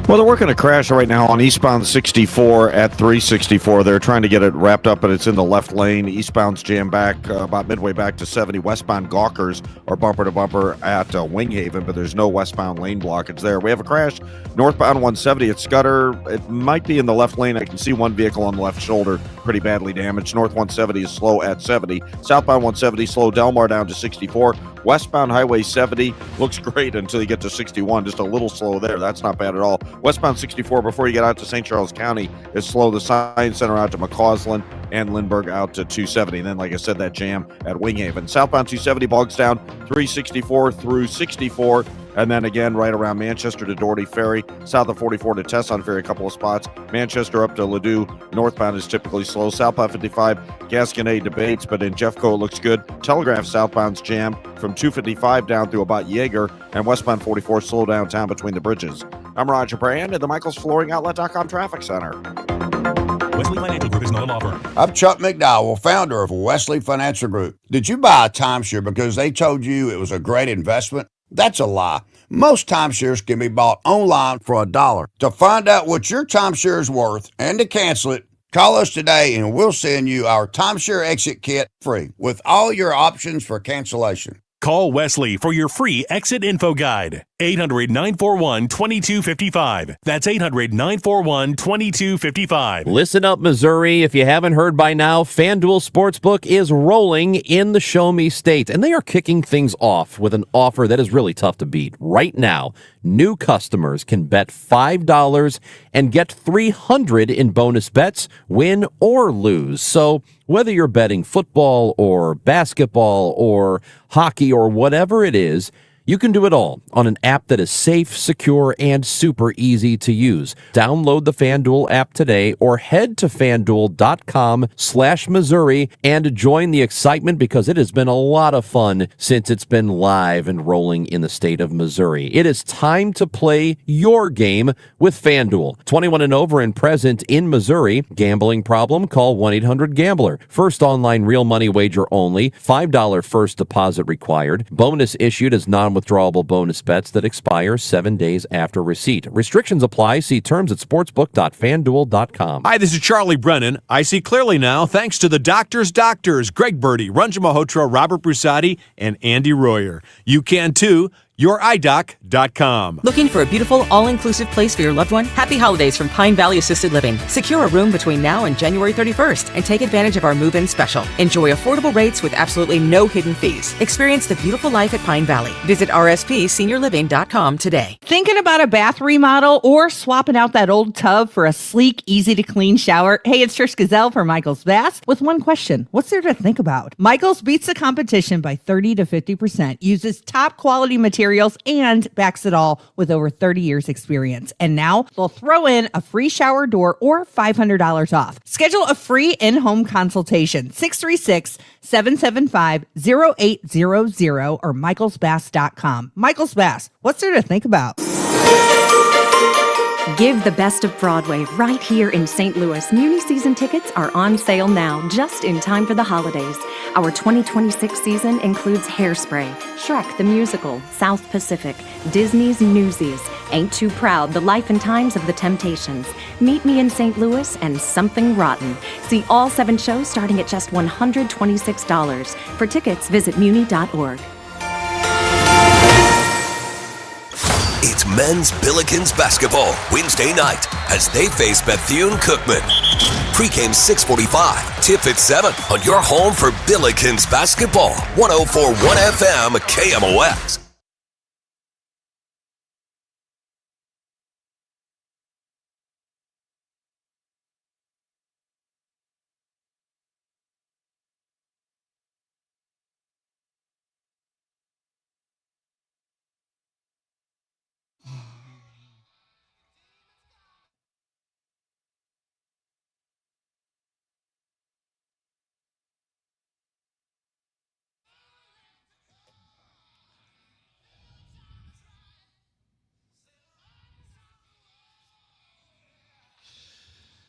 Well, they're working a crash right now on eastbound 64 at 364. They're trying to get it wrapped up, but it's in the left lane. Eastbound's jammed back about midway back to 70. Westbound Gawkers are bumper to bumper at Winghaven, but there's no westbound lane blockage there. We have a crash northbound 170 at Scudder. It might be in the left lane. I can see one vehicle on the left shoulder pretty badly damaged. North 170 is slow at 70. Southbound 170 slow. Delmar down to 64. Westbound Highway 70 looks great until you get to 61. Just a little slow there. That's not bad at all. Westbound 64 before you get out to St. Charles County is slow. The Science Center out to McCausland and Lindbergh out to 270. And then, like I said, that jam at Winghaven. Southbound 270 bogs down 364 through 64. And then again, right around Manchester to Doherty Ferry, south of 44 to Tesson Ferry, a couple of spots. Manchester up to Ladue, northbound is typically slow. Southbound 55, Gasconade debates, but in Jeffco it looks good. Telegraph southbound's jammed from 255 down through about Yeager, and westbound 44 slow downtown between the bridges. I'm Roger Brand at the MichaelsFlooringOutlet.com Traffic Center.
Wesley Financial Group is not a law firm.
I'm Chuck McDowell, founder of Wesley Financial Group. Did you buy a timeshare because they told you it was a great investment? That's a lie. Most timeshares can be bought online for $1. To find out what your timeshare is worth and to cancel it, call us today and we'll send you our timeshare exit kit free with all your options for cancellation.
Call Wesley for your free exit info guide. 800-941-2255. That's 800-941-2255.
Listen up, Missouri. If you haven't heard by now, FanDuel Sportsbook is rolling in the Show Me State, and they are kicking things off with an offer that is really tough to beat. Right now, new customers can bet $5 and get $300 in bonus bets, win or lose. So whether you're betting football or basketball or hockey or whatever it is, you can do it all on an app that is safe, secure, and super easy to use. Download the FanDuel app today or head to FanDuel.com/Missouri and join the excitement because it has been a lot of fun since it's been live and rolling in the state of Missouri. It is time to play your game with FanDuel. 21 and over and present in Missouri. Gambling problem? Call 1-800-GAMBLER. First online real money wager only. $5 first deposit required. Bonus issued as non-withdrawable bonus bets that expire 7 days after receipt. Restrictions apply. See terms at sportsbook.fanduel.com.
Hi, this is Charlie Brennan. I see clearly now thanks to the doctors, Greg Birdie, Ranjan Malhotra, Robert Brusati, and Andy Royer. You can too. YourEyeDoc.com.
Looking for a beautiful, all-inclusive place for your loved one? Happy holidays from Pine Valley Assisted Living. Secure a room between now and January 31st and take advantage of our move-in special. Enjoy affordable rates with absolutely no hidden fees. Experience the beautiful life at Pine Valley. Visit rspseniorliving.com today.
Thinking about a bath remodel or swapping out that old tub for a sleek, easy-to-clean shower? Hey, it's Trish Gazelle for Michael's Baths with one question. What's there to think about? Michael's beats the competition by 30 to 50%, uses top-quality materials, and backs it all with over 30 years experience. And now they'll throw in a free shower door or $500 off. Schedule a free in-home consultation, 636-775-0800 or michaelsbass.com. Michael's Bass, what's there to think about?
Give the best of Broadway right here in St. Louis. Muni season tickets are on sale now, just in time for the holidays. Our 2026 season includes Hairspray, Shrek the Musical, South Pacific, Disney's Newsies, Ain't Too Proud, The Life and Times of the Temptations, Meet Me in St. Louis, and Something Rotten. See all 7 shows starting at just $126. For tickets, visit muni.org.
It's men's Billikens basketball Wednesday night as they face Bethune-Cookman. Pre-game 6:45, tip at 7 on your home for Billikens basketball. 104.1 FM KMOX.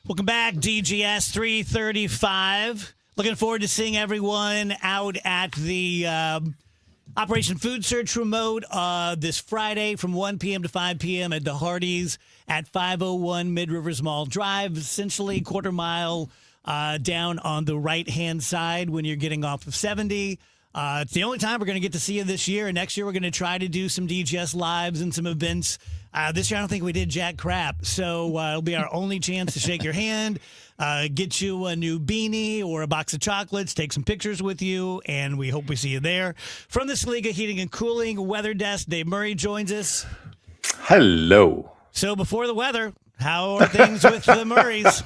Welcome back, DGS 335. Looking forward to seeing everyone out at the Operation Food Search Remote this Friday from 1 p.m. to 5 p.m. at the Hardee's at 501 Mid-Rivers Mall Drive, essentially quarter mile down on the right-hand side when you're getting off of 70. It's the only time we're going to get to see you this year, and next year we're going to try to do some DGS lives and some events. This year I don't think we did jack crap, so it'll be our only chance to shake your hand, get you a new beanie or a box of chocolates, take some pictures with you, and we hope we see you there. From the Saliga Heating and Cooling Weather Desk, Dave Murray joins us.
Hello.
So before the weather, how are things with the Murrays?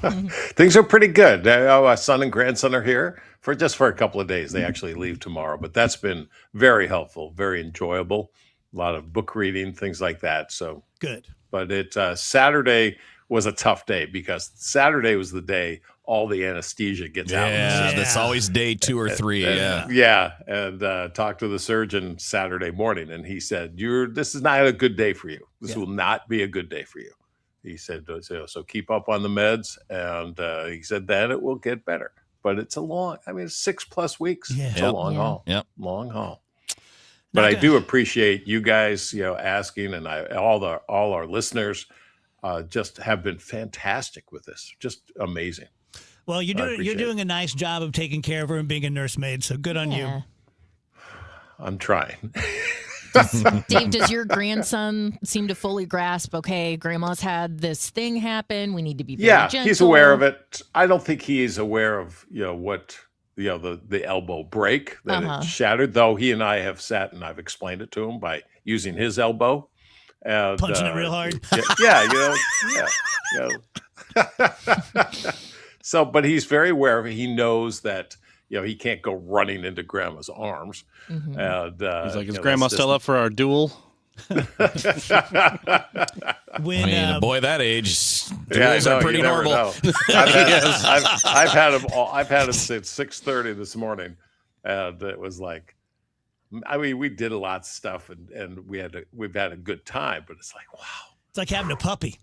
Things are pretty good. Our son and grandson are here for a couple of days. They actually leave tomorrow, but that's been very helpful, very enjoyable. A lot of book reading, things like that. So
good.
But it's Saturday. was a tough day because Saturday was the day all the anesthesia gets out.
Yeah, that's always day 2 or 3.
And talked to the surgeon Saturday morning, and he said, "This is not a good day for you. This will not be a good day for you." He said, "So keep up on the meds," and he said, "Then it will get better." But it's a long, I mean, it's 6+ weeks.
Yeah.
It's a long haul.
Yep.
Long haul. But I do appreciate you guys, asking, and all our listeners just have been fantastic with this. Just amazing.
Well, you're doing a nice job of taking care of her and being a nursemaid, so good on you.
I'm trying.
Dave, does your grandson seem to fully grasp, okay, grandma's had this thing happen, we need to be very gentle?
He's aware of it. I don't think he is aware of, what, the elbow break that it shattered, though he and I have sat and I've explained it to him by using his elbow. And,
punching it real hard.
So, but he's very aware of it. He knows that, he can't go running into grandma's arms.
Mm-hmm.
And
he's like, is grandma still up for our duel?
Boy that age, duels are pretty normal.
I've had him since 6:30 this morning, and it was like, I mean, we did a lot of stuff, and we've had a good time, but it's like, wow,
it's like having a puppy.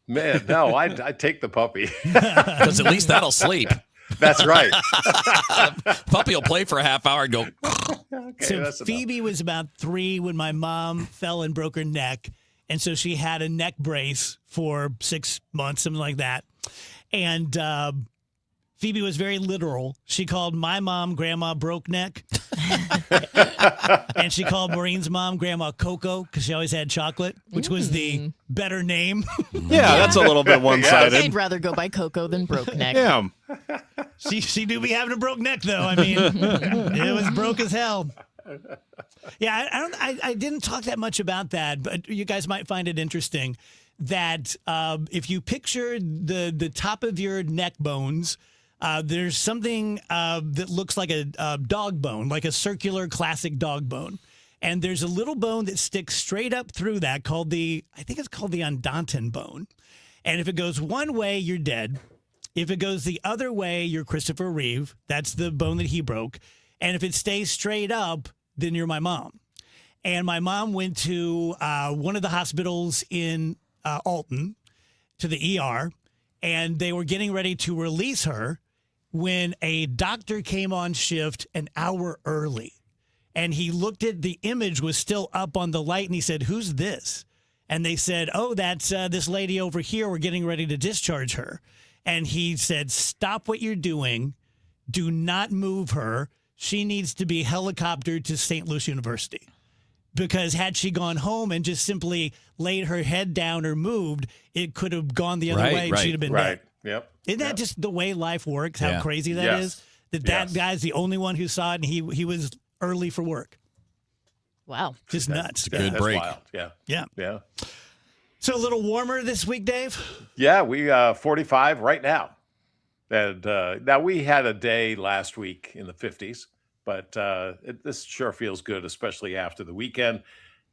Man, no, I take the puppy
because at least that'll sleep.
That's right.
Puppy will play for a half hour and go.
So Phoebe was about 3 when my mom fell and broke her neck. And so she had a neck brace for 6 months, something like that. And Phoebe was very literal. She called my mom Grandma Broke Neck. And she called Maureen's mom Grandma Coco because she always had chocolate, which was the better name.
Yeah, that's a little bit one-sided.
I'd rather go by Coco than Broke Neck.
Yeah.
She do be having a broke neck, though. I mean, it was broke as hell. Yeah, I didn't talk that much about that, but you guys might find it interesting that if you picture the top of your neck bones, there's something that looks like a dog bone, like a circular classic dog bone. And there's a little bone that sticks straight up through that I think it's called the Ondontan bone. And if it goes one way, you're dead. If it goes the other way, you're Christopher Reeve. That's the bone that he broke. And if it stays straight up, then you're my mom. And my mom went to one of the hospitals in Alton, to the ER, and they were getting ready to release her when a doctor came on shift an hour early. And he looked at the image was still up on the light, and he said, "Who's this?" And they said, "Oh, that's this lady over here. We're getting ready to discharge her." And he said, "Stop what you're doing. Do not move her. She needs to be helicoptered to St. Louis University." Because had she gone home and just simply laid her head down or moved, it could have gone the other way and she'd have been dead.
Yep.
Isn't that just the way life works? How crazy that is? That guy's the only one who saw it, and he was early for work.
Wow.
Just nuts.
It's a good break.
Wild.
Yeah.
Yeah.
So a little warmer this week, Dave?
Yeah, we 45 right now. And now we had a day last week in the 50s, but this sure feels good, especially after the weekend.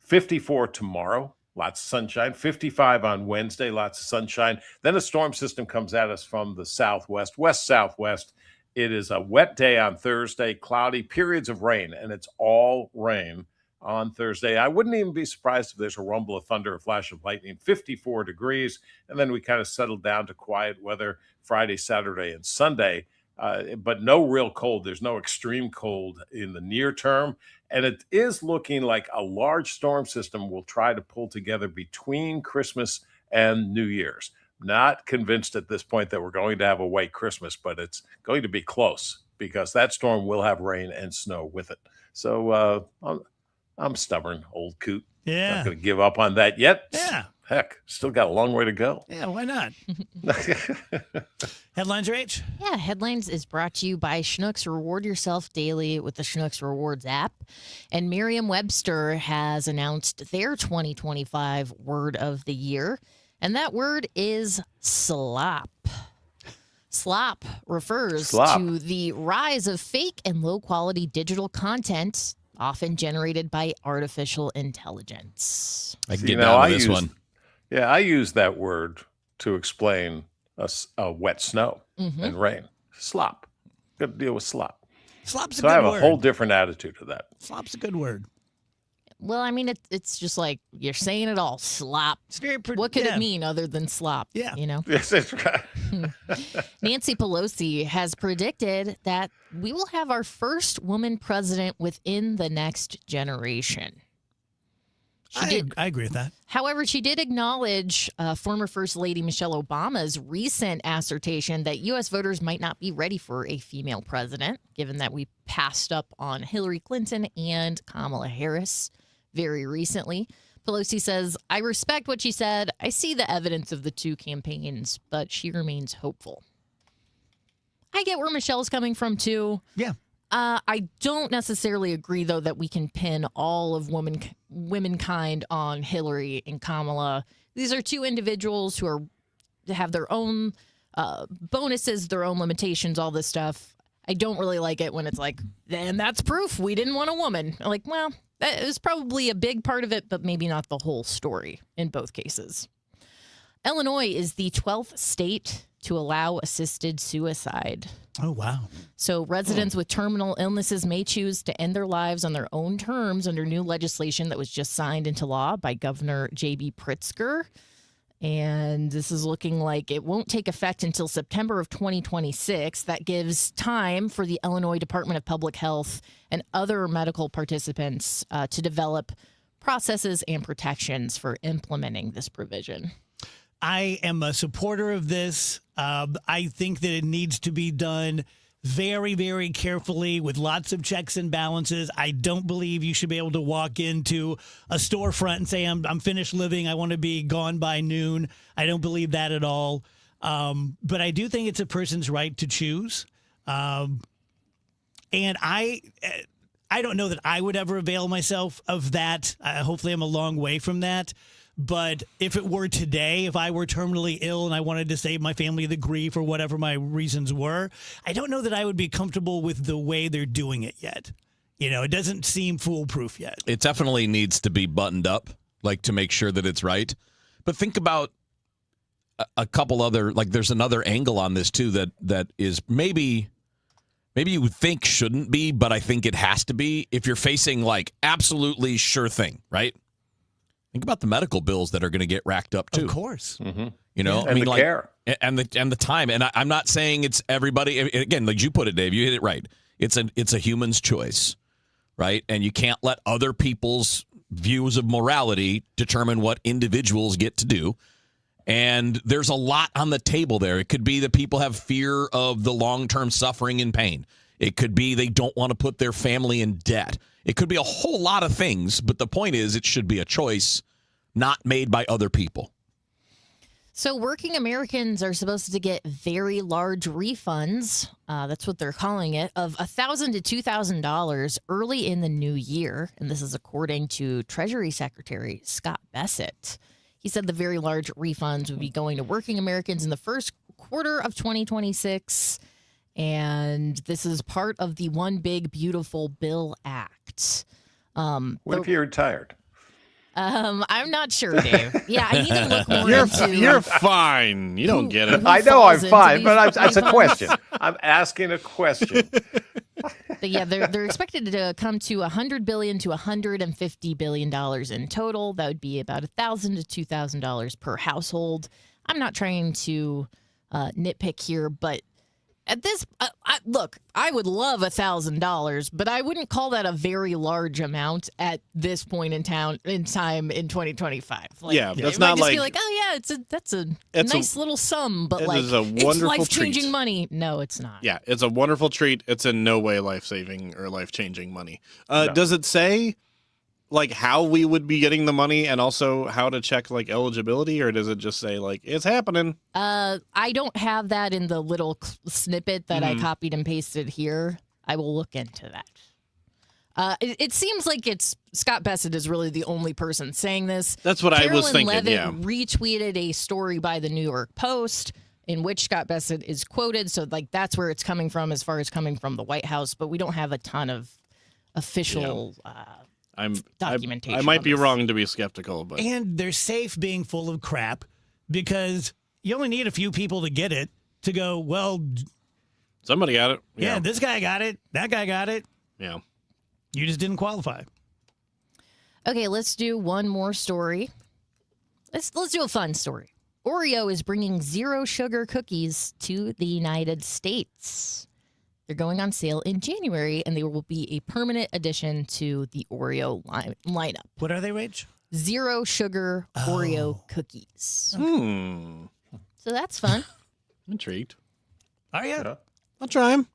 54 tomorrow, lots of sunshine. 55 on Wednesday, lots of sunshine. Then a storm system comes at us from the southwest, west-southwest. It is a wet day on Thursday, cloudy, periods of rain, and it's all rain on Thursday. I wouldn't even be surprised if there's a rumble of thunder, a flash of lightning. 54 degrees, and then we kind of settled down to quiet weather Friday, Saturday, and Sunday. But no real cold. There's no extreme cold in the near term. And it is looking like a large storm system will try to pull together between Christmas and New Year's. Not convinced at this point that we're going to have a white Christmas, but it's going to be close because that storm will have rain and snow with it. So I'm stubborn, old coot.
Yeah.
Not going to give up on that yet.
Yeah.
Heck, still got a long way to go.
Yeah, why not? Headlines, Rach?
Yeah, Headlines is brought to you by Schnucks. Reward yourself daily with the Schnucks Rewards app. And Merriam-Webster has announced their 2025 word of the year, and that word is slop. Slop refers to the rise of fake and low-quality digital content, often generated by artificial intelligence.
I can get down with this one.
Yeah, I use that word to explain a wet snow and rain. Slop. Got to deal with slop.
Slop's a
so
good
I have
word.
a whole different attitude to that.
Slop's a good word.
Well, I mean, it's just like you're saying it all. Slop.
It's very
what could it mean other than slop?
Yeah.
You know?
Yes, it's right.
Nancy Pelosi has predicted that we will have our first woman president within the next generation.
I agree with that.
However, she did acknowledge former First Lady Michelle Obama's recent assertion that U.S. voters might not be ready for a female president, given that we passed up on Hillary Clinton and Kamala Harris very recently. Pelosi says, I respect what she said. I see the evidence of the two campaigns, but she remains hopeful. I get where Michelle's coming from, too.
Yeah.
I don't necessarily agree, though, that we can pin all of womankind on Hillary and Kamala. These are two individuals who have their own bonuses, their own limitations, all this stuff. I don't really like it when it's like, and that's proof we didn't want a woman. I'm like, well, that is probably a big part of it, but maybe not the whole story in both cases. Illinois is the 12th state to allow assisted suicide.
Oh, wow.
So residents with terminal illnesses may choose to end their lives on their own terms under new legislation that was just signed into law by Governor J.B. Pritzker. And this is looking like it won't take effect until September of 2026. That gives time for the Illinois Department of Public Health and other medical participants to develop processes and protections for implementing this provision.
I am a supporter of this. I think that it needs to be done very, very carefully with lots of checks and balances. I don't believe you should be able to walk into a storefront and say, I'm finished living. I want to be gone by noon. I don't believe that at all. But I do think it's a person's right to choose. And I don't know that I would ever avail myself of that. Hopefully I'm a long way from that. But if it were today, if I were terminally ill and I wanted to save my family the grief or whatever my reasons were, I don't know that I would be comfortable with the way they're doing it yet. You know, it doesn't seem foolproof yet.
It definitely needs to be buttoned up, like to make sure that it's right. But think about a couple other, like there's another angle on this too that is maybe you would think shouldn't be, but I think it has to be if you're facing like absolutely sure thing, right? Think about the medical bills that are going to get racked up too.
Of course,
you know,
and
I mean,
the
like,
care.
and the time. And I'm not saying it's everybody. Again, like you put it, Dave, you hit it right. It's a human's choice, right? And you can't let other people's views of morality determine what individuals get to do. And there's a lot on the table there. It could be that people have fear of the long-term suffering and pain. It could be they don't want to put their family in debt. It could be a whole lot of things, but the point is it should be a choice not made by other people.
So working Americans are supposed to get very large refunds, that's what they're calling it, of $1,000 to $2,000 early in the new year. And this is according to Treasury Secretary Scott Bessent. He said the very large refunds would be going to working Americans in the first quarter of 2026. And this is part of the One Big Beautiful Bill Act.
What if you're retired?
I'm not sure, Dave. Yeah, I need to look more into.
You're fine. You don't get it.
I know I'm fine, but it's a
refunds.
question. I'm asking a question.
But yeah, they're expected to come to $100 billion to $150 billion in total. That would be about $1,000 to $2,000 per household. I'm not trying to nitpick here, but at this, look, I would love $1,000, but I wouldn't call that a very large amount at this point in time in 2025. Like,
Yeah, that's
it
not
might just
like-
be like, oh yeah, that's a
It's
nice little sum, but
it
like
is a
it's
wonderful
life-changing
treat.
money. No, it's not.
Yeah, it's a wonderful treat. It's in no way life-saving or life-changing money.
No.
Does it say like how we would be getting the money and also how to check like eligibility, or does it just say like it's happening?
I don't have that in the little snippet that I copied and pasted here. I will look into that. It seems like it's Scott Bessent is really the only person saying this.
That's what I was thinking,
Levitt
yeah.
retweeted a story by the New York Post in which Scott Bessent is quoted. So like that's where it's coming from as far as coming from the White House. But we don't have a ton of official documentation.
I might
on
be
this.
wrong to be skeptical, but
And they're safe being full of crap because You only need a few people to get it to go, well,
somebody got it.
Yeah, this guy got it. That guy got it.
Yeah.
You just didn't qualify.
Okay, let's do one more story. Let's do a fun story. Oreo is bringing zero sugar cookies to the United States. They're going on sale in January, and they will be a permanent addition to the Oreo lineup.
What are they, Rach?
Zero sugar Oreo cookies.
Hmm.
So that's fun.
Intrigued.
Are you?
Yeah.
I'll try them.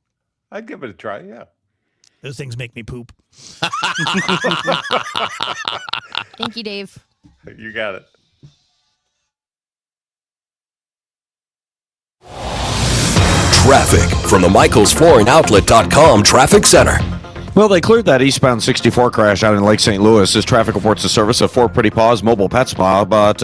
I'd give it a try, yeah.
Those things make me poop.
Thank you, Dave.
You got it.
Traffic from the MichaelsFlooringOutlet.com Traffic Center.
Well, they cleared that eastbound 64 crash out in Lake St. Louis as traffic reports the service of Four Pretty Paws Mobile Pet Spa, but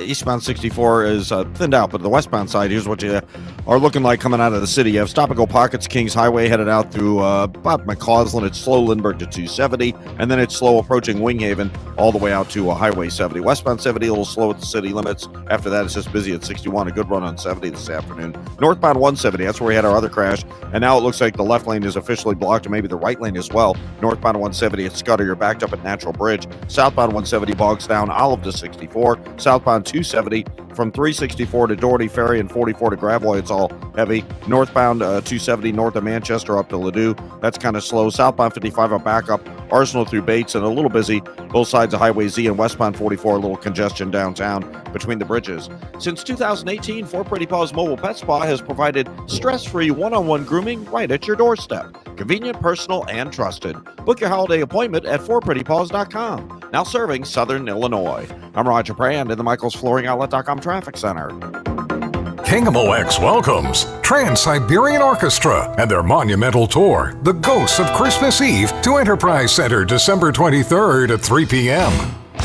eastbound 64 is thinned out, but the westbound side, here's what you are looking like coming out of the city. You have stop-and-go pockets, Kings Highway headed out through about McCausland. It's slow Lindbergh to 270, and then it's slow approaching Winghaven all the way out to Highway 70. Westbound 70, a little slow at the city limits. After that, it's just busy at 61. A good run on 70 this afternoon. Northbound 170, that's where we had our other crash, and now it looks like the left lane is officially blocked, and maybe the right lane as well. Northbound 170 at Scudder, you're backed up at Natural Bridge. Southbound 170 bogs down Olive to 64. Southbound 270 from 364 to Doherty Ferry and 44 to Gravois, it's all heavy. Northbound 270 north of Manchester up to Ladue, that's kind of slow. Southbound 55 up back up Arsenal through Bates and a little busy both sides of Highway Z, and westbound 44 a little congestion downtown between the bridges. Since 2018, Four Pretty Paws Mobile Pet Spa has provided stress-free one-on-one grooming right at your doorstep. Convenient, personal, and trusted. Book your holiday appointment at fourprettypaws.com. Now serving Southern Illinois. I'm Roger Brand in the MichaelsFlooringOutlet.com Traffic Center.
KMOX welcomes Trans-Siberian Orchestra and their monumental tour, The Ghosts of Christmas Eve, to Enterprise Center December 23rd at 3 p.m.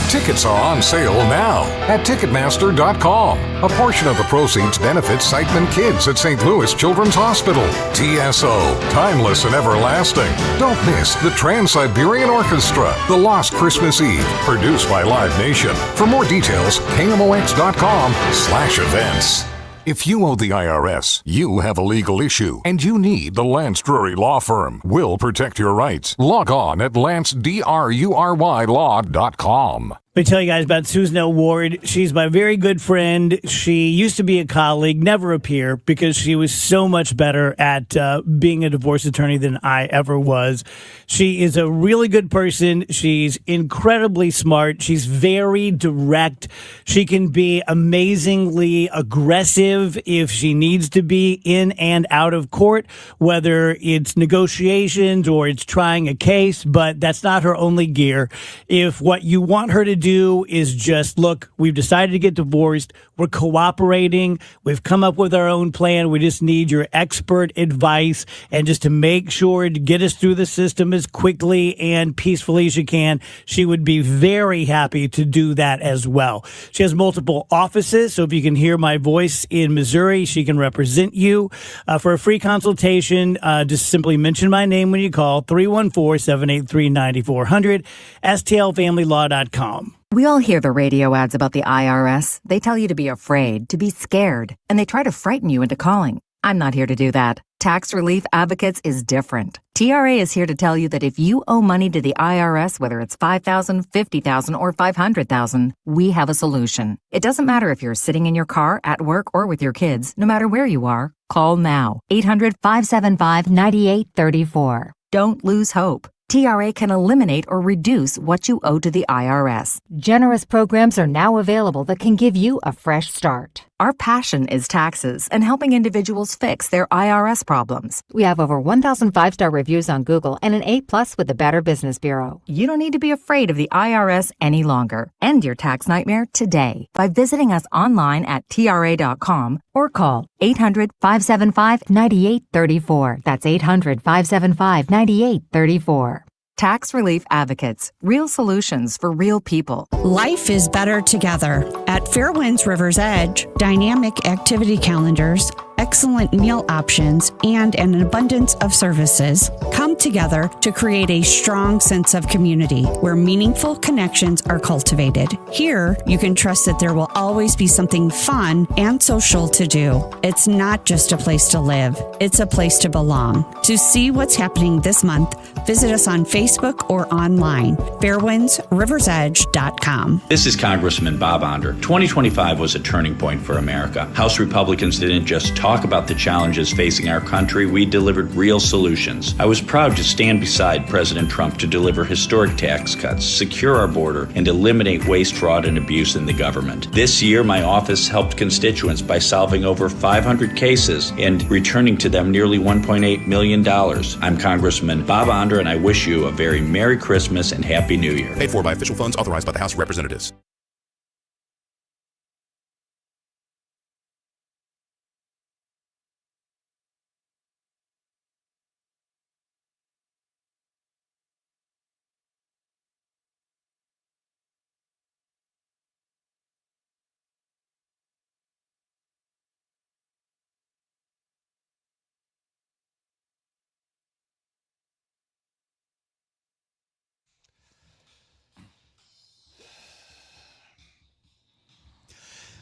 Tickets are on sale now at Ticketmaster.com. A portion of the proceeds benefits Siteman Kids at St. Louis Children's Hospital. TSO, timeless and everlasting. Don't miss the Trans-Siberian Orchestra, The Lost Christmas Eve, produced by Live Nation. For more details, KMOX.com/events. If you owe the IRS, you have a legal issue, and you need the Lance Drury Law Firm. We'll protect your rights. Log on at LanceDruryLaw.com.
Let me tell you guys about Susan L. Ward. She's my very good friend. She used to be a colleague, never appear, because she was so much better at being a divorce attorney than I ever was. She is a really good person. She's incredibly smart. She's very direct. She can be amazingly aggressive if she needs to be in and out of court, whether it's negotiations or it's trying a case, but that's not her only gear. If what you want her to do is just, look, we've decided to get divorced. We're cooperating. We've come up with our own plan. We just need your expert advice and just to make sure to get us through the system as quickly and peacefully as you can. She would be very happy to do that as well. She has multiple offices, so if you can hear my voice in Missouri, she can represent you. For a free consultation, just simply mention my name when you call, 314-783-9400, STLFamilyLaw.com.
We all hear the radio ads about the IRS. They tell you to be afraid, to be scared, and they try to frighten you into calling. I'm not here to do that. Tax Relief Advocates is different. TRA is here to tell you that if you owe money to the IRS, whether it's $5,000, $50,000, or $500,000, we have a solution. It doesn't matter if you're sitting in your car, at work, or with your kids. No matter where you are, call now. 800-575-9834. Don't lose hope. TRA can eliminate or reduce what you owe to the IRS.
Generous programs are now available that can give you a fresh start.
Our passion is taxes and helping individuals fix their IRS problems.
We have over 1,000 5-star reviews on Google and an A+ with the Better Business Bureau.
You don't need to be afraid of the IRS any longer. End your tax nightmare today by visiting us online at TRA.com or call 800-575-9834. That's 800-575-9834. Tax Relief Advocates. Real solutions for real people.
Life is better together. At Fairwinds River's Edge, dynamic activity calendars, excellent meal options, and an abundance of services come together to create a strong sense of community where meaningful connections are cultivated. Here, you can trust that there will always be something fun and social to do. It's not just a place to live, it's a place to belong. To see what's happening this month, visit us on Facebook or online, fairwindsriversedge.com.
This is Congressman Bob Onder. 2025 was a turning point for America. House Republicans didn't just talk about the challenges facing our country, we delivered real solutions. I was proud to stand beside President Trump to deliver historic tax cuts, secure our border, and eliminate waste, fraud, and abuse in the government. This year, my office helped constituents by solving over 500 cases and returning to them nearly $1.8 million. I'm Congressman Bob Onder, and I wish you a very Merry Christmas and Happy New Year.
Paid for by official funds authorized by the House of Representatives.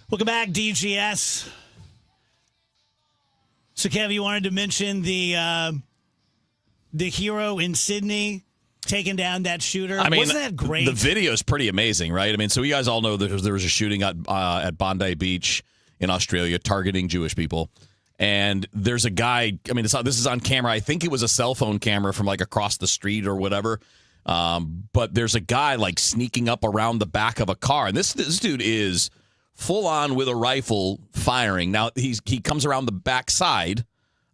Welcome back, DGS. So, Kev, you wanted to mention the hero in Sydney taking down that shooter.
I mean,
wasn't that great?
The video is pretty amazing, right? I mean, so you guys all know that there was a shooting at Bondi Beach in Australia targeting Jewish people. And there's a guy, I mean, this is on camera. I think it was a cell phone camera from like across the street or whatever. But there's a guy like sneaking up around the back of a car. And this dude is full on with a rifle firing. Now he comes around the backside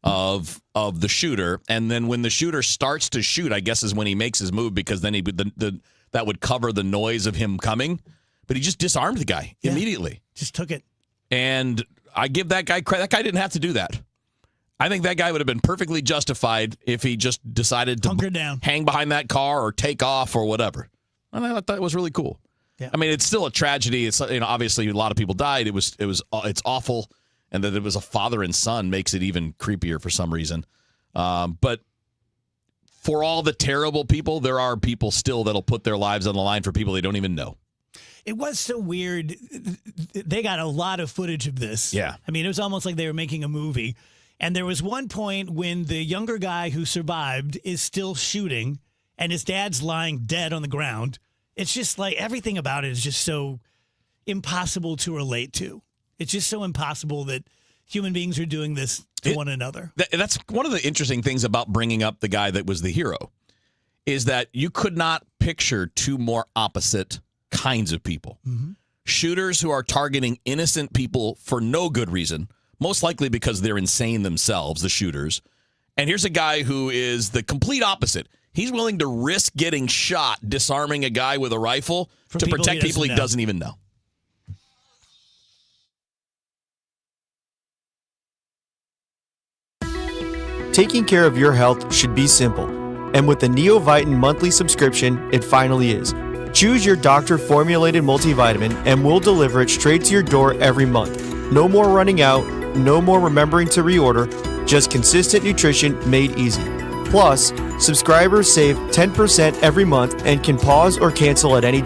of the shooter, and then when the shooter starts to shoot, I guess is when he makes his move, because then that would cover the noise of him coming. But he just disarmed the guy immediately.
Just took it.
And I give that guy credit. That guy didn't have to do that. I think that guy would have been perfectly justified if he just decided to
hunker down, hang
behind that car, or take off or whatever. And I thought it was really cool.
Yeah.
I mean, it's still a tragedy. It's, obviously a lot of people died. It's awful, and that it was a father and son makes it even creepier for some reason. But for all the terrible people, there are people still that'll put their lives on the line for people they don't even know.
It was so weird. They got a lot of footage of this.
Yeah.
I mean, it was almost like they were making a movie. And there was one point when the younger guy who survived is still shooting, and his dad's lying dead on the ground. It's just like everything about it is just so impossible to relate to. It's just so impossible that human beings are doing this to one another.
That's one of the interesting things about bringing up the guy that was the hero, is that you could not picture two more opposite kinds of people.
Mm-hmm.
Shooters who are targeting innocent people for no good reason, most likely because they're insane themselves, the shooters. And here's a guy who is the complete opposite. He's willing to risk getting shot disarming a guy with a rifle to protect people he doesn't even know.
Taking care of your health should be simple. And with the Neovitin monthly subscription, it finally is. Choose your doctor-formulated multivitamin and we'll deliver it straight to your door every month. No more running out, no more remembering to reorder, just consistent nutrition made easy. Plus, subscribers save 10% every month and can pause or cancel at any time.